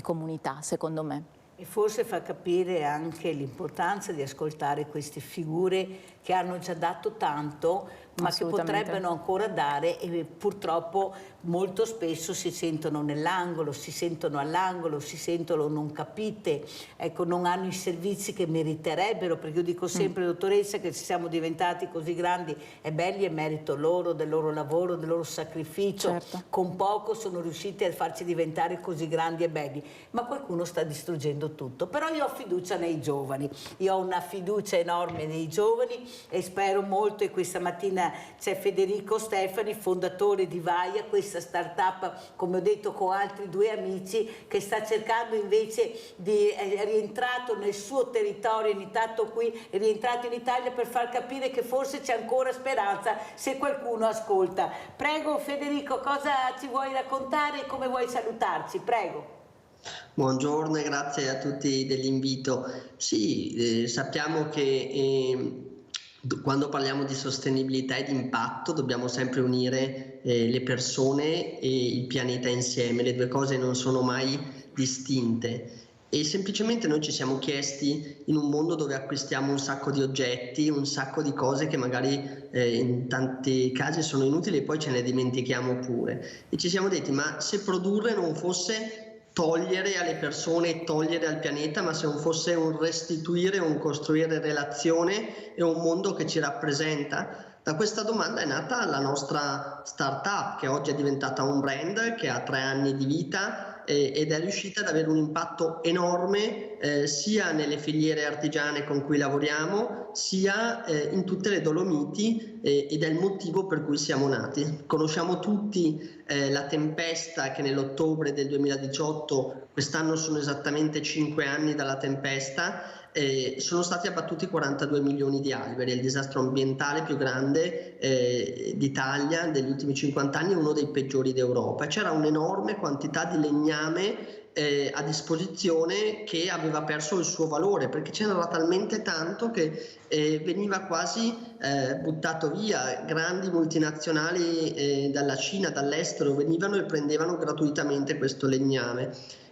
comunità, secondo me. E forse fa capire anche l'importanza di ascoltare queste figure che hanno già dato tanto, ma che potrebbero ancora dare, e purtroppo molto spesso si sentono nell'angolo, si sentono all'angolo, si sentono non capite, ecco, non hanno i servizi che meriterebbero, perché io dico sempre, dottoressa, che se siamo diventati così grandi e belli è merito loro, del loro lavoro, del loro sacrificio. Certo. Con poco sono riusciti a farci diventare così grandi e belli, ma qualcuno sta distruggendo tutto. Però io ho fiducia nei giovani, io ho una fiducia enorme nei giovani e spero molto, e questa mattina c'è Federico Stefani, fondatore di Vaia, questa start-up, come ho detto, con altri 2 amici, che sta cercando invece di è rientrato nel suo territorio, è iniziato qui, è rientrato in Italia per far capire che forse c'è ancora speranza se qualcuno ascolta. Prego Federico, cosa ci vuoi raccontare e come vuoi salutarci? Prego. Buongiorno e grazie a tutti dell'invito. Sì, sappiamo che quando parliamo di sostenibilità e di impatto dobbiamo sempre unire le persone e il pianeta insieme, le 2 cose non sono mai distinte. E semplicemente noi ci siamo chiesti, in un mondo dove acquistiamo un sacco di oggetti, un sacco di cose che magari in tanti casi sono inutili e poi ce ne dimentichiamo pure, e ci siamo detti: ma se produrre non fosse togliere alle persone, togliere al pianeta, ma se non fosse un restituire, un costruire relazione e un mondo che ci rappresenta? Da questa domanda è nata la nostra startup, che oggi è diventata un brand, che ha 3 anni di vita ed è riuscita ad avere un impatto enorme sia nelle filiere artigiane con cui lavoriamo, sia in tutte le Dolomiti, ed è il motivo per cui siamo nati. Conosciamo tutti la tempesta che nell'ottobre del 2018, quest'anno sono esattamente 5 anni dalla tempesta, sono stati abbattuti 42 milioni di alberi, il disastro ambientale più grande d'Italia degli ultimi 50 anni, uno dei peggiori d'Europa. C'era un'enorme quantità di legname a disposizione che aveva perso il suo valore, perché c'era talmente tanto che veniva quasi buttato via. Grandi multinazionali dalla Cina, dall'estero venivano e prendevano gratuitamente questo legname,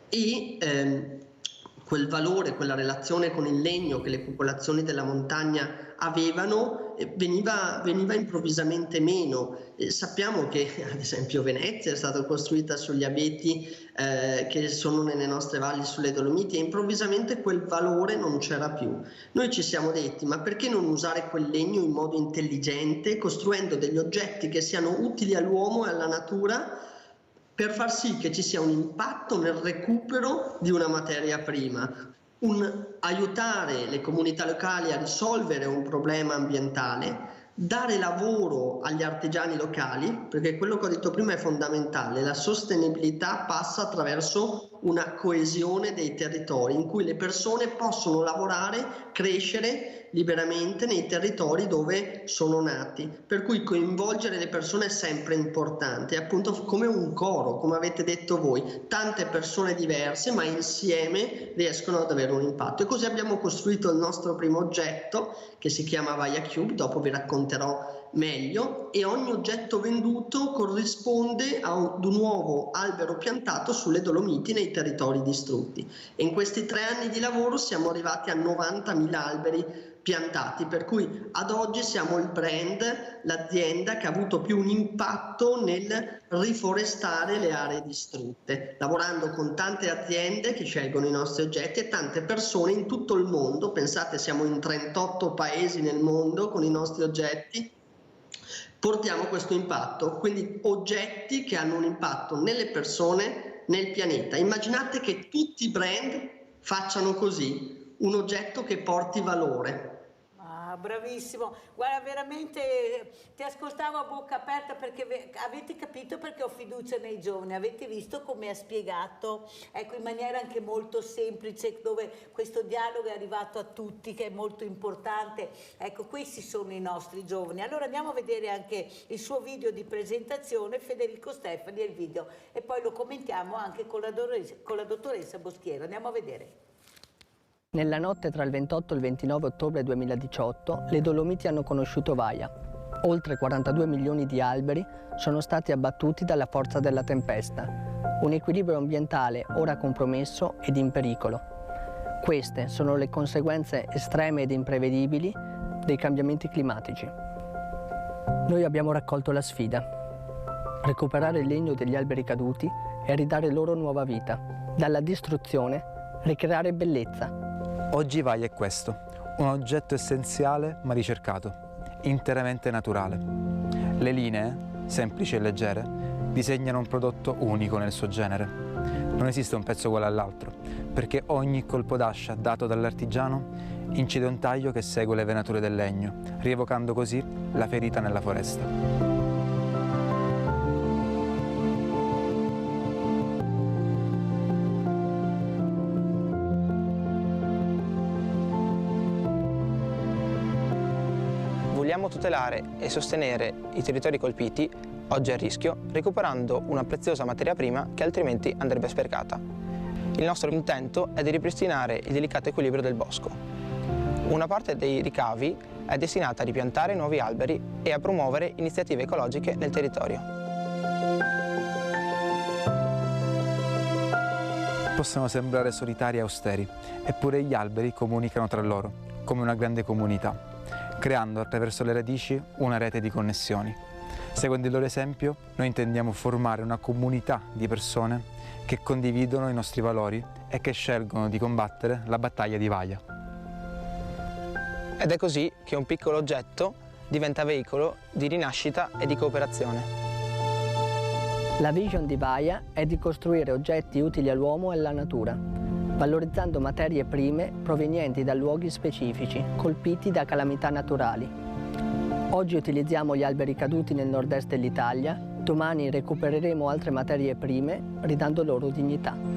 e quel valore, quella relazione con il legno che le popolazioni della montagna avevano veniva improvvisamente meno. Sappiamo che ad esempio Venezia è stata costruita sugli abeti che sono nelle nostre valli sulle Dolomiti, e improvvisamente quel valore non c'era più. Noi ci siamo detti: ma perché non usare quel legno in modo intelligente, costruendo degli oggetti che siano utili all'uomo e alla natura, per far sì che ci sia un impatto nel recupero di una materia prima, aiutare le comunità locali a risolvere un problema ambientale, dare lavoro agli artigiani locali, perché quello che ho detto prima è fondamentale. La sostenibilità passa attraverso una coesione dei territori in cui le persone possono lavorare, crescere liberamente nei territori dove sono nati, per cui coinvolgere le persone è sempre importante, è appunto come un coro, come avete detto voi, tante persone diverse ma insieme riescono ad avere un impatto. E così abbiamo costruito il nostro primo oggetto, che si chiama Vaia Cube, dopo vi racconterò meglio, e ogni oggetto venduto corrisponde ad un nuovo albero piantato sulle Dolomiti nei territori distrutti, e in questi 3 anni di lavoro siamo arrivati a 90.000 alberi piantati, per cui ad oggi siamo il brand, l'azienda che ha avuto più un impatto nel riforestare le aree distrutte, lavorando con tante aziende che scelgono i nostri oggetti e tante persone in tutto il mondo. Pensate, siamo in 38 paesi nel mondo con i nostri oggetti, portiamo questo impatto, quindi oggetti che hanno un impatto nelle persone, nel pianeta. Immaginate che tutti i brand facciano così, un oggetto che porti valore. Bravissimo, guarda, veramente ti ascoltavo a bocca aperta, perché avete capito perché ho fiducia nei giovani, avete visto come ha spiegato, ecco, in maniera anche molto semplice, dove questo dialogo è arrivato a tutti, che è molto importante. Ecco, questi sono i nostri giovani. Allora andiamo a vedere anche il suo video di presentazione, Federico Stefani, e il video, e poi lo commentiamo anche con la dottoressa Boschiero. Andiamo a vedere. Nella notte tra il 28 e il 29 ottobre 2018 le Dolomiti hanno conosciuto Vaia. Oltre 42 milioni di alberi sono stati abbattuti dalla forza della tempesta, un equilibrio ambientale ora compromesso ed in pericolo. Queste sono le conseguenze estreme ed imprevedibili dei cambiamenti climatici. Noi abbiamo raccolto la sfida: recuperare il legno degli alberi caduti e ridare loro nuova vita. Dalla distruzione ricreare bellezza. Oggi Vaia è questo, un oggetto essenziale ma ricercato, interamente naturale. Le linee, semplici e leggere, disegnano un prodotto unico nel suo genere. Non esiste un pezzo uguale all'altro, perché ogni colpo d'ascia dato dall'artigiano incide un taglio che segue le venature del legno, rievocando così la ferita nella foresta. Vogliamo tutelare e sostenere i territori colpiti, oggi a rischio, recuperando una preziosa materia prima che altrimenti andrebbe sprecata. Il nostro intento è di ripristinare il delicato equilibrio del bosco. Una parte dei ricavi è destinata a ripiantare nuovi alberi e a promuovere iniziative ecologiche nel territorio. Possono sembrare solitari e austeri, eppure gli alberi comunicano tra loro, come una grande comunità, creando attraverso le radici una rete di connessioni. Seguendo il loro esempio, noi intendiamo formare una comunità di persone che condividono i nostri valori e che scelgono di combattere la battaglia di Vaia. Ed è così che un piccolo oggetto diventa veicolo di rinascita e di cooperazione. La vision di Vaia è di costruire oggetti utili all'uomo e alla natura, valorizzando materie prime provenienti da luoghi specifici, colpiti da calamità naturali. Oggi utilizziamo gli alberi caduti nel nord-est dell'Italia, domani recupereremo altre materie prime, ridando loro dignità.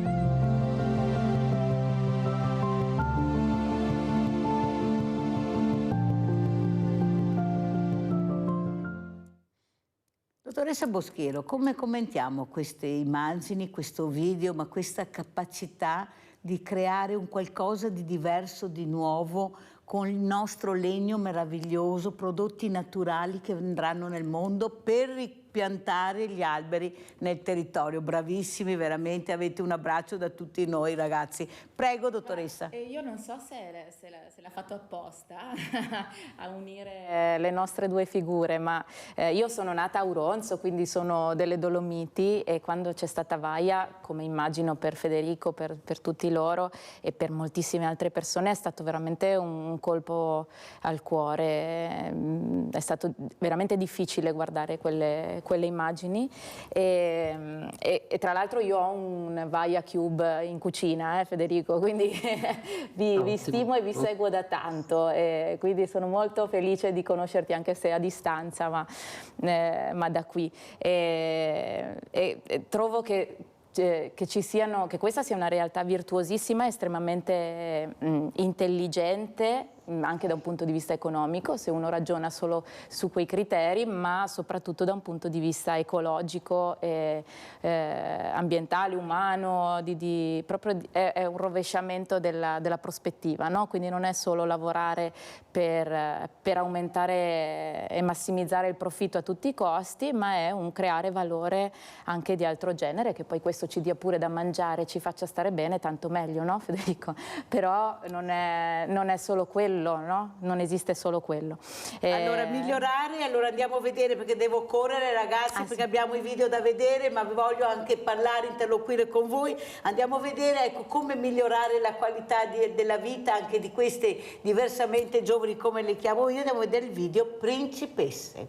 Dottoressa Boschiero, come commentiamo queste immagini, questo video, ma questa capacità di creare un qualcosa di diverso, di nuovo, con il nostro legno meraviglioso, prodotti naturali che andranno nel mondo per ripiantare gli alberi nel territorio? Bravissimi, veramente, avete un abbraccio da tutti noi ragazzi. Prego, dottoressa. Io non so se l'ha fatto apposta a unire le nostre due figure, ma io sono nata a Auronzo, quindi sono delle Dolomiti, e quando c'è stata Vaia, come immagino per Federico, per tutti loro e per moltissime altre persone, è stato veramente un colpo al cuore. È stato veramente difficile guardare quelle immagini e tra l'altro io ho un Vaia Cube in cucina, Federico, quindi vi stimo e vi seguo da tanto, e quindi sono molto felice di conoscerti anche se a distanza, ma da qui, e trovo che questa sia una realtà virtuosissima, estremamente intelligente, anche da un punto di vista economico, se uno ragiona solo su quei criteri, ma soprattutto da un punto di vista ecologico, ambientale, umano, è un rovesciamento della prospettiva, no? Quindi non è solo lavorare per aumentare e massimizzare il profitto a tutti i costi, ma è un creare valore anche di altro genere, che poi questo ci dia pure da mangiare, ci faccia stare bene, tanto meglio, no Federico? Però non è solo quello. No? Non esiste solo quello. Allora, migliorare, allora andiamo a vedere, perché devo correre ragazzi, perché abbiamo i video da vedere, ma voglio anche parlare, interloquire con voi. Andiamo a vedere, ecco, come migliorare la qualità della vita anche di queste diversamente giovani, come le chiamo io. Andiamo a vedere il video Principesse.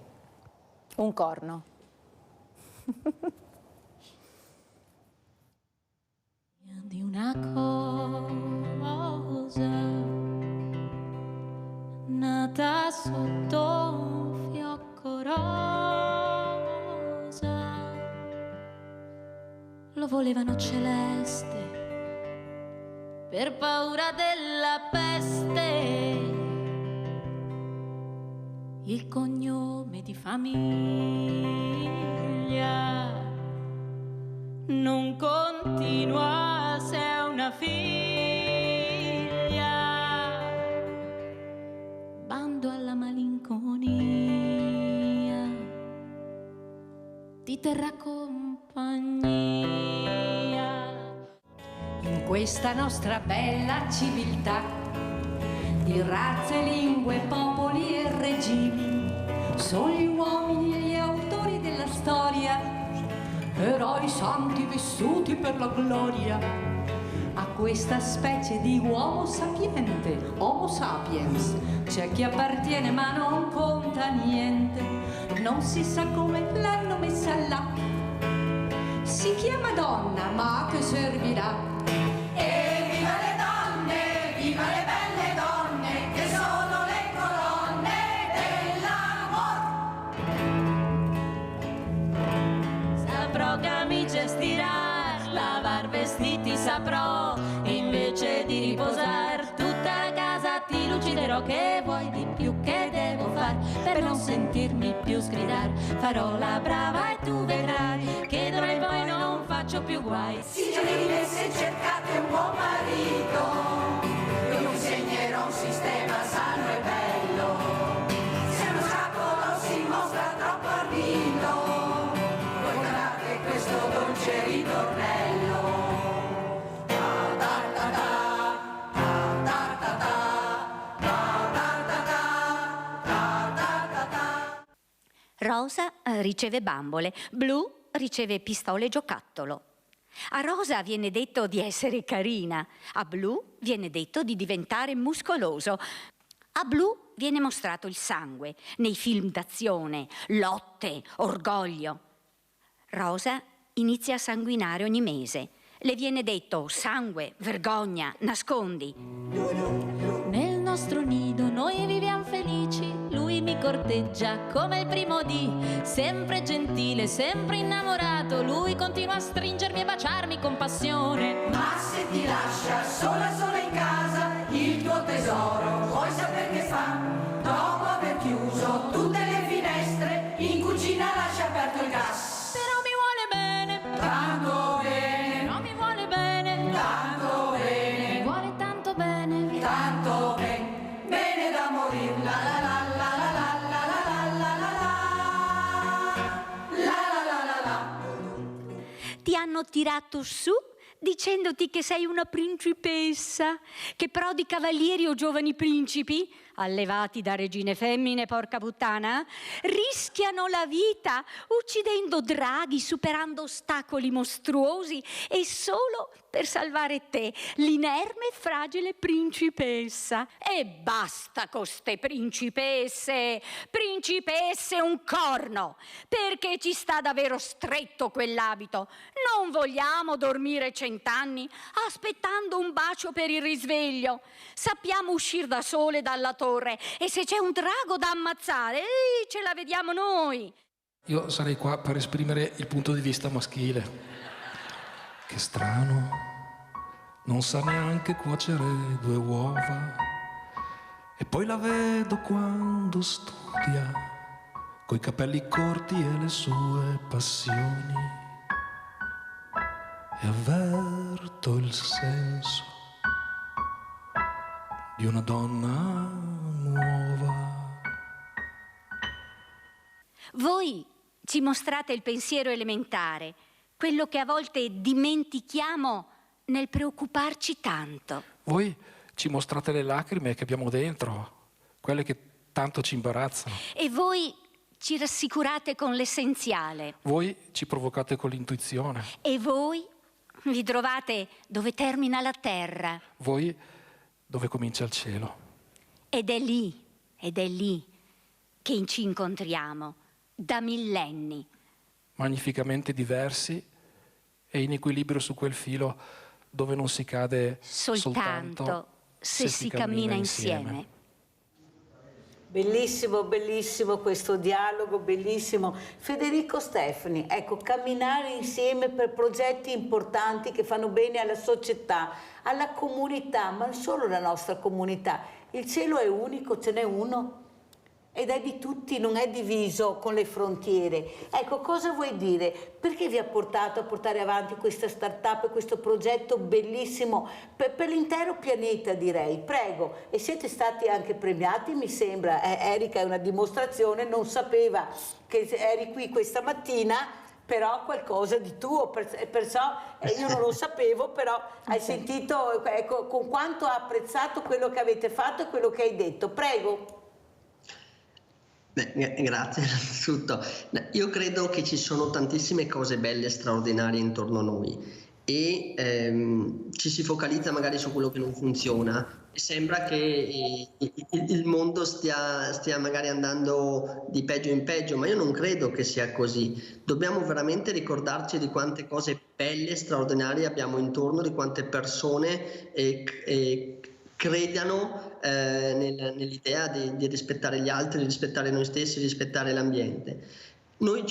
Un corno. Di una cosa nata sotto un fiocco rosa, lo volevano celeste per paura della peste, il cognome di famiglia non continua se è una figlia. Bando alla malinconia, ti terrà compagnia. In questa nostra bella civiltà di razze, lingue, popoli e regimi, sono gli uomini e gli autori della storia, eroi santi vissuti per la gloria. A questa specie di uomo sapiente, Homo sapiens, c'è chi appartiene ma non conta niente, non si sa come l'hanno messa là, si chiama donna ma a che servirà? E viva le donne, viva le belle donne, che sono le colonne dell'amor. Saprò camicie stirar, lavar vestiti saprò, invece di riposar tutta la casa ti luciderò. Che vuoi di più, che devo far per non sentirmi più sgridar? Farò la brava e tu vedrai che d'ora in poi non faccio più guai. Signorine, se cercate un buon marito, io vi insegnerò un sistema sano e bello. Se uno scapolo si mostra troppo ardito, guardate questo dolce ritornello. Rosa riceve bambole, Blu riceve pistole giocattolo. A Rosa viene detto di essere carina, a Blu viene detto di diventare muscoloso. A Blu viene mostrato il sangue nei film d'azione, lotte, orgoglio. Rosa inizia a sanguinare ogni mese. Le viene detto sangue, vergogna, nascondi. Nel nostro nido noi viviamo felici, lui mi corteggia come il primo dì, sempre gentile, sempre innamorato, lui continua a stringermi e baciarmi con passione. Ma se ti lascia sola in casa, il tuo tesoro, vuoi sapere che fa? Dopo aver chiuso tutte le finestre, in cucina lascia aperto il gas. Però mi vuole bene, tanto bene, però mi vuole bene, tanto bene, mi vuole tanto bene, tanto bene, bene da morire. La la la la la la la la la la la la. Ti hanno tirato su dicendoti che sei una principessa, che prodi cavalieri o giovani principi, allevati da regine femmine, porca puttana, rischiano la vita uccidendo draghi, superando ostacoli mostruosi e solo per salvare te, l'inerme e fragile principessa. E basta con ste principesse, principesse un corno, perché ci sta davvero stretto quell'abito. Non vogliamo dormire 100 anni aspettando un bacio per il risveglio. Sappiamo uscire da sole dalla torre e se c'è un drago da ammazzare, ce la vediamo noi. Io sarei qua per esprimere il punto di vista maschile. Che strano, non sa neanche cuocere 2 uova. E poi la vedo quando studia, coi capelli corti e le sue passioni. E avverto il senso di una donna nuova. Voi ci mostrate il pensiero elementare, quello che a volte dimentichiamo nel preoccuparci tanto. Voi ci mostrate le lacrime che abbiamo dentro, quelle che tanto ci imbarazzano. E voi ci rassicurate con l'essenziale. Voi ci provocate con l'intuizione. E voi vi trovate dove termina la terra. Voi dove comincia il cielo. Ed è lì che ci incontriamo, da millenni. Magnificamente diversi e in equilibrio su quel filo dove non si cade soltanto se si cammina insieme. Bellissimo, bellissimo questo dialogo, bellissimo. Federico Stefani, ecco, camminare insieme per progetti importanti che fanno bene alla società, alla comunità, ma non solo la nostra comunità. Il cielo è unico, ce n'è uno ed è di tutti, non è diviso con le frontiere. Ecco, cosa vuoi dire? Perché vi ha portato a portare avanti questa start-up, questo progetto bellissimo per l'intero pianeta, direi? Prego. E siete stati anche premiati, mi sembra. Erika è una dimostrazione, non sapeva che eri qui questa mattina, però qualcosa di tuo, perciò io non lo sapevo, però hai sentito, ecco, con quanto ha apprezzato quello che avete fatto e quello che hai detto. Prego. Beh, grazie innanzitutto. Io credo che ci sono tantissime cose belle e straordinarie intorno a noi e ci si focalizza magari su quello che non funziona. Sembra che il mondo stia magari andando di peggio in peggio, ma io non credo che sia così. Dobbiamo veramente ricordarci di quante cose belle e straordinarie abbiamo intorno, di quante persone credano nell'idea di rispettare gli altri, di rispettare noi stessi, di rispettare l'ambiente. Noi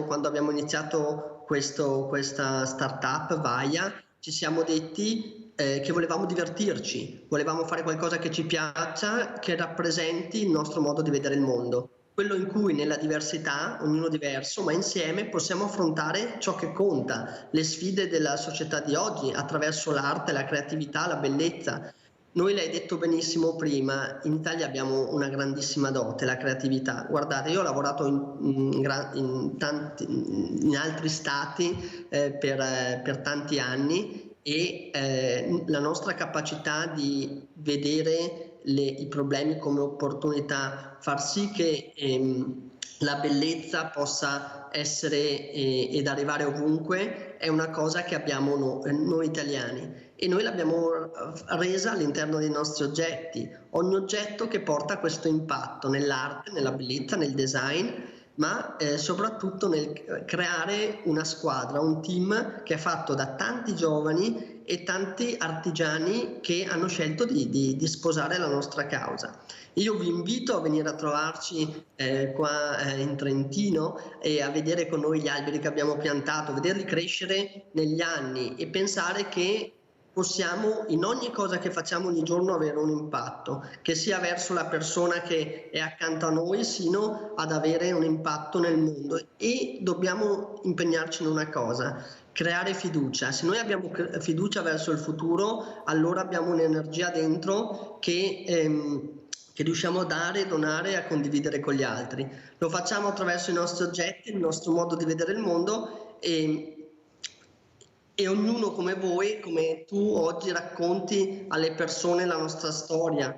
quando abbiamo iniziato questa startup Vaia, ci siamo detti che volevamo divertirci, volevamo fare qualcosa che ci piaccia, che rappresenti il nostro modo di vedere il mondo. Quello in cui nella diversità, ognuno diverso, ma insieme possiamo affrontare ciò che conta, le sfide della società di oggi attraverso l'arte, la creatività, la bellezza. Noi, l'hai detto benissimo prima, in Italia abbiamo una grandissima dote, la creatività. Guardate, io ho lavorato in altri stati per tanti anni e la nostra capacità di vedere i problemi come opportunità, far sì che la bellezza possa essere ed arrivare ovunque, è una cosa che abbiamo noi italiani. E noi l'abbiamo resa all'interno dei nostri oggetti. Ogni oggetto che porta questo impatto nell'arte, nella bellezza, nel design, ma soprattutto nel creare una squadra, un team che è fatto da tanti giovani e tanti artigiani che hanno scelto di sposare la nostra causa. Io vi invito a venire a trovarci qua in Trentino e a vedere con noi gli alberi che abbiamo piantato, vederli crescere negli anni e pensare che possiamo in ogni cosa che facciamo ogni giorno avere un impatto, che sia verso la persona che è accanto a noi, sino ad avere un impatto nel mondo. E dobbiamo impegnarci in una cosa: creare fiducia. Se noi abbiamo fiducia verso il futuro, allora abbiamo un'energia dentro che riusciamo a dare, donare e a condividere con gli altri. Lo facciamo attraverso i nostri oggetti, il nostro modo di vedere il mondo e ognuno come voi, come tu oggi racconti alle persone la nostra storia,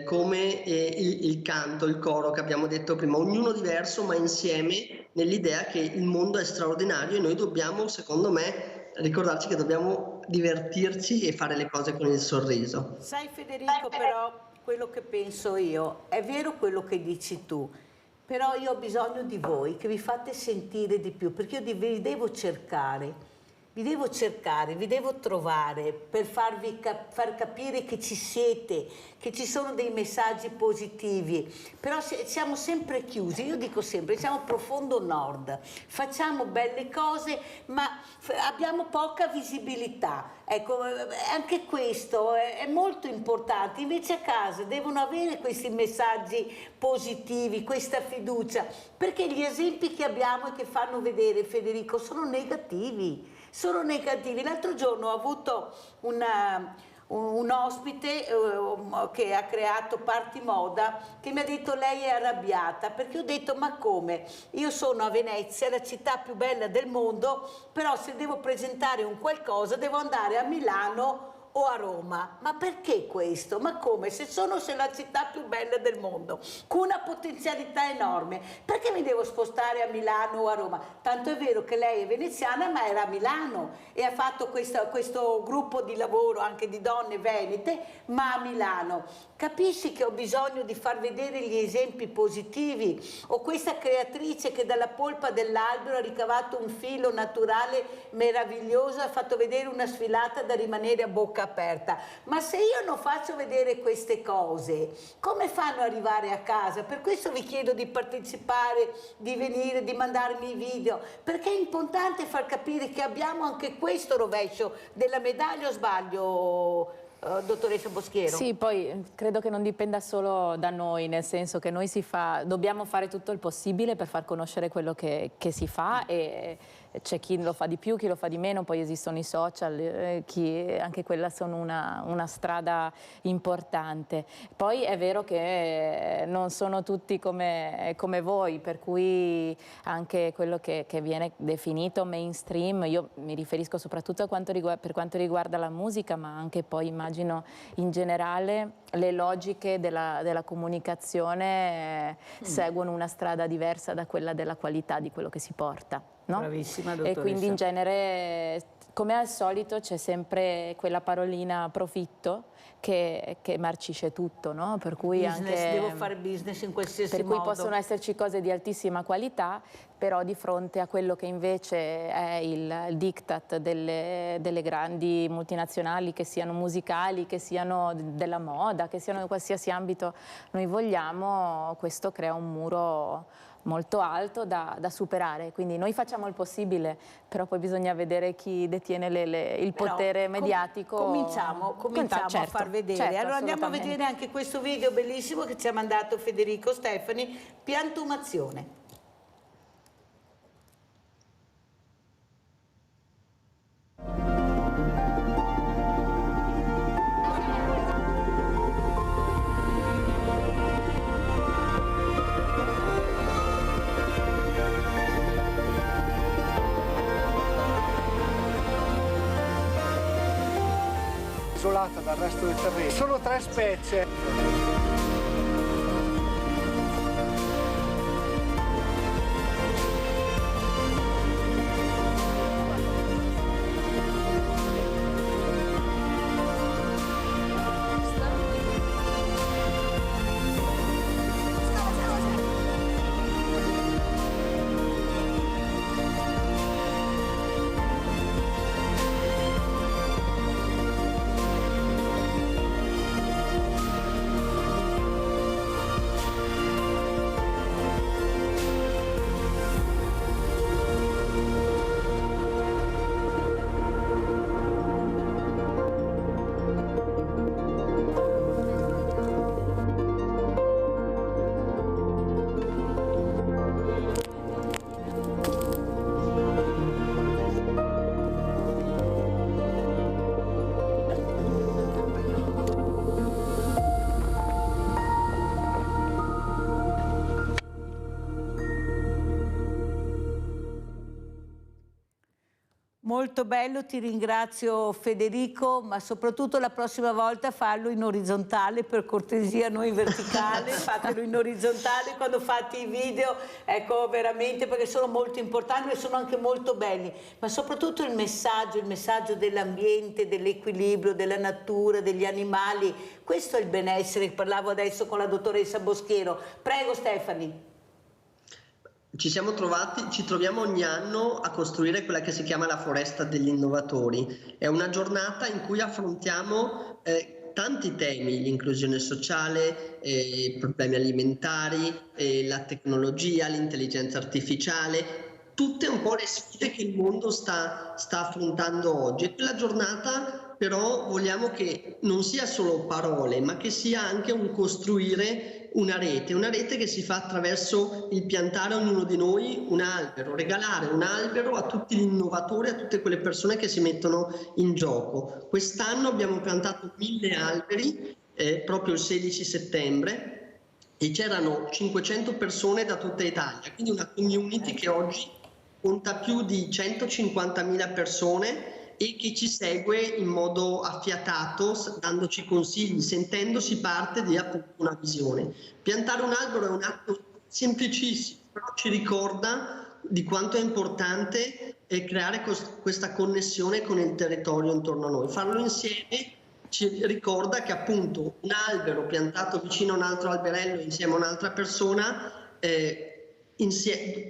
come il canto, il coro che abbiamo detto prima, ognuno diverso ma insieme nell'idea che il mondo è straordinario e noi dobbiamo, secondo me, ricordarci che dobbiamo divertirci e fare le cose con il sorriso. Sai Federico, però quello che penso io, è vero quello che dici tu, però io ho bisogno di voi, che vi fate sentire di più, perché io vi devo cercare, vi devo trovare per farvi far capire che ci siete, che ci sono dei messaggi positivi, però siamo sempre chiusi, io dico sempre, siamo profondo nord, facciamo belle cose ma abbiamo poca visibilità. Ecco, anche questo è molto importante, invece a casa devono avere questi messaggi positivi, questa fiducia, perché gli esempi che abbiamo e che fanno vedere, Federico, sono negativi. L'altro giorno ho avuto un ospite che ha creato Party Moda che mi ha detto lei è arrabbiata, perché ho detto ma come? Io sono a Venezia, la città più bella del mondo, però se devo presentare un qualcosa devo andare a Milano o a Roma. Ma perché questo? Ma come? Se la città più bella del mondo, con una potenzialità enorme, perché mi devo spostare a Milano o a Roma? Tanto è vero che lei è veneziana ma era a Milano e ha fatto questo gruppo di lavoro anche di donne venete, ma a Milano. Capisci che ho bisogno di far vedere gli esempi positivi? O questa creatrice che dalla polpa dell'albero ha ricavato un filo naturale meraviglioso, ha fatto vedere una sfilata da rimanere a bocca aperta. Ma se io non faccio vedere queste cose, come fanno ad arrivare a casa? Per questo vi chiedo di partecipare, di venire, di mandarmi i video, perché è importante far capire che abbiamo anche questo rovescio della medaglia, o sbaglio? Dottoressa Boschiero? Sì, poi credo che non dipenda solo da noi, nel senso che noi dobbiamo fare tutto il possibile per far conoscere quello che si fa e c'è chi lo fa di più, chi lo fa di meno, poi esistono i social, anche quella sono una strada importante. Poi è vero che non sono tutti come voi, per cui anche quello che viene definito mainstream, io mi riferisco soprattutto per quanto riguarda la musica, ma anche poi immagino in generale le logiche della comunicazione seguono una strada diversa da quella della qualità di quello che si porta. No? Bravissima dottoressa. E quindi in genere, come al solito, c'è sempre quella parolina profitto che marcisce tutto, no? Per cui devo fare business in qualsiasi modo. Per cui possono esserci cose di altissima qualità, però di fronte a quello che invece è il diktat delle grandi multinazionali, che siano musicali, che siano della moda, che siano in qualsiasi ambito noi vogliamo, questo crea un muro molto alto da superare, quindi noi facciamo il possibile, però poi bisogna vedere chi detiene il potere mediatico. Cominciamo certo, a far vedere. Certo, allora andiamo a vedere anche questo video bellissimo che ci ha mandato Federico Stefani, piantumazione. Isolata dal resto del terreno. Sono 3 specie. Molto bello, ti ringrazio Federico, ma soprattutto la prossima volta fallo in orizzontale, per cortesia, non in verticale, fatelo in orizzontale quando fate i video, ecco, veramente, perché sono molto importanti e sono anche molto belli, ma soprattutto il messaggio dell'ambiente, dell'equilibrio, della natura, degli animali, questo è il benessere. Parlavo adesso con la dottoressa Boschiero. Prego Stefani. Ci troviamo ogni anno a costruire quella che si chiama la foresta degli innovatori. È una giornata in cui affrontiamo tanti temi: l'inclusione sociale, i problemi alimentari, la tecnologia, l'intelligenza artificiale, tutte un po' le sfide che il mondo sta affrontando oggi. E quella giornata però vogliamo che non sia solo parole, ma che sia anche un costruire una rete che si fa attraverso il piantare ognuno di noi un albero, regalare un albero a tutti gli innovatori, a tutte quelle persone che si mettono in gioco. Quest'anno abbiamo piantato 1000 alberi, proprio il 16 settembre, e c'erano 500 persone da tutta Italia, quindi una community che oggi conta più di 150.000 persone e che ci segue in modo affiatato, dandoci consigli, sentendosi parte di appunto una visione. Piantare un albero è un atto semplicissimo, però ci ricorda di quanto è importante creare questa connessione con il territorio intorno a noi. Farlo insieme ci ricorda che appunto un albero piantato vicino a un altro alberello insieme a un'altra persona,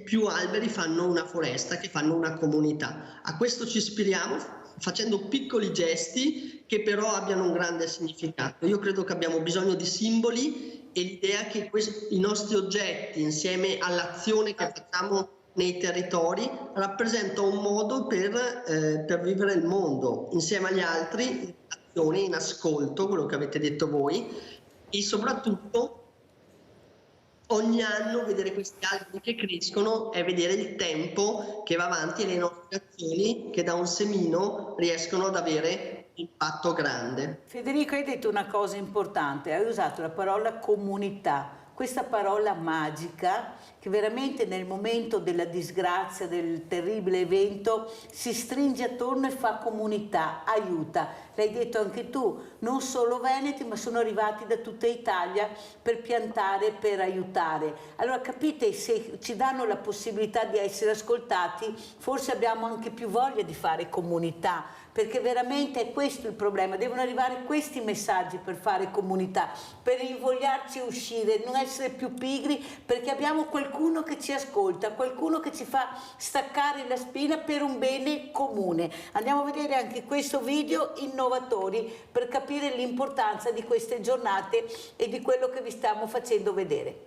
più alberi fanno una foresta, che fanno una comunità. A questo ci ispiriamo facendo piccoli gesti che però abbiano un grande significato. Io credo che abbiamo bisogno di simboli, e l'idea che i nostri oggetti, insieme all'azione che facciamo nei territori, rappresenta un modo per vivere il mondo insieme agli altri, azioni, in ascolto, quello che avete detto voi, e soprattutto ogni anno vedere questi alberi che crescono è vedere il tempo che va avanti e le nostre azioni che da un semino riescono ad avere un impatto grande. Federico, hai detto una cosa importante, hai usato la parola comunità, questa parola magica che veramente nel momento della disgrazia, del terribile evento, si stringe attorno e fa comunità, aiuta. L'hai detto anche tu, non solo veneti, ma sono arrivati da tutta Italia per piantare, per aiutare. Allora capite, se ci danno la possibilità di essere ascoltati, forse abbiamo anche più voglia di fare comunità, perché veramente è questo il problema, devono arrivare questi messaggi per fare comunità, per invogliarci a uscire, non essere più pigri, perché abbiamo qualcuno che ci ascolta, qualcuno che ci fa staccare la spina per un bene comune. Andiamo a vedere anche questo video innovatori per capire l'importanza di queste giornate e di quello che vi stiamo facendo vedere.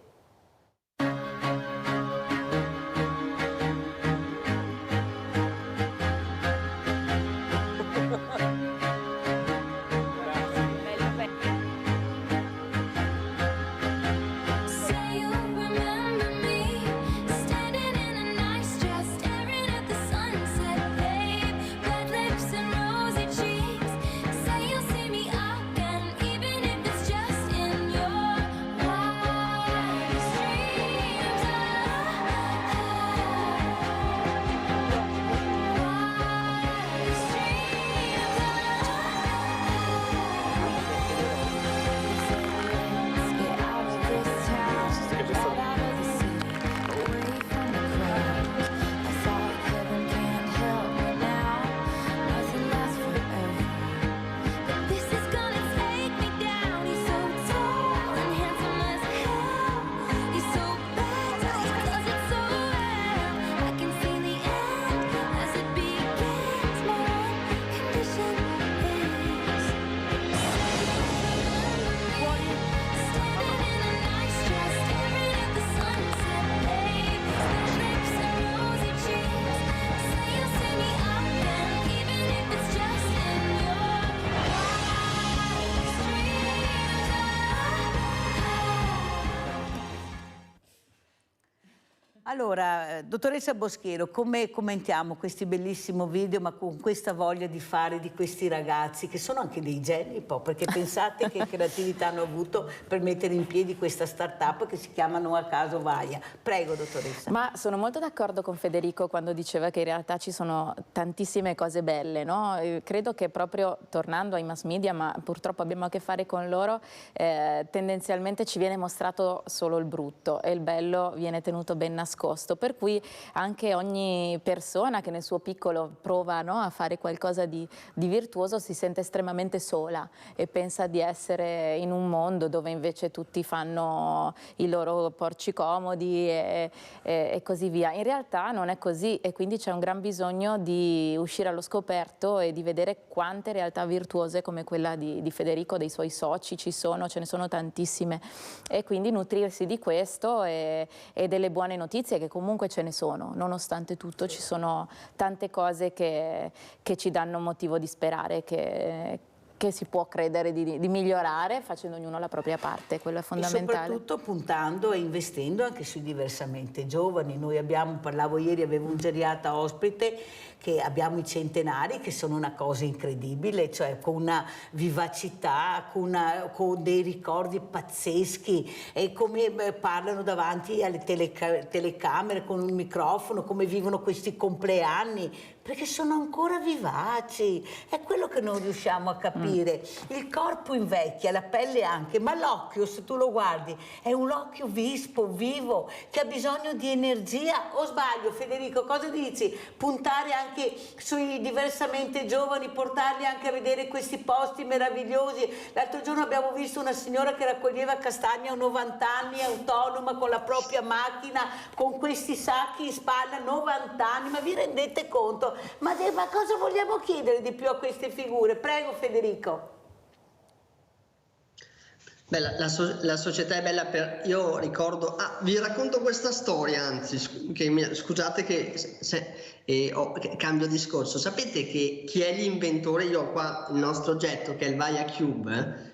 Allora, dottoressa Boschero, come commentiamo questi bellissimi video, ma con questa voglia di fare di questi ragazzi, che sono anche dei geni, perché pensate che creatività hanno avuto per mettere in piedi questa start-up che si chiama Non a caso Vaia. Prego, dottoressa. Ma sono molto d'accordo con Federico quando diceva che in realtà ci sono tantissime cose belle, no? Credo che proprio tornando ai mass media, ma purtroppo abbiamo a che fare con loro, tendenzialmente ci viene mostrato solo il brutto e il bello viene tenuto ben nascosto. Per cui anche ogni persona che nel suo piccolo prova, no, a fare qualcosa di virtuoso si sente estremamente sola e pensa di essere in un mondo dove invece tutti fanno i loro porci comodi e così via. In realtà non è così e quindi c'è un gran bisogno di uscire allo scoperto e di vedere quante realtà virtuose come quella di Federico, dei suoi soci ce ne sono tantissime, e quindi nutrirsi di questo e delle buone notizie che comunque ce ne sono, nonostante tutto ci sono tante cose che ci danno motivo di sperare che si può credere di migliorare facendo ognuno la propria parte, quello è fondamentale. E soprattutto puntando e investendo anche sui diversamente giovani. Noi parlavo ieri, avevo un geriatra ospite, che abbiamo i centenari che sono una cosa incredibile, cioè con una vivacità, con dei ricordi pazzeschi, e come parlano davanti alle telecamere con un microfono, come vivono questi compleanni, perché sono ancora vivaci. È quello che non riusciamo a capire. Il corpo invecchia, la pelle anche, ma l'occhio, se tu lo guardi, è un occhio vispo, vivo, che ha bisogno di energia. O sbaglio, Federico? Cosa dici? Puntare anche sui diversamente giovani, portarli anche a vedere questi posti meravigliosi. L'altro giorno abbiamo visto una signora che raccoglieva castagne a 90 anni, autonoma, con la propria macchina, con questi sacchi in spalla, 90 anni, ma vi rendete conto? Ma cosa vogliamo chiedere di più a queste figure? Prego, Federico. Beh, la società è bella per... Io ricordo... vi racconto questa storia, anzi, scusate che cambio discorso. Sapete che chi è l'inventore? Io ho qua il nostro oggetto, che è il Vaia Cube.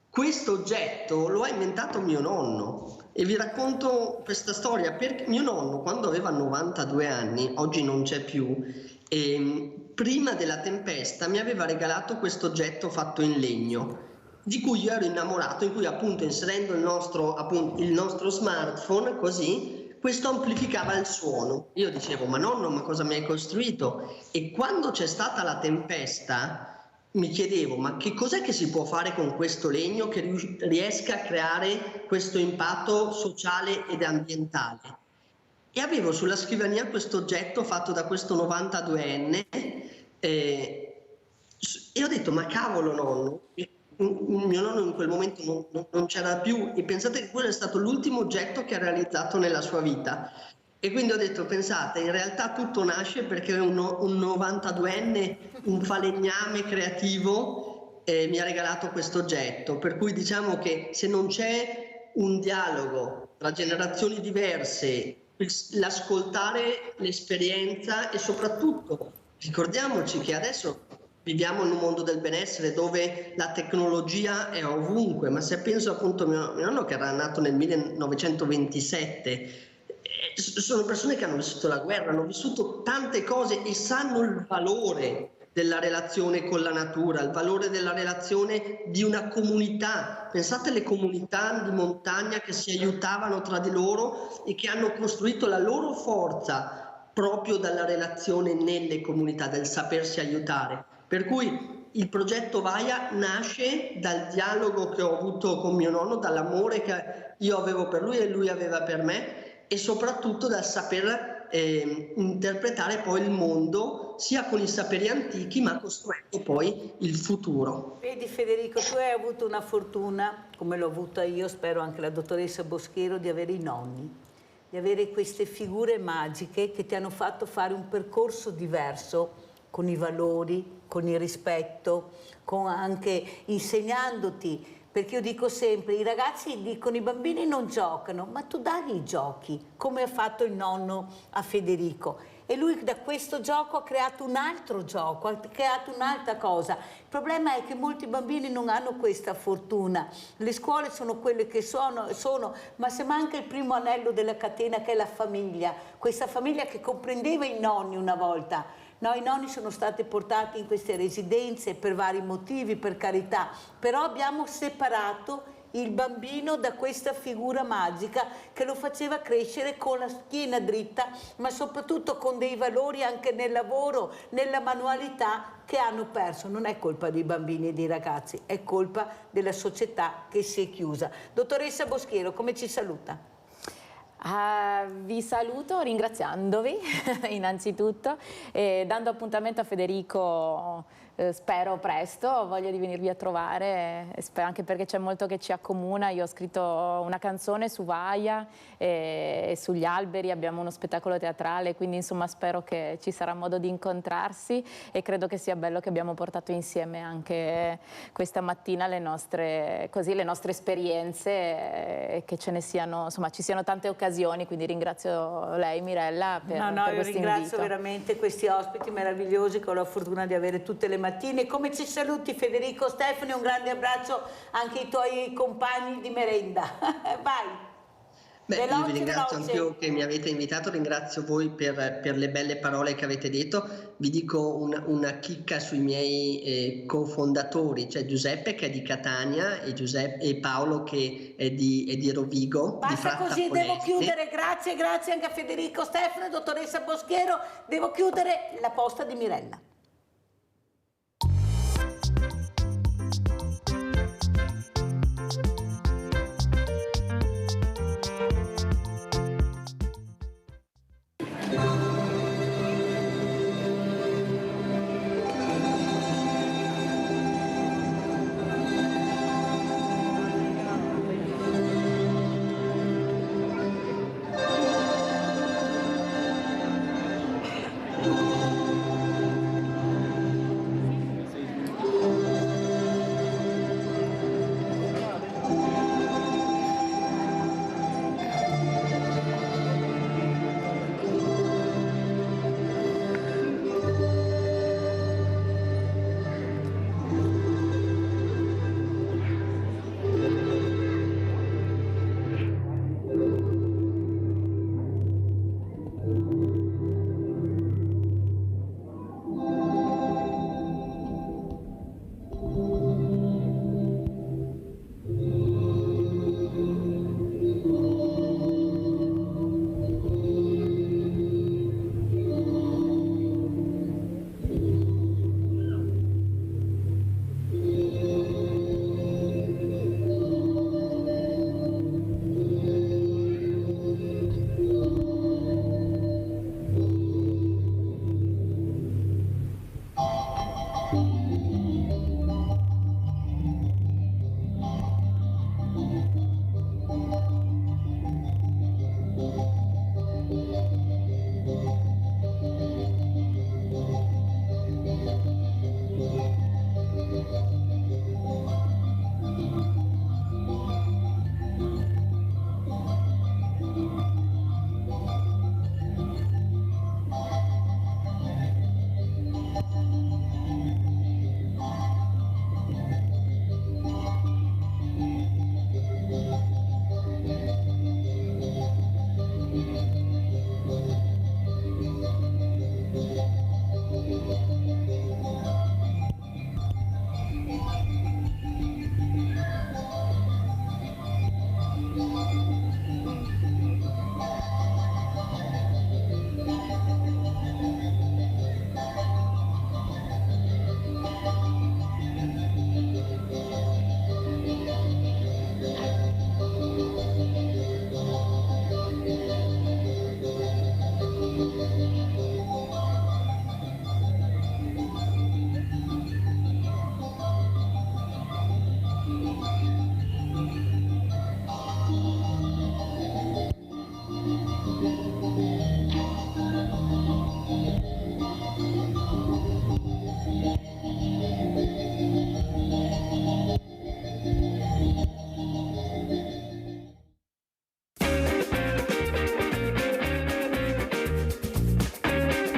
Questo oggetto lo ha inventato mio nonno. E vi racconto questa storia perché mio nonno, quando aveva 92 anni, oggi non c'è più, prima della tempesta mi aveva regalato questo oggetto fatto in legno, di cui io ero innamorato, in cui appunto inserendo il nostro smartphone, così, questo amplificava il suono. Io dicevo, ma nonno, ma cosa mi hai costruito? E quando c'è stata la tempesta mi chiedevo, ma che cos'è che si può fare con questo legno che riesca a creare questo impatto sociale ed ambientale? E avevo sulla scrivania questo oggetto fatto da questo 92enne e ho detto, ma cavolo nonno, mio nonno in quel momento non c'era più, e pensate che quello è stato l'ultimo oggetto che ha realizzato nella sua vita. E quindi ho detto, pensate, in realtà tutto nasce perché un 92enne, un falegname creativo, mi ha regalato questo oggetto. Per cui diciamo che se non c'è un dialogo tra generazioni diverse, l'ascoltare l'esperienza, e soprattutto ricordiamoci che adesso viviamo in un mondo del benessere dove la tecnologia è ovunque, ma se penso appunto a mio nonno, che era nato nel 1927, sono persone che hanno vissuto la guerra, hanno vissuto tante cose e sanno il valore della relazione con la natura, il valore della relazione di una comunità. Pensate alle comunità di montagna che si aiutavano tra di loro e che hanno costruito la loro forza proprio dalla relazione nelle comunità, del sapersi aiutare. Per cui il progetto Vaia nasce dal dialogo che ho avuto con mio nonno, dall'amore che io avevo per lui e lui aveva per me, e soprattutto dal saper interpretare poi il mondo sia con i saperi antichi, ma costruendo poi il futuro. Vedi Federico, tu hai avuto una fortuna, come l'ho avuta io, spero anche la dottoressa Boschero, di avere i nonni, di avere queste figure magiche che ti hanno fatto fare un percorso diverso, con i valori, con il rispetto, con anche insegnandoti. Perché io dico sempre, i ragazzi dicono i bambini non giocano, ma tu dagli i giochi, come ha fatto il nonno a Federico. e lui da questo gioco ha creato un altro gioco, ha creato un'altra cosa. Il problema è che molti bambini non hanno questa fortuna, le scuole sono quelle che sono, ma se manca il primo anello della catena che è la famiglia, questa famiglia che comprendeva i nonni una volta. No, i nonni sono stati portati in queste residenze per vari motivi, per carità, però abbiamo separato il bambino da questa figura magica che lo faceva crescere con la schiena dritta, ma soprattutto con dei valori anche nel lavoro, nella manualità che hanno perso. Non è colpa dei bambini e dei ragazzi, è colpa della società che si è chiusa. Dottoressa Boschiero, come ci saluta? Vi saluto ringraziandovi innanzitutto e dando appuntamento a Federico, spero presto, ho voglia di venirvi a trovare, anche perché c'è molto che ci accomuna. Io ho scritto una canzone su Vaia e sugli alberi, abbiamo uno spettacolo teatrale, quindi insomma spero che ci sarà modo di incontrarsi e credo che sia bello che abbiamo portato insieme anche questa mattina le nostre esperienze e che ce ne siano, insomma ci siano tante occasioni, quindi ringrazio lei Mirella per io questo ringrazio invito. Veramente questi ospiti meravigliosi che ho la fortuna di avere tutte le mattine. Come ci saluti Federico, Stefani, un grande abbraccio anche ai tuoi compagni di merenda. Vai! Beh, veloce, io vi ringrazio veloce. anch'io che mi avete invitato, ringrazio voi per le belle parole che avete detto. Vi dico una chicca sui miei cofondatori, cioè Giuseppe che è di Catania e Paolo che è di Rovigo. Basta di così, devo chiudere, grazie anche a Federico, Stefano, dottoressa Boschiero, devo chiudere la posta di Mirella.